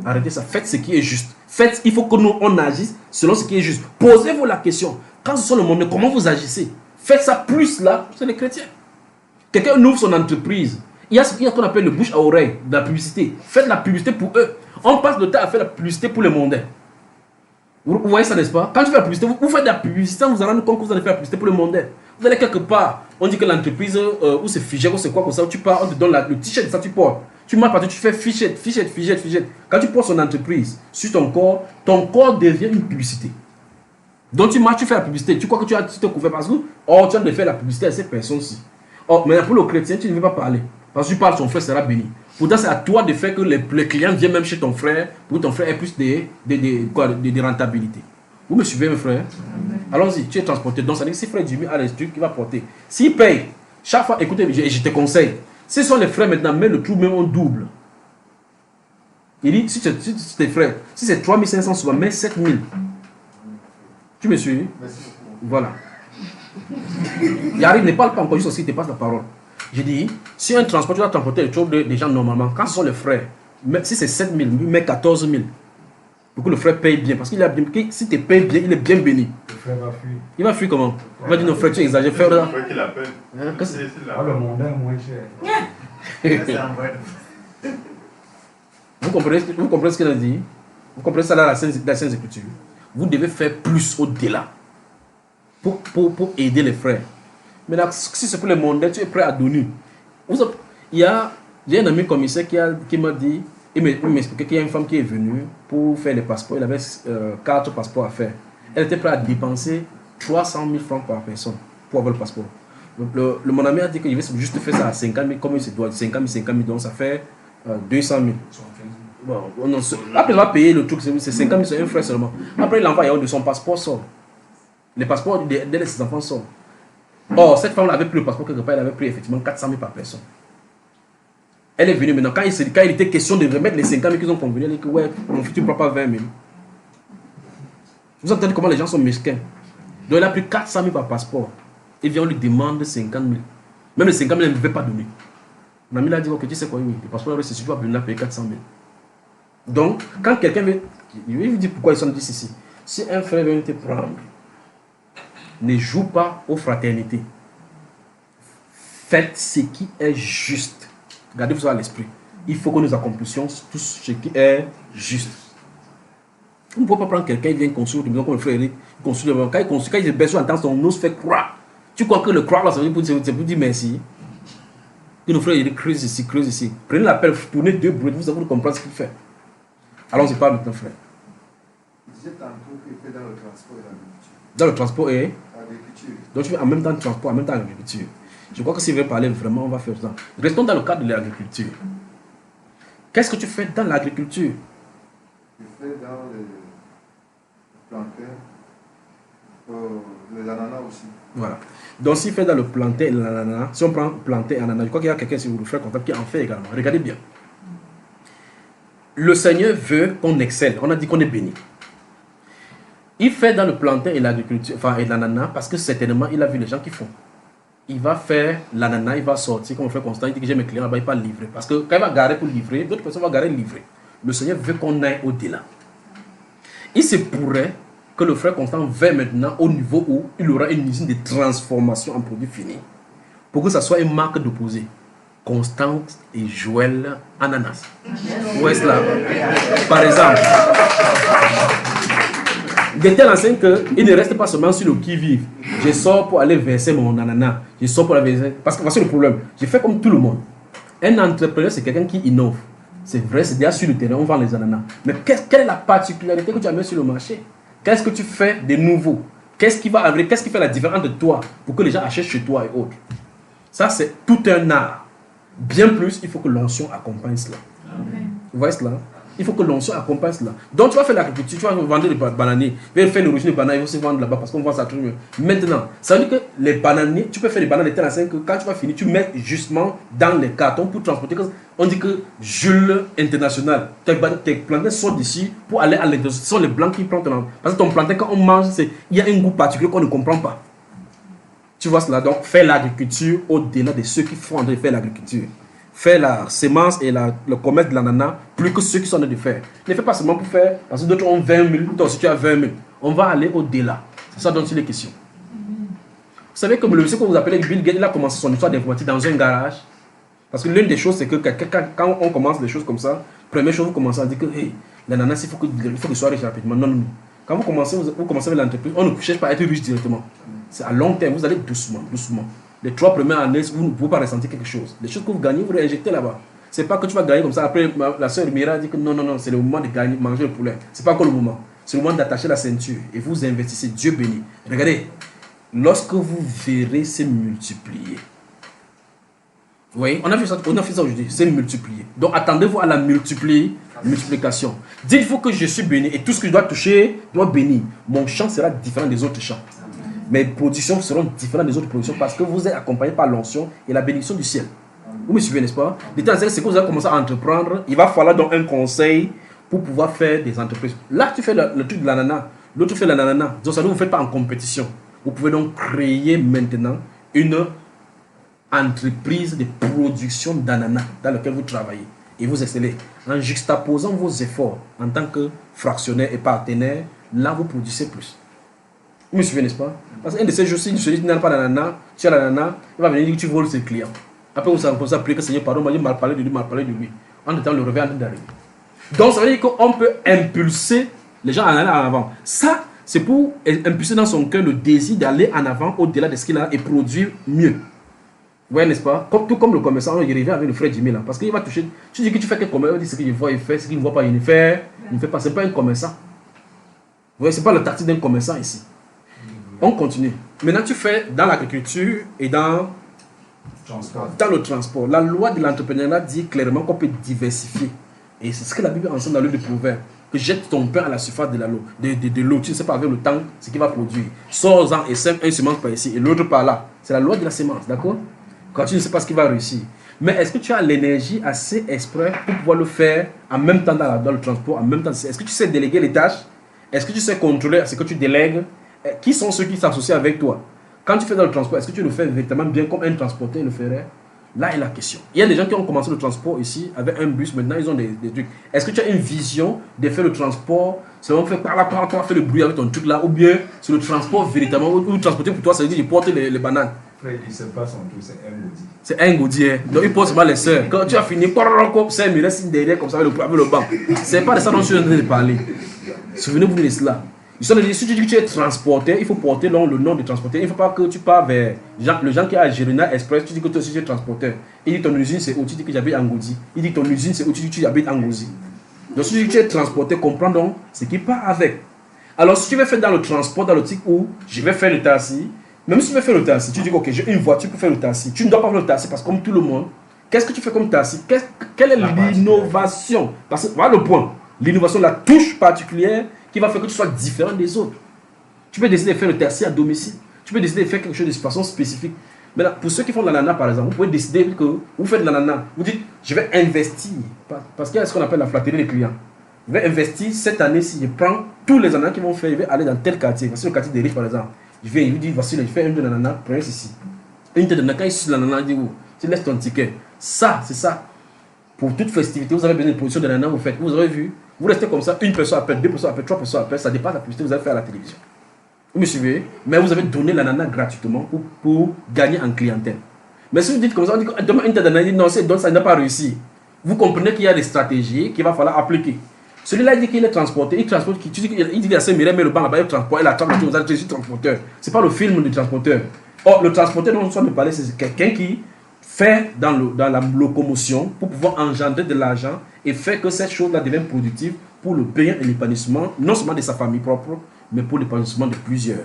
Arrêtez ça, faites ce qui est juste. Il faut que nous on agisse selon ce qui est juste. Posez-vous la question, quand ce sont le monde, comment vous agissez? Faites ça plus là, c'est les chrétiens. Quelqu'un ouvre son entreprise. Il y a ce qu'on appelle le bouche à oreille, de la publicité. Faites la publicité pour eux. On passe le temps à faire la publicité pour les mondains. Vous voyez ça, n'est-ce pas? Quand tu fais la publicité, vous faites de la publicité, vous allez rendre compte que vous allez faire la publicité pour les mondains. Vous allez quelque part, on dit que l'entreprise, ou c'est figé, ou c'est quoi comme ça, où tu pars, on te donne le t-shirt, ça tu portes. Tu marches partout, tu fais fichette. Quand tu portes son entreprise sur ton corps devient une publicité. Donc tu marches, tu fais la publicité. Tu crois que tu te couvert parce que, tu as de faire la publicité à cette personne-ci. Mais pour le chrétien, tu ne veux pas parler. Parce que tu parles, ton frère sera béni. Pourtant, c'est à toi de faire que les clients viennent même chez ton frère pour que ton frère ait plus de rentabilité. Vous me suivez, mes frères? Allons-y, tu es transporté. Donc, ça veut dire que si frère Jimmy a les trucs qu'il va porter, s'il paye, Chaque fois, écoutez, je te conseille. Si ce sont les frais maintenant, mets le trou même en double. Il dit, si tes frais, si c'est 3500 souvent, mets 7000. Tu me suis? Voilà. Il arrive, ne parle pas encore, juste aussi, il te passe la parole. J'ai dit, si un transport, tu dois transporter les choses des gens normalement, quand ce sont les frais, si c'est 7000, mets 14000. Pour que le frère paye bien. Parce qu'il a bien, si tu payes bien, il est bien béni. Le frère va fuir. Il va fuir comment? Il va dire, non, frère, tu exagères. Frère, là. Le frère qui l'appelle. Le mondain est moins cher. C'est un vrai. Vous comprenez ce qu'il a dit? Vous comprenez ça dans la Sainte Écriture? Vous devez faire plus au-delà pour aider les frères. Maintenant, si c'est pour les mondains, tu es prêt à donner. J'ai un ami commissaire qui m'a dit, il m'expliquait qu'il y a une femme qui est venue pour faire les passeports. Il avait 4 passeports à faire. Elle était prête à dépenser 300 000 francs par personne pour avoir le passeport. Mon ami a dit qu'il veut juste faire ça à 50 000, comme il se doit, 50 000, donc ça fait 200 000. Bon, après, il va payer le truc, c'est 50 000, c'est un frais seulement. Après, il envoie de son passeport sort. Les passeports de ses enfants sortent. Or, cette femme avait pris le passeport quelque part, elle avait pris effectivement 400 000 par personne. Elle est venue maintenant, quand il était question de remettre les 50 000 qu'ils ont convenu, elle dit que ouais, mon futur ne prend pas 20 000. Vous entendez comment les gens sont mesquins. Donc elle a pris 400 000 par passeport. Et vient, on lui demande 50 000. Même les 50 000, elle ne veut pas donner. Mon ami l'a dit, ok, tu sais quoi, oui, le passeport, c'est si tu vas venir payer 400 000. Donc, quand quelqu'un veut, il vous dit pourquoi ils sont dit ceci. Si un frère vient te prendre, ne joue pas aux fraternités. Faites ce qui est juste. Gardez-vous ça à l'esprit. Il faut que nous accomplissions tout ce qui est juste. Vous ne pouvez pas prendre quelqu'un qui vient construire, comme le frère Eric, construire, quand il est besoin d'entendre son os fait croire. Tu crois que le croire là, ça veut dire pour dire merci. Que nos frères Eric creuse ici, creuse ici. Prenez l'appel, tournez 2 bruits, vous allez comprendre ce qu'il fait. Allons-y, parle maintenant, frère. Vous disais tantôt qu'il fait dans le transport et l'agriculture. Dans le transport et L'agriculture. donc tu fais en même temps le transport, en même temps l'agriculture. Je crois que si vous voulez parler vraiment, on va faire ça. Restons dans le cadre de l'agriculture. Qu'est-ce que tu fais dans l'agriculture? Je fais dans le plantain, les ananas aussi. Voilà. Donc s'il fait dans le plantain et l'ananas, si on prend plantain et ananas, je crois qu'il y a quelqu'un sur le frère comptable qui en fait également. Regardez bien. Le Seigneur veut qu'on excelle. On a dit qu'on est béni. Il fait dans le plantain et l'agriculture, enfin et l'ananas, parce que certainement il a vu les gens qui font. Il va faire l'ananas, il va sortir, comme le frère Constant, il dit que j'ai mes clients là-bas, il va livrer. Parce que quand il va garer pour livrer, d'autres personnes vont garer livrer. Le Seigneur veut qu'on aille au-delà. Il se pourrait que le frère Constant va maintenant au niveau où il aura une usine de transformation en produit fini. Pour que ça soit une marque d'opposé. Constance et Joël Ananas. Où est-ce là? Par exemple. De telle enseigne qu'il ne reste pas seulement sur le qui-vive. Je sors pour aller verser mon ananas. Je sors pour aller verser. Parce que voici le problème. Je fais comme tout le monde. Un entrepreneur, c'est quelqu'un qui innove. C'est vrai, c'est déjà sur le terrain, on vend les ananas. Mais quelle est la particularité que tu as mis sur le marché? Qu'est-ce que tu fais de nouveau? Qu'est-ce qui va arriver? Qu'est-ce qui fait la différence de toi pour que les gens achètent chez toi et autres? Ça, c'est tout un art. Bien plus, il faut que l'onction accompagne cela. Vous voyez cela? Il faut que l'onction accompagne cela. Donc, tu vas faire l'agriculture, tu vas vendre des bananiers. Tu vas faire l'origine des bananes, ils vont se vendre là-bas parce qu'on vend ça tout mieux. Maintenant, ça veut dire que les bananiers, tu peux faire des bananes de telle enseigne que quand tu vas finir, tu mets justement dans les cartons pour transporter. On dit que Jules International, tes plantains sortent d'ici pour aller à l'extérieur. Ce sont les blancs qui prennent ton. Parce que ton plantain, quand on mange, il y a un goût particulier qu'on ne comprend pas. Tu vois cela? Donc, fais l'agriculture au-delà de ceux qui font en train de faire l'agriculture. Fais la semence et le commerce de l'ananas plus que ceux qui sont en train de faire. Ne fais pas seulement pour faire, parce que d'autres ont 20 000, toi aussi tu as 20 000. On va aller au-delà. C'est ça dont il est question. Vous savez que le monsieur que vous appelez Bill Gates, il a commencé son histoire d'informatique dans un garage. Parce que l'une des choses, c'est que quand on commence des choses comme ça, première chose, vous commencez à dire que hey, l'ananas, il faut qu'il soit riche rapidement. Non, non, non. Quand vous commencez avec l'entreprise, on ne cherche pas à être riche directement. C'est à long terme, vous allez doucement, doucement. Les 3 premières années, vous ne pouvez pas ressentir quelque chose. Les choses que vous gagnez, vous les injectez là-bas. C'est pas que tu vas gagner comme ça. Après, la soeur Mira dit que non, non, non, c'est le moment de gagner, manger le poulet. C'est pas encore le moment. C'est le moment d'attacher la ceinture et vous investissez. Dieu béni. Regardez, lorsque vous verrez se multiplier. Vous voyez, on a fait ça aujourd'hui, c'est multiplier. Donc attendez-vous à la multiplication. Dites-vous que je suis béni et tout ce que je dois toucher doit bénir. Mon champ sera différent des autres champs. Mes productions seront différentes des autres productions parce que vous êtes accompagné par l'onction et la bénédiction du ciel. Vous me suivez, n'est-ce pas? De temps en temps, c'est que vous allez commencer à entreprendre. Il va falloir donc un conseil pour pouvoir faire des entreprises. Là, tu fais le truc de l'ananas. L'autre fait l'ananas. Donc, ça ne vous faites pas en compétition. Vous pouvez donc créer maintenant une entreprise de production d'ananas dans laquelle vous travaillez. Et vous excellez. En juxtaposant vos efforts en tant que fractionnaire et partenaire, là, vous produisez plus. Vous me suivez, n'est-ce pas? Parce qu'un de ces jours-ci, tu n'as pas d'ananas, tu as l'ananas, il va venir dire que tu voles ses clients. Après, vous allez commencer à prier que Seigneur, pardon, moi, j'ai mal parlé de lui, mal parlé de lui. En temps, le réveil est en train d'arriver. Donc, ça veut dire qu'on peut impulser les gens à aller en avant. Ça, c'est pour impulser dans son cœur le désir d'aller en avant au-delà de ce qu'il a et produire mieux. Vous voyez, n'est-ce pas? Tout comme le commerçant, il revient avec le frère Jimmy là. Parce qu'il va toucher. Tu dis que tu fais quel commerçant, il dit ce qu'il voit, il fait, ce qu'il ne voit pas, il ne fait. Il ne fait pas. Ce n'est pas un commerçant. Vous voyez, ce n'est pas le tactique d'un commerçant ici. On continue. Maintenant, tu fais dans l'agriculture et dans le transport. La loi de l'entrepreneuriat dit clairement qu'on peut diversifier. Et c'est ce que la Bible enseigne dans le livre de Proverbes. Que jette ton pain à la surface de l'eau. Tu ne sais pas avec le temps ce qu'il va produire. Sors-en et sème un semence par ici et l'autre par là. C'est la loi de la semence, d'accord? Quand tu ne sais pas ce qu'il va réussir. Mais est-ce que tu as l'énergie assez exprès pour pouvoir le faire en même temps dans le transport, en même temps? Est-ce que tu sais déléguer les tâches? Est-ce que tu sais contrôler ce que tu délègues? Qui sont ceux qui s'associent avec toi? Quand tu fais dans le transport, est-ce que tu le fais véritablement bien comme un transporteur le ferait? Là est la question. Il y a des gens qui ont commencé le transport ici avec un bus, maintenant ils ont des trucs. Est-ce que tu as une vision de faire le transport? C'est vraiment fait par là, faire le bruit avec ton truc là, ou bien c'est le transport véritablement, ou transporter pour toi, ça veut dire qu'il porte les bananes. Frère, il se passe en tout, c'est un maudit. C'est un goudier. Donc il porte seulement les sœurs. Quand tu as fini, c'est il reste derrière comme ça avec le banc. C'est pas de ça dont je suis en train de parler. Souvenez-vous de cela. Si tu dis que tu es transporteur, il faut porter le nom de transporteur. Il ne faut pas que tu pars vers le gens qui est à Girona Express, tu dis que toi aussi tu es transporteur. Il dit ton usine c'est où, tu dis que j'habite en Gouzi. Il dit ton usine c'est où, tu dis que tu habites en Gouzi. Donc si tu dis que tu es transporteur, comprends donc ce qui part avec. Alors si tu veux faire dans le transport, dans le type où je vais faire le taxi, même si tu veux faire le taxi, tu dis que ok, j'ai une voiture pour faire le taxi. Tu ne dois pas faire le taxi parce que comme tout le monde, qu'est-ce que tu fais comme taxi? Quelle est l'innovation? Parce que voilà le point. L'innovation, la touche particulière qui va faire que tu sois différent des autres. Tu peux décider de faire le taxi à domicile. Tu peux décider de faire quelque chose de façon spécifique. Mais là, pour ceux qui font de l'ananas, par exemple, vous pouvez décider que vous faites de l'ananas. Vous dites, je vais investir. Parce qu'il y a ce qu'on appelle la flatterie des clients. Je vais investir cette année-ci. Je prends tous les ananas qui vont faire. Je vais aller dans tel quartier. Voici le quartier des riches, par exemple. Je vais, il lui dit, voici, je fais une de l'ananas. Prenez ceci. Une de l'ananas, quand il suit l'ananas, il dit, oh, tu laisses ton ticket. Ça, c'est ça. Pour toute festivité, vous avez besoin d'une production de l'ananas, vous faites. Vous avez vu. Vous restez comme ça, une personne appelle, deux personnes appellent, trois personnes appellent, ça dépasse la publicité que vous allez faire à la télévision. Vous me suivez? Mais vous avez donné l'ananas gratuitement pour gagner en clientèle. Mais si vous dites comme ça, on dit que demain une d'ananas, non, donc ça n'a pas réussi. Vous comprenez qu'il y a des stratégies qu'il va falloir appliquer. Celui-là, il dit qu'il est transporté, il transporte, il dit qu'il a 5 000, mais le banc là-bas, il transporte, il attend, vous allez être transporteur. Ce n'est pas le film du transporteur. Or, le transporteur dont nous sommes parlé, c'est quelqu'un qui fait dans la locomotion pour pouvoir engendrer de l'argent et faire que cette chose-là devienne productive pour le bien et l'épanouissement, non seulement de sa famille propre, mais pour l'épanouissement de plusieurs.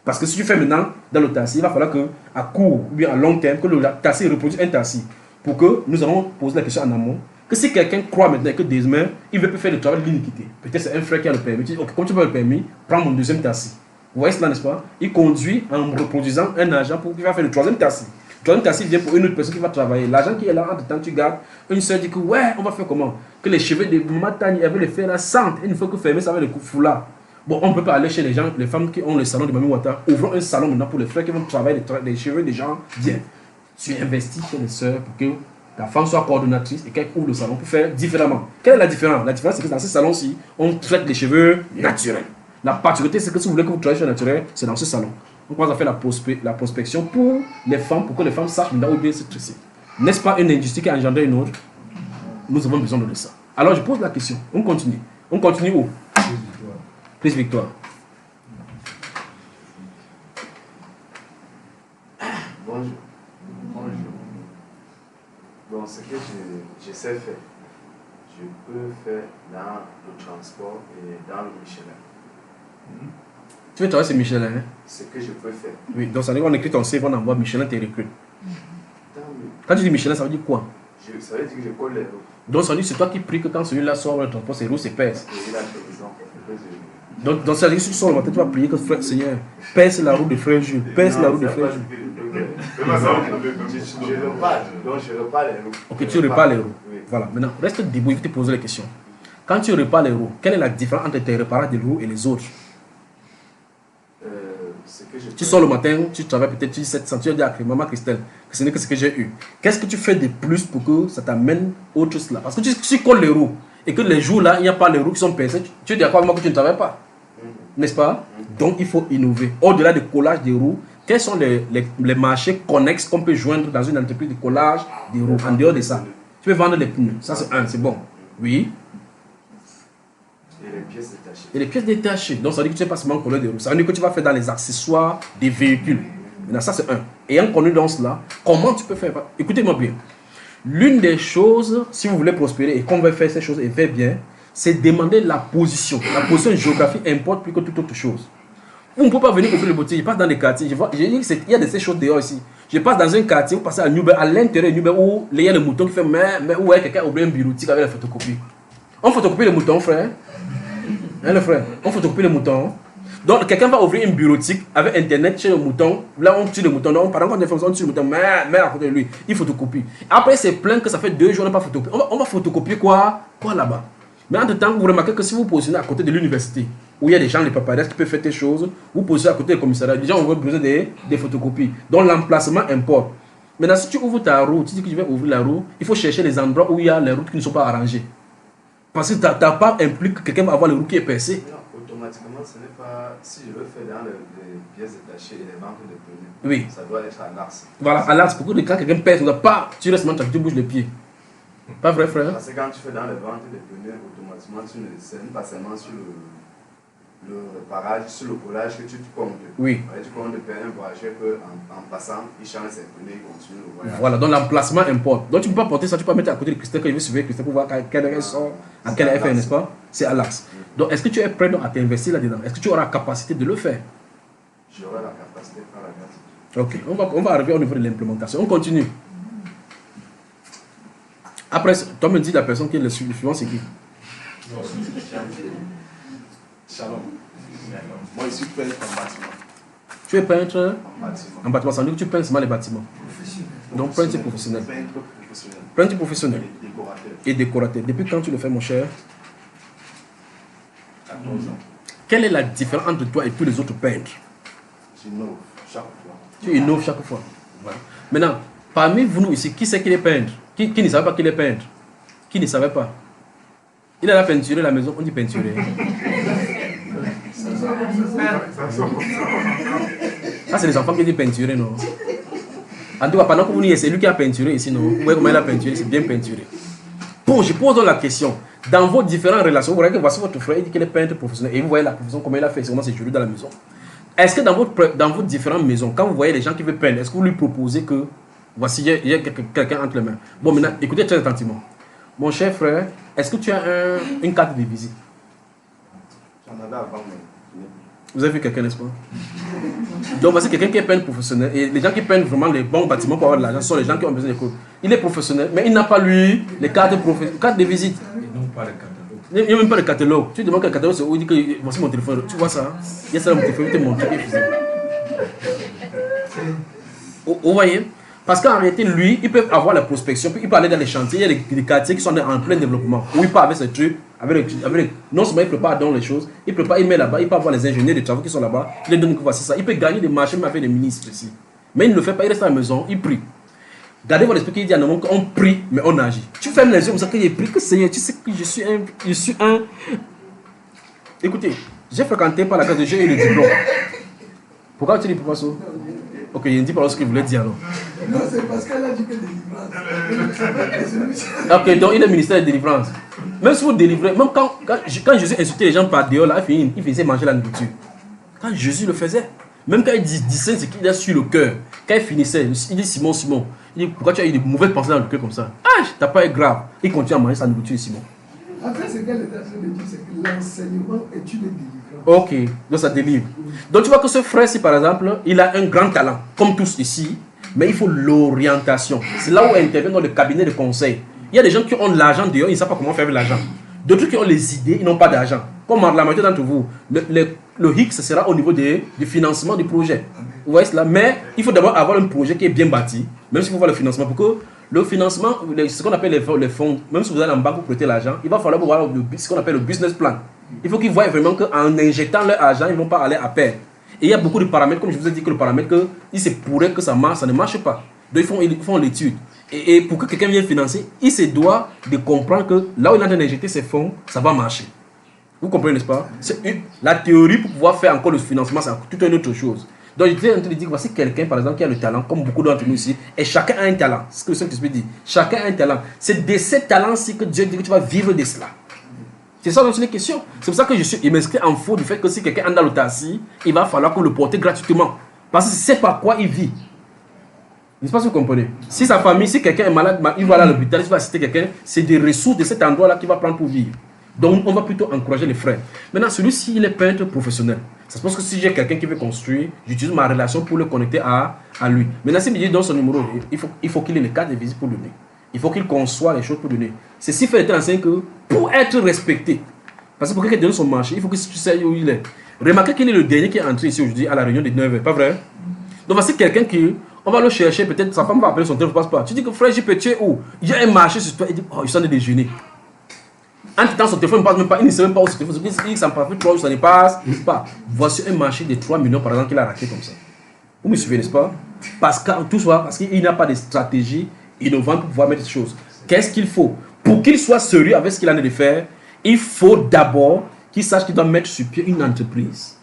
Parce que si tu fais maintenant dans le taxi, il va falloir qu'à court ou bien à long terme, que le taxi reproduise un taxi. Pour que nous allons poser la question en amont, que si quelqu'un croit maintenant que demain, il ne veut plus faire le travail de l'iniquité. Peut-être c'est un frère qui a le permis. Tu dis, ok, comme tu veux le permis, prends mon deuxième taxi. Vous voyez cela, n'est-ce pas? Il conduit en reproduisant un agent pour qu'il va faire le troisième taxi. Le troisième taxi vient pour une autre personne qui va travailler. L'agent qui est là, entre temps, tu gardes. Une soeur dit que, ouais, on va faire comment? Que les cheveux de Matani, elle veut les faire là, sentent. Il ne faut que fermer ça avec le foulard. Bon, on ne peut pas aller chez les gens, les femmes qui ont le salon de Mami Wata. Ouvrons un salon maintenant pour les frères qui vont travailler les cheveux des gens bien. Tu investis chez les soeurs pour que la femme soit coordonnatrice et qu'elle ouvre le salon pour faire différemment. Quelle est la différence? La différence, c'est que dans ce salon-ci, on traite les cheveux naturels. La particularité, c'est que si vous voulez que vous travaillez sur le naturel, c'est dans ce salon. On commence à faire la prospection pour les femmes, pour que les femmes sachent où bien se tresser. N'est-ce pas une industrie qui a engendré une autre? Nous avons besoin de ça. Alors je pose la question. On continue. On continue où? Plus victoire. Bonjour. Bon, ce que je sais faire, je peux faire dans le transport et dans le Michelin. Tu veux travailler sur Michelin, hein? Ce que je peux faire. Oui, donc ça veut dire qu'on écrit ton CV, on envoie Michelin, tu recrutes. Quand tu dis Michelin, ça veut dire quoi? Ça veut dire que je colle les roues. Donc ça veut dire que c'est toi qui pries que quand celui-là sort le transport, ses roues se pèsent. Et il a raison. Donc, dans cette tu sors le matin, tu vas prier que frère Seigneur, perce la roue de frère Jules, perce la roue de frère Jules. Je repars, donc je repars les roues. Ok, tu repars les roues. Oui. Voilà, maintenant, reste debout, je vais te poser les questions. Quand tu repars les roues, quelle est la différence entre tes réparages de roues et les autres? Tu sors le matin, tu travailles peut-être 700, tu dis à maman Christelle que ce n'est que ce que j'ai eu. Qu'est-ce que tu fais de plus pour que ça t'amène autre chose là? Parce que tu colles les roues et que les jours là, il n'y a pas les roues qui sont percées, tu dis à quoi que tu ne travailles pas? N'est-ce pas? Donc il faut innover. Au-delà du collage des roues, quels sont les marchés connexes qu'on peut joindre dans une entreprise de collage des roues? En dehors de ça, tu peux vendre les pneus. Ça c'est un, c'est bon. Oui. Et les pièces détachées. Et les pièces détachées. Donc ça veut dire que tu ne sais pas seulement coller des roues. Ça veut dire que tu vas faire dans les accessoires des véhicules. Maintenant ça c'est un. Et en connu dans cela, comment tu peux faire? Écoutez-moi bien. L'une des choses, si vous voulez prospérer et qu'on veut faire ces choses et faire bien, c'est demander la position. La position géographique importe plus que toute autre chose. Vous ne pouvez pas venir ouvrir le boutique. Je passe dans des quartiers. Il y a de ces choses dehors ici. Je passe dans un quartier, vous passez à Newberg, à l'intérieur de Newberg, où il y a le mouton qui fait mais où est quelqu'un ouvre un bureautique avec la photocopie. On photocopie le mouton, frère. Hein, le frère? On photocopie le mouton. Donc, quelqu'un va ouvrir une bureautique avec Internet chez le mouton. Là, on tue le mouton. Donc, pendant qu'on on tue le mouton, mais à côté de lui, il photocopie. Après, c'est plein que ça fait 2 jours qu'on n'a pas photocopié. On va photocopier quoi là-bas? Mais entre-temps, vous remarquez que si vous positionnez à côté de l'université, où il y a des gens, les paparazzi qui peuvent faire des choses, vous positionnez à côté du commissariat, les gens ont besoin des photocopies. Donc, l'emplacement importe. Maintenant, si tu ouvres ta roue, tu dis que je vais ouvrir la roue, il faut chercher les endroits où il y a les routes qui ne sont pas arrangées. Parce que ta part implique que quelqu'un va avoir le roue qui est percé. Non, automatiquement, ce n'est pas. Si je veux faire dans les pièces détachées et les ventes de pneus, Oui. ça doit être à l'axe. Voilà, à l'axe, pour que quand quelqu'un pèse, tu restes maintenant, tu bouges les pieds. Pas vrai, frère? Parce que quand tu fais dans les ventes de pneus, automatiquement, tu ne sais pas seulement sur le réparage, sur le collage que tu comptes. Oui. Tu comptes de faire un voyageur qu'en passant, il change ses pneus, il continue le voyage. Voilà, donc l'emplacement importe. Donc tu ne peux pas porter ça, tu peux pas mettre à côté de Christelle quand il veut suivre Christelle pour voir à quelle heure elle sort, à quelle heure elle fait, n'est-ce pas? C'est à l'axe. Donc est-ce que tu es prêt à t'investir là-dedans? Est-ce que tu auras la capacité de le faire? J'aurai la capacité par la grâce. Ok, on va arriver au niveau de l'implémentation. On continue. Après, toi me dis la personne qui est le suivant, c'est qui? Shalom. Moi, je suis peintre en bâtiment. Tu es peintre En bâtiment. en bâtiment, ça veut dire que tu peins seulement les bâtiments. Donc peintre professionnel. Peintre professionnel. Peintre professionnel Et décorateur. et décorateur. Depuis quand tu le fais, mon cher? 14 ans. Quelle est la différence entre toi et tous les autres peintres? J'innove chaque fois. Tu innoves chaque fois. Voilà. Maintenant, parmi vous nous ici, qui c'est qui est peintre? Qui ne savait pas qu'il est peintre? Qui ne savait pas? Il a la peinturé la maison, on dit peinturé. Ah, c'est les enfants qui disent peinturé, non? En tout cas, pendant que vous n'y êtes, c'est lui qui a peinturé ici, non? Vous voyez comment il a peinturé, c'est bien peinturé. Bon, je pose donc la question. Dans vos différentes relations, vous voyez que voici votre frère, il dit qu'il est peintre professionnel. Et vous voyez la profession, comment il a fait, c'est comment c'est joli dans la maison. Est-ce que dans vos différentes maisons, quand vous voyez les gens qui veulent peindre, est-ce que vous lui proposez que voici, il y a quelqu'un entre les mains? Bon, maintenant, écoutez très attentivement. Mon cher frère, est-ce que tu as une carte de visite? J'en avais avant, mais Vous avez vu quelqu'un, n'est-ce pas? Donc, voici quelqu'un qui est peintre professionnel. Et les gens qui peignent vraiment les bons bâtiments pour avoir de l'argent sont les gens qui ont besoin d'école. Il est professionnel, mais il n'a pas, lui, les cartes de visite. Ils n'ont pas de catalogue. Il n'y a même pas de catalogue. Tu demandes quel catalogue, c'est où il dit que voici mon téléphone. Tu vois ça? Il y a ça dans mon téléphone, il te montre. Vous voyez? Parce qu'en réalité, lui, il peut avoir la prospection, puis il peut aller dans les chantiers, il y a des quartiers qui sont en plein développement, où il part avec ses trucs, non seulement il prépare dans les choses, il prépare, il met là-bas, il peut avoir les ingénieurs de travaux qui sont là-bas, il les donne que voici ça. Il peut gagner des marchés, même avec les ministres ici. Mais il ne le fait pas, il reste à la maison, il prie. Gardez votre esprit qui dit à nous qu'on prie, mais on agit. Tu fermes les yeux comme ça, qu'il prie, que Seigneur, tu sais que je suis un... Écoutez, j'ai fréquenté par la grâce de Dieu et le diplôme. Pourquoi tu dis pourquoi ça? Ok, il ne dit pas ce qu'il voulait dire alors. Non, c'est parce qu'elle a dit que délivrance. Ok, donc il est ministère de délivrance. Même si vous délivrez, même quand Jésus insultait les gens par dehors, là, il faisait manger la nourriture. Quand Jésus le faisait, même quand il disait ce qu'il a sur le cœur, quand il finissait, il dit Simon, Simon, il dit pourquoi tu as eu des mauvaises pensées dans le cœur comme ça? Ah, t'as pas été grave. Il continue à manger sa nourriture, Simon. En fait, ce qu'elle est en train de dire, c'est que l'enseignement est une délivrance. Ok, donc ça délivre. Donc tu vois que ce frère-ci, par exemple, il a un grand talent, comme tous ici, mais il faut l'orientation. C'est là où intervient dans le cabinet de conseil. Il y a des gens qui ont de l'argent dehors, ils ne savent pas comment faire avec l'argent. D'autres qui ont les idées, ils n'ont pas d'argent. comme la majorité d'entre vous, le hic, ce sera au niveau du financement du projet. Vous voyez cela? Mais il faut d'abord avoir un projet qui est bien bâti, même si vous voyez le financement, pour que le financement, ce qu'on appelle les fonds, même si vous allez en banque pour prêter l'argent, il va falloir voir ce qu'on appelle le business plan. Il faut qu'ils voient vraiment qu'en injectant leur argent, ils ne vont pas aller à perdre. Et il y a beaucoup de paramètres, comme je vous ai dit, que le paramètre, que il se pourrait que ça marche, ça ne marche pas. Donc ils font l'étude. Et pour que quelqu'un vienne financer, il se doit de comprendre que là où il est en train d'injecter ses fonds, ça va marcher. Vous comprenez, n'est-ce pas? La théorie pour pouvoir faire encore le financement, c'est toute une autre chose. Donc je suis en train de dire que voici quelqu'un, par exemple, qui a le talent, comme beaucoup d'entre nous ici, et chacun a un talent. C'est ce que le Saint-Esprit dit. Chacun a un talent. C'est de ces talents-ci que Dieu dit que tu vas vivre de cela. C'est ça dont il est question. C'est pour ça que je m'inscris en faux du fait que si quelqu'un est dans le taxi, il va falloir qu'on le porte gratuitement. Parce que c'est par quoi il vit. N'est-ce pas si vous comprenez? Si sa famille, si quelqu'un est malade, il va aller à l'hôpital, il va assister quelqu'un, c'est des ressources de cet endroit-là qu'il va prendre pour vivre. Donc on va plutôt encourager les frères. Maintenant, celui-ci, il est peintre professionnel. Ça se passe que si j'ai quelqu'un qui veut construire, j'utilise ma relation pour le connecter à lui. Maintenant, s'il me dit dans son numéro, il faut qu'il ait les cartes de visite pour donner. Il faut qu'il conçoit les choses pour donner. Ceci fait être enseigne que pour être respecté, parce que pour quelqu'un donne son marché, il faut que tu sais où il est. Remarquez qu'il est le dernier qui est entré ici aujourd'hui à la réunion de 9h, pas vrai? Donc voici quelqu'un qui, on va le chercher, peut-être sa femme va appeler son téléphone, passe pas. Tu dis que frère, tu es où? Il y a un marché sur toi, il dit, oh, ils sont en train de déjeuner. En tout temps, son téléphone ne passe même pas, il ne sait même pas où son téléphone, il s'en passe plus 3 jours, ça ne passe pas. Voici un marché de 3 millions par exemple qu'il a raté comme ça. Vous me suivez, n'est-ce pas? Parce qu'il n'a pas de stratégie innovante pour pouvoir mettre ces choses. Qu'est-ce qu'il faut? Pour qu'il soit sérieux avec ce qu'il a de faire, il faut d'abord qu'il sache qu'il doit mettre sur pied une entreprise.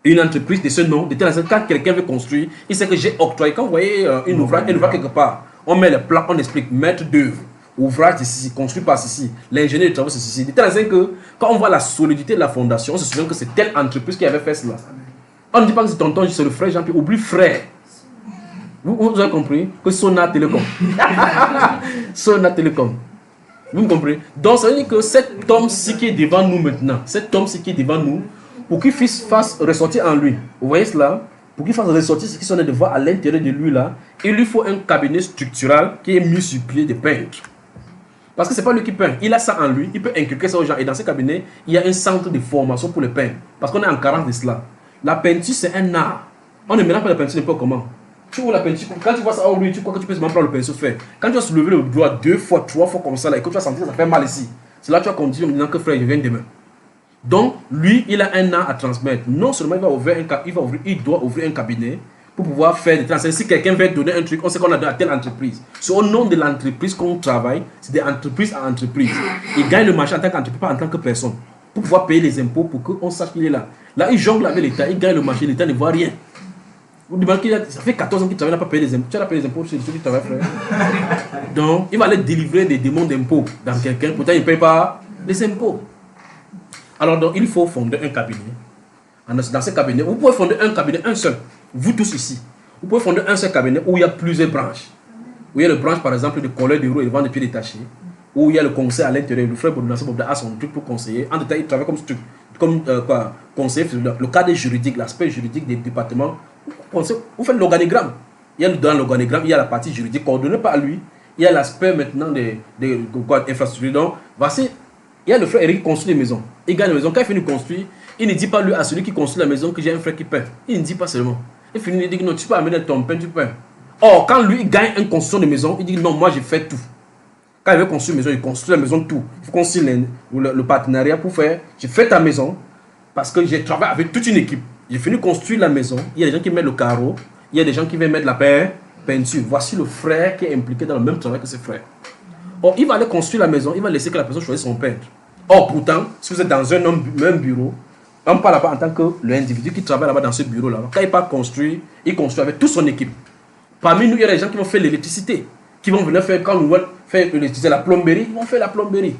Une entreprise de ce nom, de telle sorte que quand quelqu'un veut construire, il sait que j'ai octroyé. Quand vous voyez une ouvrage quelque part, on met le plan, on explique, maître d'œuvre, ouvrage de ceci, construit par ceci, l'ingénieur de travaux c'est ceci. De telle sorte que quand on voit la solidité de la fondation, on se souvient que c'est telle entreprise qui avait fait cela. On ne dit pas que c'est tonton, c'est le frère Jean-Pierre, oublie frère. Vous avez compris que Sona Télécom. Sona Télécom. Vous me comprenez? Donc ça veut dire que cet homme-ci qui est devant nous maintenant, cet homme-ci qui est devant nous, pour qu'il fasse ressortir en lui, vous voyez cela? Pour qu'il fasse ressortir ce qui sont de voir à l'intérieur de lui là, il lui faut un cabinet structural qui est mis sur pied de peintre. Parce que ce n'est pas lui qui peint, il a ça en lui, il peut inculquer ça aux gens. Et dans ce cabinet, il y a un centre de formation pour les peintres. Parce qu'on est en carence de cela. La peinture, c'est un art. On ne mélange pas la peinture n'importe comment. Tu vois la peinture, quand tu vois ça, oh lui, tu crois que tu peux seulement prendre le pinceau faire. Quand tu vas soulever le doigt 2 fois, 3 fois comme ça, là, et que tu vas sentir que ça fait mal ici, c'est là que tu vas continuer en me disant que frère, je viens demain. Donc, lui, il a un an à transmettre. Non seulement il doit ouvrir un cabinet pour pouvoir faire des transferts. Si quelqu'un veut donner un truc, on sait qu'on a donné à telle entreprise. C'est au nom de l'entreprise qu'on travaille, c'est d'entreprise à entreprise. Il gagne le marché en tant qu'entreprise, pas en tant que personne. Pour pouvoir payer les impôts, pour qu'on sache qu'il est là. Là, il jongle avec l'État, il gagne le marché, l'État ne voit rien. Vous demandez ça fait 14 ans qu'il travaille, il n'a pas payé les impôts. Tu as payé les impôts chez ceux qui travaillent, frère. Donc, il va aller délivrer des démons d'impôts dans quelqu'un, pourtant il ne paye pas les impôts. Alors, donc, il faut fonder un cabinet. Dans ce cabinet, vous pouvez fonder un cabinet, un seul. Vous tous ici. Vous pouvez fonder un seul cabinet où il y a plusieurs branches. Où il y a le branche, par exemple, de colleur de roues et de vente de pieds détachés. Où il y a le conseil à l'intérieur. Le frère Boudounassé a son truc pour conseiller. En détail, il travaille comme conseiller, le cadre juridique, l'aspect juridique des départements. Vous faites l'organigramme. Dans l'organigramme, il y a la partie juridique coordonnée par lui. Il y a l'aspect maintenant des infrastructures. Donc, voici, il y a le frère Eric qui construit des maisons. Il gagne la maison. Quand il finit de construire, il ne dit pas lui à celui qui construit la maison que j'ai un frère qui peint. Il ne dit pas seulement. Il finit de dire non, tu peux amener ton pain, tu peins. Or, quand lui il gagne une construction de maison, il dit non, moi j'ai fait tout. Quand il veut construire une maison, il construit la maison tout. Il faut qu'on signe le partenariat pour faire. J'ai fait ta maison parce que j'ai travaillé avec toute une équipe. J'ai fini de construire la maison. Il y a des gens qui mettent le carreau. Il y a des gens qui viennent mettre la peinture. Voici le frère qui est impliqué dans le même travail que ses frères. Or, il va aller construire la maison. Il va laisser que la personne choisisse son peintre. Or, pourtant, si vous êtes dans un même bureau, on parle là-bas en tant que l'individu qui travaille là-bas dans ce bureau-là. Quand il part construire, il construit avec toute son équipe. Parmi nous, il y a des gens qui vont faire l'électricité. Qui vont venir faire, quand nous voulons faire l'électricité, la plomberie, ils vont faire la plomberie.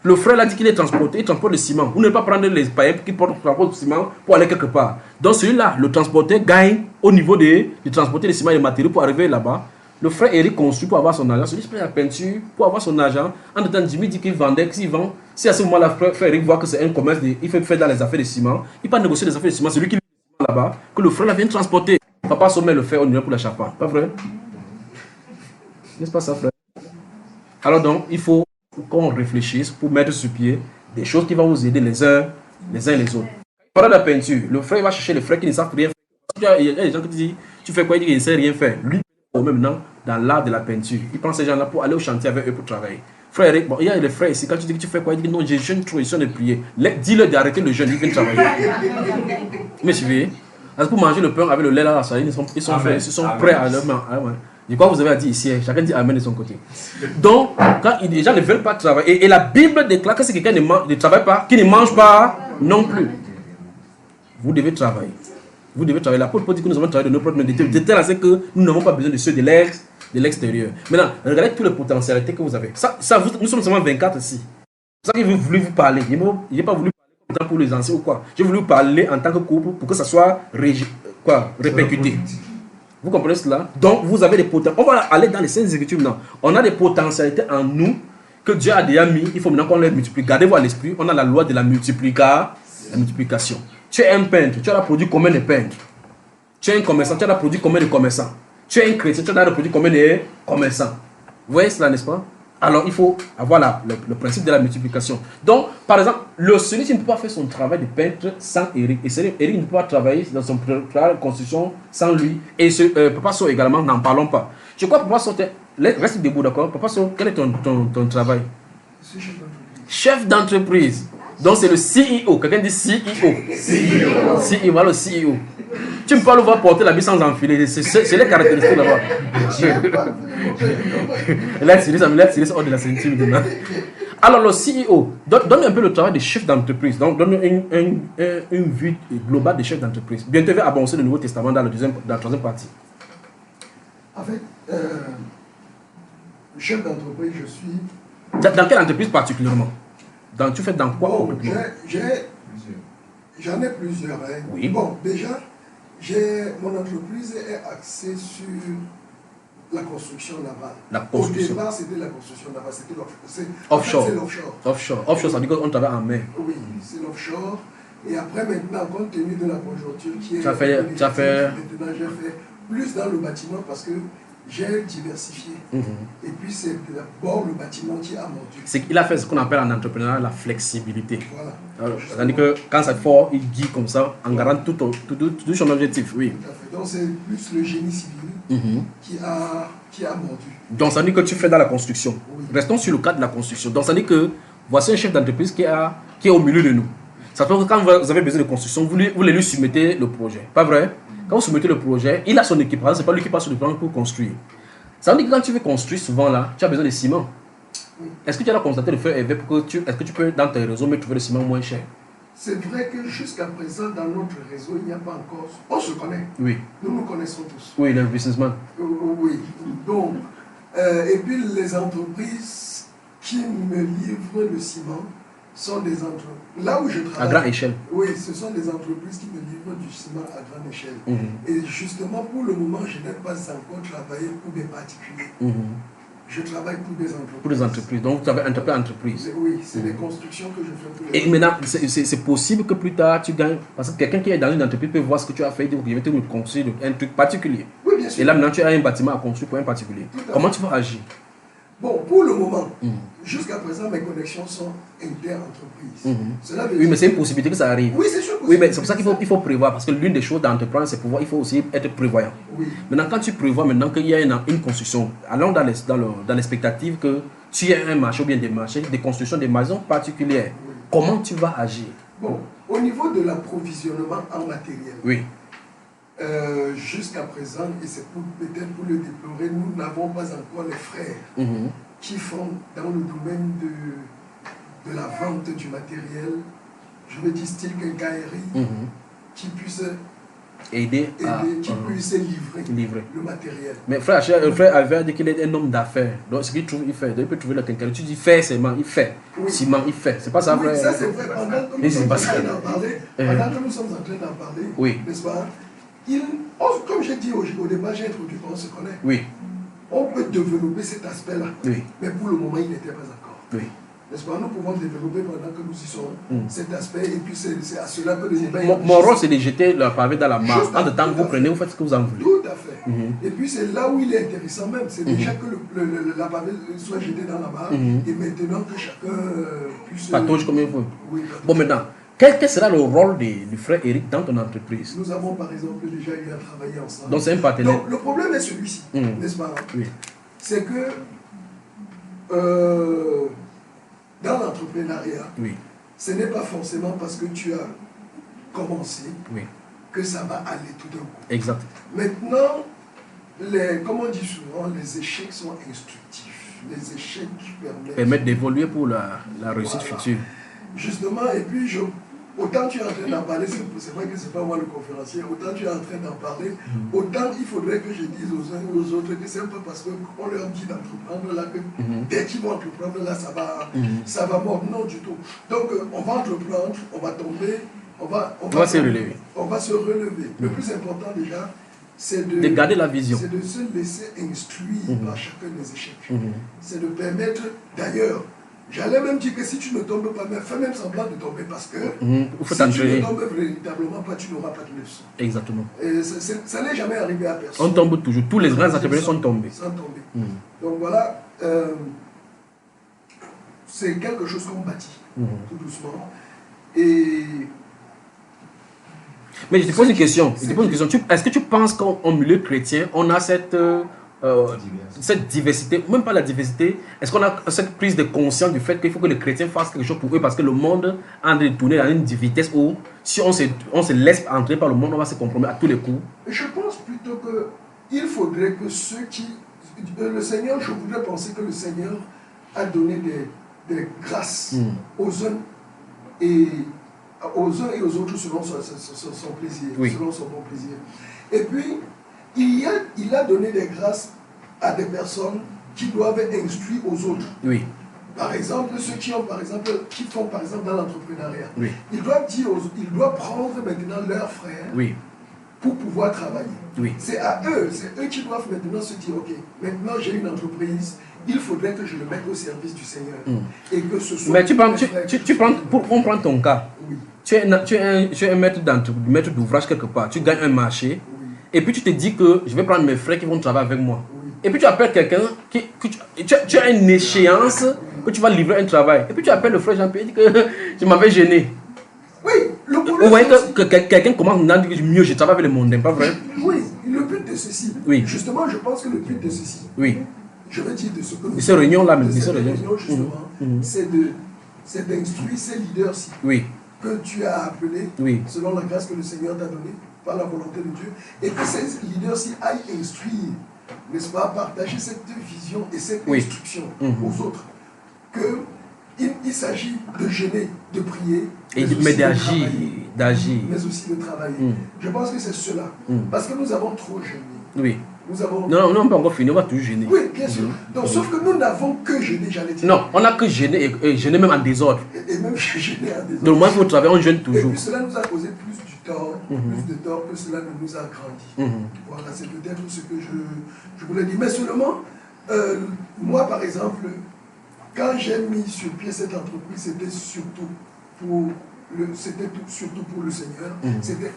Le frère a dit qu'il est transporté, il transporte le ciment. Vous ne pouvez pas prendre les paillettes qui transportent le ciment pour aller quelque part. Donc celui-là, le transporteur gagne au niveau de transporter le ciment et les matériaux pour arriver là-bas. Le frère Eric construit pour avoir son argent. Celui qui fait la peinture pour avoir son argent. En temps, Jimmy dit qu'il vendait, qu'il vend. Si à ce moment-là, frère Eric voit que c'est un commerce, il fait faire dans les affaires de ciment. Il peut négocier les affaires de ciment. C'est lui qui le là-bas, que le frère vient transporter. Papa sommet le fait au niveau pour la chapin. Pas vrai? N'est-ce pas ça, frère? Alors donc, il faut qu'on réfléchisse pour mettre sur pied des choses qui vont vous aider les uns les uns et les autres. Pendant la peinture, le frère va chercher les frères qui ne savent rien faire. Il y a des gens qui disent, tu fais quoi? Il dit qu'il ne sait rien faire. Lui, maintenant, dans l'art de la peinture, il prend ces gens-là pour aller au chantier avec eux pour travailler. Frère Eric, bon, il y a des frères ici, quand tu dis que tu fais quoi? Il dit non, j'ai jeûne trop, ils sont de prier. Dis-leur d'arrêter le jeûne, ils viennent travailler. Mais suivez. Parce que pour manger le pain avec le lait là, ils sont prêts à leur main. Je crois que vous avez dit ici, chacun dit Amen de son côté. Donc, quand les gens ne veulent pas travailler, et la Bible déclare que si quelqu'un ne travaille pas, qui ne mange pas non plus. Vous devez travailler. Vous devez travailler. L'apôtre Paul dit que nous avons travaillé de nos propres méditer. De telle sorte que nous n'avons pas besoin de ceux de l'extérieur. Maintenant, regardez toutes les potentialités que vous avez. Nous sommes seulement 24 ici. C'est ça que j'ai voulu vous parler. Je n'ai pas voulu parler pour les anciens ou quoi. J'ai voulu parler en tant que couple pour que ça soit répercuté. Vous comprenez cela? Donc, vous avez des potentialités. On va aller dans les Saintes Écritures maintenant. On a des potentialités en nous que Dieu a déjà mis. Il faut maintenant qu'on les multiplie. Gardez-vous à l'esprit. On a la loi de la multiplication. Tu es un peintre. Tu as produit combien de peintres? Tu es un commerçant. Tu as produit combien de commerçants? Tu es un chrétien. Tu as produit combien de commerçants? Vous voyez cela, n'est-ce pas? Alors, il faut avoir le principe de la multiplication. Donc, par exemple, celui qui ne peut pas faire son travail de peintre sans Eric. Et Eric ne peut pas travailler dans son travail de construction sans lui. Et Papa So également, n'en parlons pas. Je crois que Papa So, reste debout, d'accord? Papa So, quel est ton travail? Chef d'entreprise. Donc, c'est le CEO. Quelqu'un dit CEO. CEO, voilà le CEO. Tu ne peux pas le voir porter la bille sans enfiler. C'est les caractéristiques là-bas. Là, c'est hors de la ceinture. Alors, le CEO, donne un peu le travail de chef d'entreprise. Donc, donne une vue globale des chefs d'entreprise. Bientôt, il va avancer le Nouveau Testament dans la troisième partie. En fait, chef d'entreprise, je suis... Dans quelle entreprise particulièrement? Tu fais dans quoi? Bon, j'en ai plusieurs. Hein. Oui. Bon, déjà, mon entreprise est axée sur la construction navale. Au départ, c'était la construction navale, c'était offshore. C'est l'offshore. Offshore, ça veut dire qu'on travaille en mer. Oui, c'est l'offshore. Et après, maintenant, compte tenu de la conjoncture qui est... Maintenant, j'ai fait plus dans le bâtiment parce que j'ai diversifié. Et puis, c'est d'abord le bâtiment qui a mordu. Il a fait ce qu'on appelle en entrepreneuriat la flexibilité. Voilà. C'est-à-dire que quand c'est fort, il dit comme ça, en gardant tout son objectif. Oui. Tout à fait. Donc, c'est plus le génie civil qui a mordu. Donc, ça veut dire que tu fais dans la construction. Oui. Restons sur le cadre de la construction. Donc, ça veut dire que voici un chef d'entreprise qui est au milieu de nous. Ça veut dire que quand vous avez besoin de construction, vous lui soumettez le projet. Pas vrai? Quand vous soumettez le projet, il a son équipe. Ce n'est pas lui qui passe sur le plan pour construire. Ça veut dire que quand tu veux construire, souvent là, tu as besoin de ciment. Oui. Est-ce que tu as constaté le fait est-ce que tu peux dans tes réseaux mais trouver le ciment moins cher? C'est vrai que jusqu'à présent, dans notre réseau, il n'y a pas encore... On se connaît. Oui. Nous nous connaissons tous. Oui, les businessmen. Oui. Donc, et puis les entreprises qui me livrent le ciment sont des entreprises... Là où je travaille... À grande échelle. Oui, ce sont des entreprises qui me livrent du ciment à grande échelle. Et justement, pour le moment, je n'ai pas encore travaillé pour des particuliers. Je travaille pour des entreprises. Pour des entreprises. Donc, tu avais entreprise. Oui, c'est des constructions que je fais pour les entreprises. Et maintenant, c'est possible que plus tard, tu gagnes... Parce que quelqu'un qui est dans une entreprise peut voir ce que tu as fait et dire, je vais te construire un truc particulier. Oui, bien sûr. Et là, maintenant, tu as un bâtiment à construire pour un particulier. Comment tu vas agir? Bon, pour le moment, jusqu'à présent, mes connexions sont inter-entreprises. Oui, mais c'est une possibilité que ça arrive. Oui, c'est sûr. Oui, mais c'est pour ça qu'il faut prévoir. Parce que l'une des choses d'entreprendre, c'est pouvoir, il faut aussi être prévoyant. Oui. Maintenant, quand tu prévois maintenant qu'il y a une construction, allons dans l'expectative que tu as un marché ou bien des marchés, des constructions, des maisons particulières, comment tu vas agir? Bon, au niveau de l'approvisionnement en matériel. Oui. Jusqu'à présent, et c'est peut-être pour le déplorer, nous n'avons pas encore les frères qui font dans le domaine de la vente du matériel, je veux dire style quincaillerie, qui puisse aider qui puisse livrer le matériel. Mais frère Albert dit qu'il est un homme d'affaires. Donc ce qu'il trouve, il fait. Donc, il peut trouver le quincaillerie. Tu dis faire ciment, il fait. Oui. Ciment, il fait. C'est pas ça, frère? Oui, ça c'est vrai. Pendant que nous sommes en train d'en parler, oui. N'est-ce pas? Comme j'ai dit au départ, j'ai introduit qu'on se connaît. Oui. On peut développer cet aspect-là. Oui. Mais pour le moment, il n'était pas encore. Oui. N'est-ce pas? Nous pouvons développer pendant que nous y sommes cet aspect. Et puis c'est à cela que les éveils... Mon rôle, c'est de jeter le pavé dans la mare. En temps que vous prenez, vous faites ce que vous en voulez. Tout à fait. Et puis c'est là où il est intéressant même. C'est déjà que la pavé soit jeté dans la mare. Et maintenant que chacun puisse... Patauge comme il veut. Oui, bon, maintenant, Quel sera le rôle du frère Eric dans ton entreprise? Nous avons par exemple déjà eu à travailler ensemble. Donc c'est un partenaire. Donc le problème est celui-ci, n'est-ce pas? Oui. C'est que dans l'entrepreneuriat, Oui. ce n'est pas forcément parce que tu as commencé Oui. que ça va aller tout d'un coup. Exact. Maintenant, comme on dit souvent, les échecs sont instructifs. Les échecs Permettent d'évoluer pour la réussite future. Justement, et puis autant tu es en train d'en parler, c'est vrai que c'est pas moi le conférencier, autant tu es en train d'en parler, autant il faudrait que je dise aux uns et aux autres que c'est pas parce qu'on leur dit d'entreprendre là que dès qu'ils vont entreprendre là, ça va mordre. Non du tout. Donc on va entreprendre, on va tomber, on va se relever. On va se relever. Le plus important déjà, c'est de garder la vision. C'est de se laisser instruire par chacun des échecs. C'est de permettre, d'ailleurs, j'allais même dire que si tu ne tombes pas, mais fais même semblant de tomber parce que si tu ne tombes véritablement pas, tu n'auras pas de leçon. Exactement. Et ça n'est jamais arrivé à personne. On tombe toujours. Tous les grands entrepreneurs sont tombés. Sans tomber. Donc voilà, c'est quelque chose qu'on bâtit tout doucement. Et... Mais je te pose une question. Est-ce que tu penses qu'en milieu chrétien, on a cette diversité, même pas la diversité, est-ce qu'on a cette prise de conscience du fait qu'il faut que les chrétiens fassent quelque chose pour eux parce que le monde est en train de tourner à une vitesse où si on se laisse entrer par le monde, on va se compromettre à tous les coups? Je pense plutôt qu'il faudrait que ceux qui... Le Seigneur, je voudrais penser que le Seigneur a donné des grâces aux uns et aux autres selon son plaisir, selon son bon plaisir. Et puis, il a donné des grâces à des personnes qui doivent instruire aux autres. Oui. Par exemple, ceux qui font par exemple dans l'entrepreneuriat. Oui. Ils doivent prendre maintenant leurs frères pour pouvoir travailler. Oui. C'est eux qui doivent maintenant se dire, ok, maintenant j'ai une entreprise, il faudrait que je le mette au service du Seigneur. Et que ce soit... Mais on prend ton cas. Oui. Tu es un maître d'ouvrage quelque part, tu gagnes un marché, et puis tu te dis que je vais prendre mes frères qui vont travailler avec moi. Et puis tu appelles quelqu'un, tu as une échéance que tu vas livrer un travail. Et puis tu appelles le frère Jean-Pierre et dis que je m'avais gêné. Oui, le problème. Vous voyez que quelqu'un commence à dire que mieux, je travaille avec les mondains, pas vrai? Oui, le but de ceci. Oui. Justement, je pense que le but de ceci. Oui. Je veux dire de ce que nous. De ces réunions-là, mais justement, c'est d'instruire ces leaders-ci. Oui. Que tu as appelés selon la grâce que le Seigneur t'a donnée, par la volonté de Dieu, et que ces leaders-ci aillent instruire, n'est-ce pas, partager cette vision et cette instruction aux autres, qu'il s'agit de jeûner, de prier, mais d'agir, mais aussi de travailler. Je pense que c'est cela, parce que nous avons trop jeûné. Oui. Nous avons... Non, on n'a pas encore fini, on va toujours gêner. Oui, bien sûr. Donc, sauf que nous n'avons que gêné, j'allais dire. Non, on n'a que gêné et gêné même en désordre. Et même gêné en désordre. Donc, moi, il faut travailler, on gêne toujours. Et puis, cela nous a causé plus de tort que cela ne nous a grandi. Voilà, c'est peut-être ce que je voulais dire. Mais seulement, moi, par exemple, quand j'ai mis sur pied cette entreprise, c'était surtout pour le Seigneur.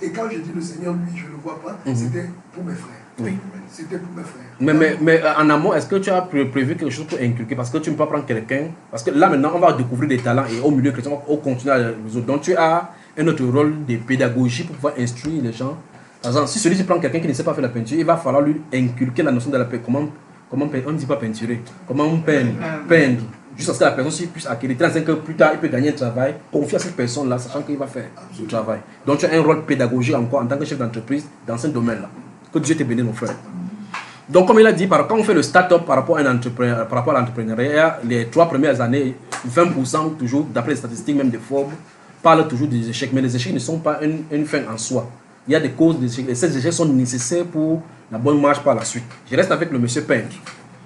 Et quand je dis le Seigneur, lui, je ne le vois pas, c'était pour mes frères. Oui. C'était pour mes frères. Mais en amont, est-ce que tu as prévu quelque chose pour inculquer? Parce que tu ne peux pas prendre quelqu'un. Parce que là, maintenant, on va découvrir des talents et au milieu chrétien, on va continuer à les autres. Donc, tu as un autre rôle de pédagogie pour pouvoir instruire les gens. Par exemple, si celui-ci prend quelqu'un qui ne sait pas faire la peinture, il va falloir lui inculquer la notion de la peinture. Comment on ne dit pas peinturer. Comment peindre. Juste parce que la personne puisse acquérir. 35 heures plus tard, il peut gagner un travail. Confier à cette personne-là, sachant qu'il va faire du travail. Donc, tu as un rôle pédagogique encore en tant que chef d'entreprise dans ce domaine-là. Que Dieu te bénisse, mon frère. Donc, comme il a dit, quand on fait le start-up par rapport à l'entrepreneuriat, les 3 premières années, 20% toujours, d'après les statistiques même de Forbes, parlent toujours des échecs. Mais les échecs ne sont pas une fin en soi. Il y a des causes d'échecs. Et ces échecs sont nécessaires pour la bonne marche par la suite. Je reste avec le monsieur peintre.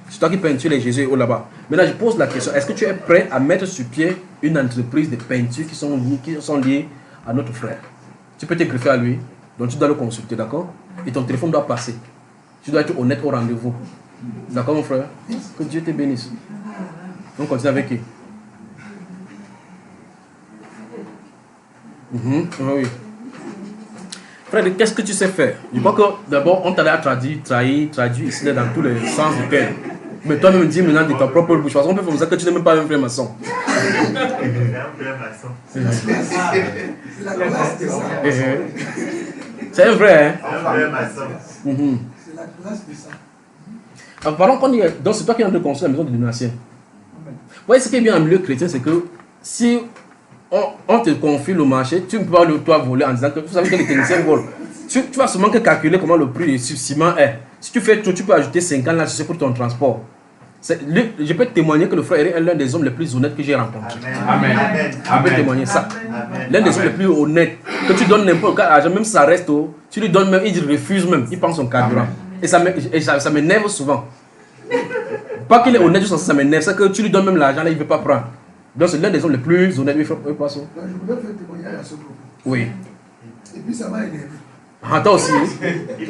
C'est toi qui peinture les Jésus là-bas. Maintenant, je pose la question, est-ce que tu es prêt à mettre sur pied une entreprise de peinture qui sont liées à notre frère? Tu peux te greffer à lui, donc tu dois le consulter, d'accord? Et ton téléphone doit passer. Tu dois être honnête au rendez-vous. D'accord, mon frère? Que Dieu te bénisse. On continue avec qui? Oui. Frère, qu'est-ce que tu sais faire? Je crois que d'abord, on t'a traduit ici dans tous les sens du terme. Mais toi-même, dis maintenant de ta propre bouche. Parce qu'on peut faire ça que tu n'es même pas un frère maçon. C'est la classe de ça. C'est un vrai, hein? C'est la classe de ça. Alors, par contre, donc c'est toi qui es en train de construire la maison de dénomination. Vous voyez, ce qui est bien en milieu chrétien, c'est que si on te confie le marché, tu ne peux pas le toi voler en disant que vous savez que les techniciens volent. Tu vas seulement que calculer comment le prix du ciment est. Si tu fais tout, tu peux ajouter 50 là, c'est pour ton transport. Je peux témoigner que le frère Eric est l'un des hommes les plus honnêtes que j'ai rencontrés. Amen. Je peux témoigner ça. L'un des hommes les plus honnêtes. Que tu donnes n'importe quel argent, même si ça reste haut, tu lui donnes même, il refuse même, il prend son carburant. Et ça m'énerve souvent. Pas qu'il est honnête, ça m'énerve, c'est que tu lui donnes même l'argent, là il ne veut pas prendre. Donc c'est l'un des hommes les plus honnêtes. Je voudrais faire témoignage à ce propos. Oui. Et puis ça m'a énervé. Ah, toi aussi. J'ai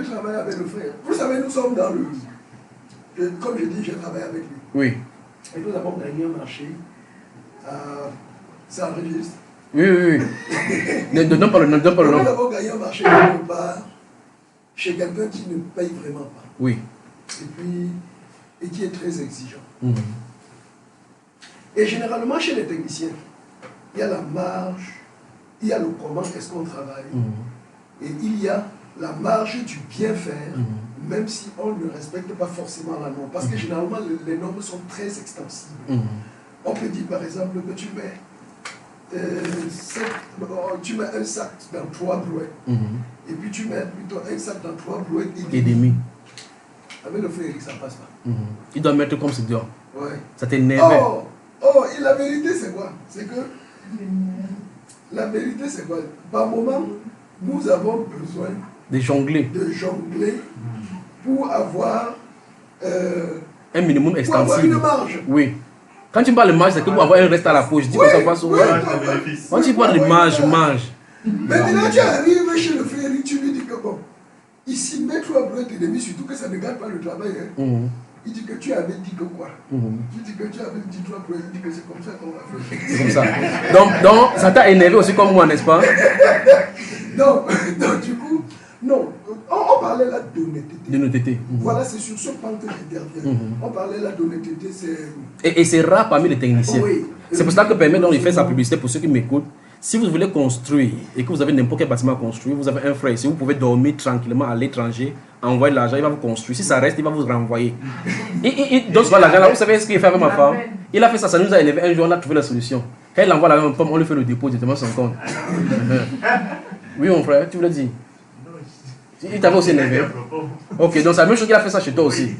travaillé avec le frère. Vous savez, nous sommes dans le... Comme je dis, j'ai travaillé avec lui. Oui. Et nous avons gagné un marché. Ça enregistre. Oui. Ne donne pas le nom, donne pas le nom. Nous avons gagné un marché quelque part chez quelqu'un qui ne paye vraiment pas. Oui. Et qui est très exigeant. Et généralement, chez les techniciens, il y a la marge, il y a le comment est-ce qu'on travaille, et il y a la marge du bien faire, même si on ne respecte pas forcément la norme. Parce que généralement, les normes sont très extensibles. On peut dire par exemple que tu mets un sac dans 3 brouettes, et puis tu mets plutôt un sac dans 3 brouettes et demi. Avec le frère, ça ne passe pas. Il doit mettre comme c'est dur. Ouais. Ça t'énerve. Et la vérité, c'est quoi? C'est que la vérité, c'est quoi? Par moment, nous avons besoin de jongler pour avoir un minimum extensible. Une marge. Oui. Quand tu parles de marge, c'est que pour avoir un reste à la poche. Je dis que ça passe au Quand tu parles de marge. Maintenant, tu arrives chez le frère, tu lui dis que bon, ici, mets 3 brouettes et demi, surtout que ça ne gagne pas le travail. Il dit que tu avais dit que quoi? Tu dis que tu avais dit 3 brouettes, il dit que c'est comme ça qu'on va faire. C'est comme ça. Donc, ça t'a énervé aussi comme moi, n'est-ce pas? Donc, du coup, non, on parlait là d'honnêteté. D'honnêteté. Voilà, c'est sur ce point que j'interviens. On parlait là d'honnêteté, c'est... Et c'est rare parmi les techniciens. Oui. C'est pour ça que permet donc de faire sa publicité pour ceux qui m'écoutent. Si vous voulez construire et que vous avez n'importe quel bâtiment à construire, vous avez un frère ici, vous pouvez dormir tranquillement à l'étranger, envoyer l'argent, il va vous construire. Si ça reste, il va vous renvoyer. Il donne souvent l'argent là. Vous savez ce qu'il fait avec ma femme? Il a fait ça, ça nous a énervé. Un jour, on a trouvé la solution. Quand il envoie l'argent, on lui fait le dépôt directement sur son compte. Oui, mon frère, tu voulais dire? Il t'avait aussi énervé. Ok, donc c'est la même chose qu'il a fait ça chez toi aussi.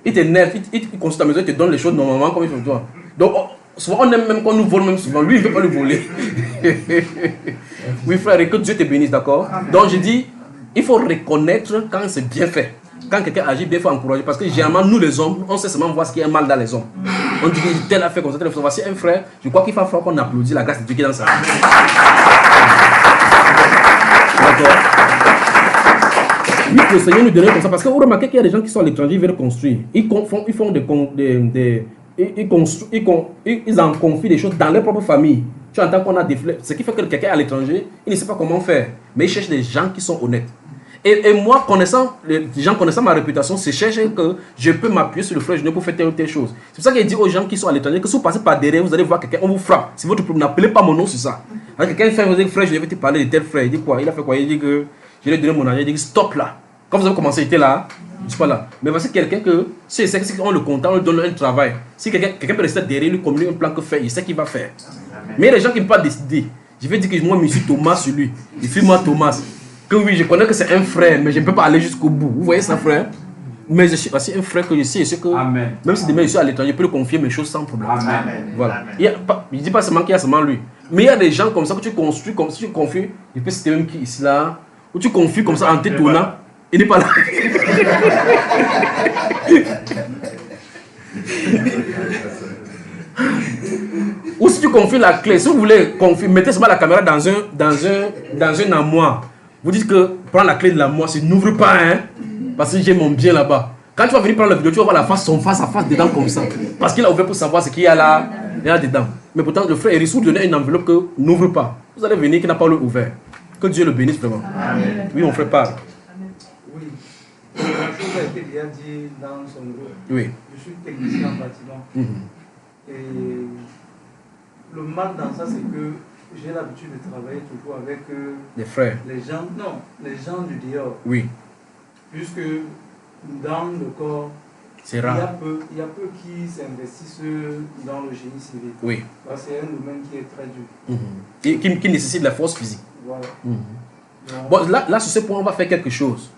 Il t'énerve, il construit ta maison, il te donne les choses normalement comme il faut toi. Donc, souvent on aime même qu'on nous vole même souvent. Lui, il ne veut pas nous voler. Oui, frère, et que Dieu te bénisse, d'accord? Donc, je dis, il faut reconnaître quand c'est bien fait. Quand quelqu'un agit bien, il faut encourager. Parce que généralement, nous les hommes, on sait seulement voir ce qui est mal dans les hommes. On dit que tel a fait comme ça, tel a fait. Voici un frère, je crois qu'il va falloir qu'on applaudisse la grâce de Dieu qui est dans sa vie. D'accord? Oui, le Seigneur nous donne comme ça. Parce que vous remarquez qu'il y a des gens qui sont à l'étranger, ils veulent construire. Ils en confient des choses dans leur propre famille. Tu entends qu'on a des flèches. Ce qui fait que quelqu'un est à l'étranger, il ne sait pas comment faire. Mais il cherche des gens qui sont honnêtes. Et moi, les gens connaissant ma réputation, c'est chercher que je peux m'appuyer sur le frère Junior pour faire telle ou telle chose. C'est pour ça qu'il dit aux gens qui sont à l'étranger que si vous passez par derrière, vous allez voir quelqu'un, on vous frappe. Si votre problème, n'appelez pas mon nom sur ça. Quelqu'un fait, vous dites, frère Junior, je vais te parler de tel frère. Il dit quoi? Il a fait quoi? Il dit que je lui ai donné mon argent. Il dit stop là. Quand vous avez commencé, il était là. Je ne suis pas là. Mais voici quelqu'un que, si on le compte, on lui donne un travail. Si quelqu'un peut rester derrière, lui communique un plan que faire, il sait qu'il va faire. Mais il y a des gens qui ne peuvent pas décider. Je vais dire que moi, je suis Thomas sur lui. Il fait moi Thomas. Que oui, je connais que c'est un frère, mais je ne peux pas aller jusqu'au bout. Vous voyez ça, frère? Mais je suis aussi un frère que je sais que, même si demain je suis à l'étranger, je peux lui confier mes choses sans problème. Amen. Voilà. Je ne dis pas seulement qu'il y a seulement lui. Mais il y a des gens comme ça que tu construis, comme si tu confies. Je peux citer même qui ici là, où tu confies comme ça en t'étonnant. Il n'est pas là. Ou si tu confies la clé, si vous voulez confier, mettez seulement la caméra dans un armoire. Vous dites que prends la clé de l'armoire, si n'ouvre pas, hein, parce que j'ai mon bien là-bas. Quand tu vas venir prendre la vidéo, tu vas voir la face, son face à face dedans comme ça. Parce qu'il a ouvert pour savoir ce qu'il y a là, dedans. Mais pourtant, le frère Eric vous donnait une enveloppe que n'ouvre pas. Vous allez venir qui n'a pas le ouvert. Que Dieu le bénisse vraiment. Amen. Oui, mon frère parle. Oui. La chose a été bien dit dans son groupe. Oui. Je suis technicien en bâtiment. Et le mal dans ça, c'est que j'ai l'habitude de travailler toujours avec Les frères. les gens du dehors. Oui. Puisque dans le corps, C'est il y a rare. peu qui s'investissent dans le génie civil. Oui. Parce que c'est un domaine qui est très dur. Et qui nécessite la force physique. Voilà. Donc, Bon, là, sur ce point, on va faire quelque chose.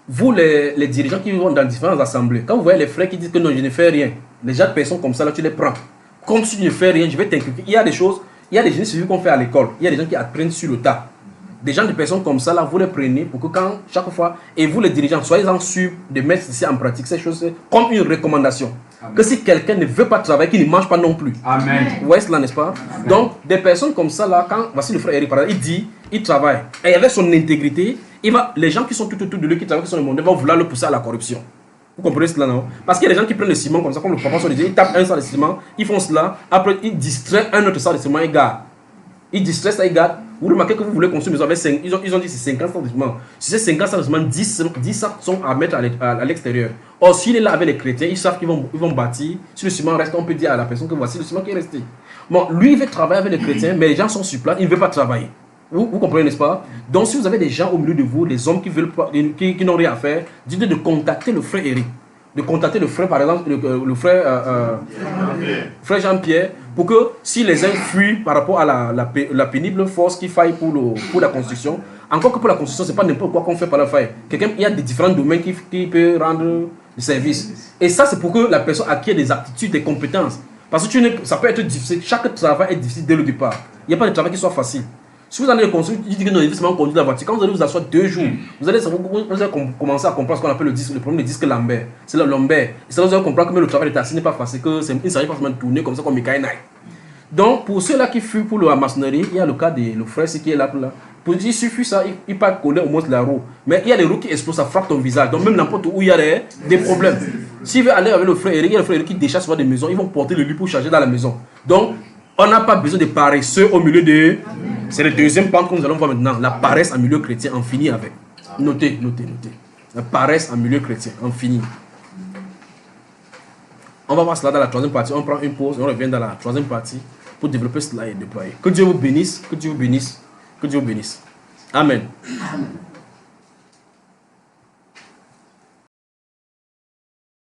Vous, les dirigeants qui vont dans différentes assemblées, quand vous voyez les frères qui disent que non, je ne fais rien, les gens de personnes comme ça, là, tu les prends. Comme si tu ne fais rien, je vais t'inculquer. Il y a des choses, il y a des génies civils qu'on fait à l'école. Il y a des gens qui apprennent sur le tas. Des gens de personnes comme ça, là, vous les prenez pour que quand, chaque fois, et vous les dirigeants, soyez-en sûrs de mettre ici en pratique ces choses comme une recommandation. Amen. Que si quelqu'un ne veut pas travailler, qu'il ne mange pas non plus. Amen. Vous voyez cela, n'est-ce pas? Donc, des personnes comme ça, là, quand, voici le frère Eric, par exemple, il dit, il travaille. Et avec son intégrité, les gens qui sont tout autour de lui, qui travaillent, qui sont le monde, vont vouloir le pousser à la corruption. Vous comprenez cela, non? Parce qu'il y a des gens qui prennent le ciment comme ça, comme le papa dit, ils tapent un sac de ciment, ils font cela, après ils distraient un autre sac de ciment, ils gardent. Ils distraient ça, ils gardent. Vous remarquez que vous voulez construire une maison avec ils ont dit c'est 50 sacs de ciment. Si c'est 50 sacs de ciment, 10 sacs sont à mettre à l'extérieur. Or, s'il est là avec les chrétiens, ils savent qu'ils vont bâtir. Si le ciment reste, on peut dire à la personne que voici le ciment qui est resté. Bon, lui, il veut travailler avec les chrétiens, mais les gens sont sur place, il ne veut pas travailler. Vous comprenez, n'est-ce pas? Donc, si vous avez des gens au milieu de vous, des hommes qui n'ont rien à faire, dites-leur de contacter le frère Eric. De contacter le frère, par exemple, le frère Jean-Pierre, pour que si les uns fuient par rapport à la pénible force qu'il faille pour la construction, encore que pour la construction, ce n'est pas n'importe quoi qu'on fait par la faille. Il y a des différents domaines qui peuvent rendre le service. Et ça, c'est pour que la personne acquiert des aptitudes, des compétences. Parce que ça peut être difficile. Chaque travail est difficile dès le départ. Il n'y a pas de travail qui soit facile. Si vous allez construire, je dis que non, il faut conduire la voiture. Quand vous allez vous asseoir 2 jours, vous allez commencer à comprendre ce qu'on appelle le problème du disque lombaire. C'est le lombaire. Et ça, vous allez comprendre que même le travail de taxi n'est pas facile, que il ne s'agit pas seulement de tourner comme ça comme Michael Knight. Donc, pour ceux-là qui fuient pour la maçonnerie, il y a le cas de le frère qui est là. Il suffit ça, il peut connaître au moins la roue. Mais il y a des roues qui explosent, ça frappe ton visage. Donc, même n'importe où il y a des problèmes. S'il veut aller avec le frère Eric, il y a le frère Eric qui décharge souvent des maisons, ils vont porter le lit pour charger dans la maison. Donc, on n'a pas besoin de paresseux au milieu de... C'est le deuxième point que nous allons voir maintenant. La paresse en milieu chrétien, on finit avec. Notez. La paresse en milieu chrétien, on finit. On va voir cela dans la troisième partie. On prend une pause et on revient dans la troisième partie pour développer cela et déployer. Que Dieu vous bénisse, que Dieu vous bénisse, que Dieu vous bénisse. Amen.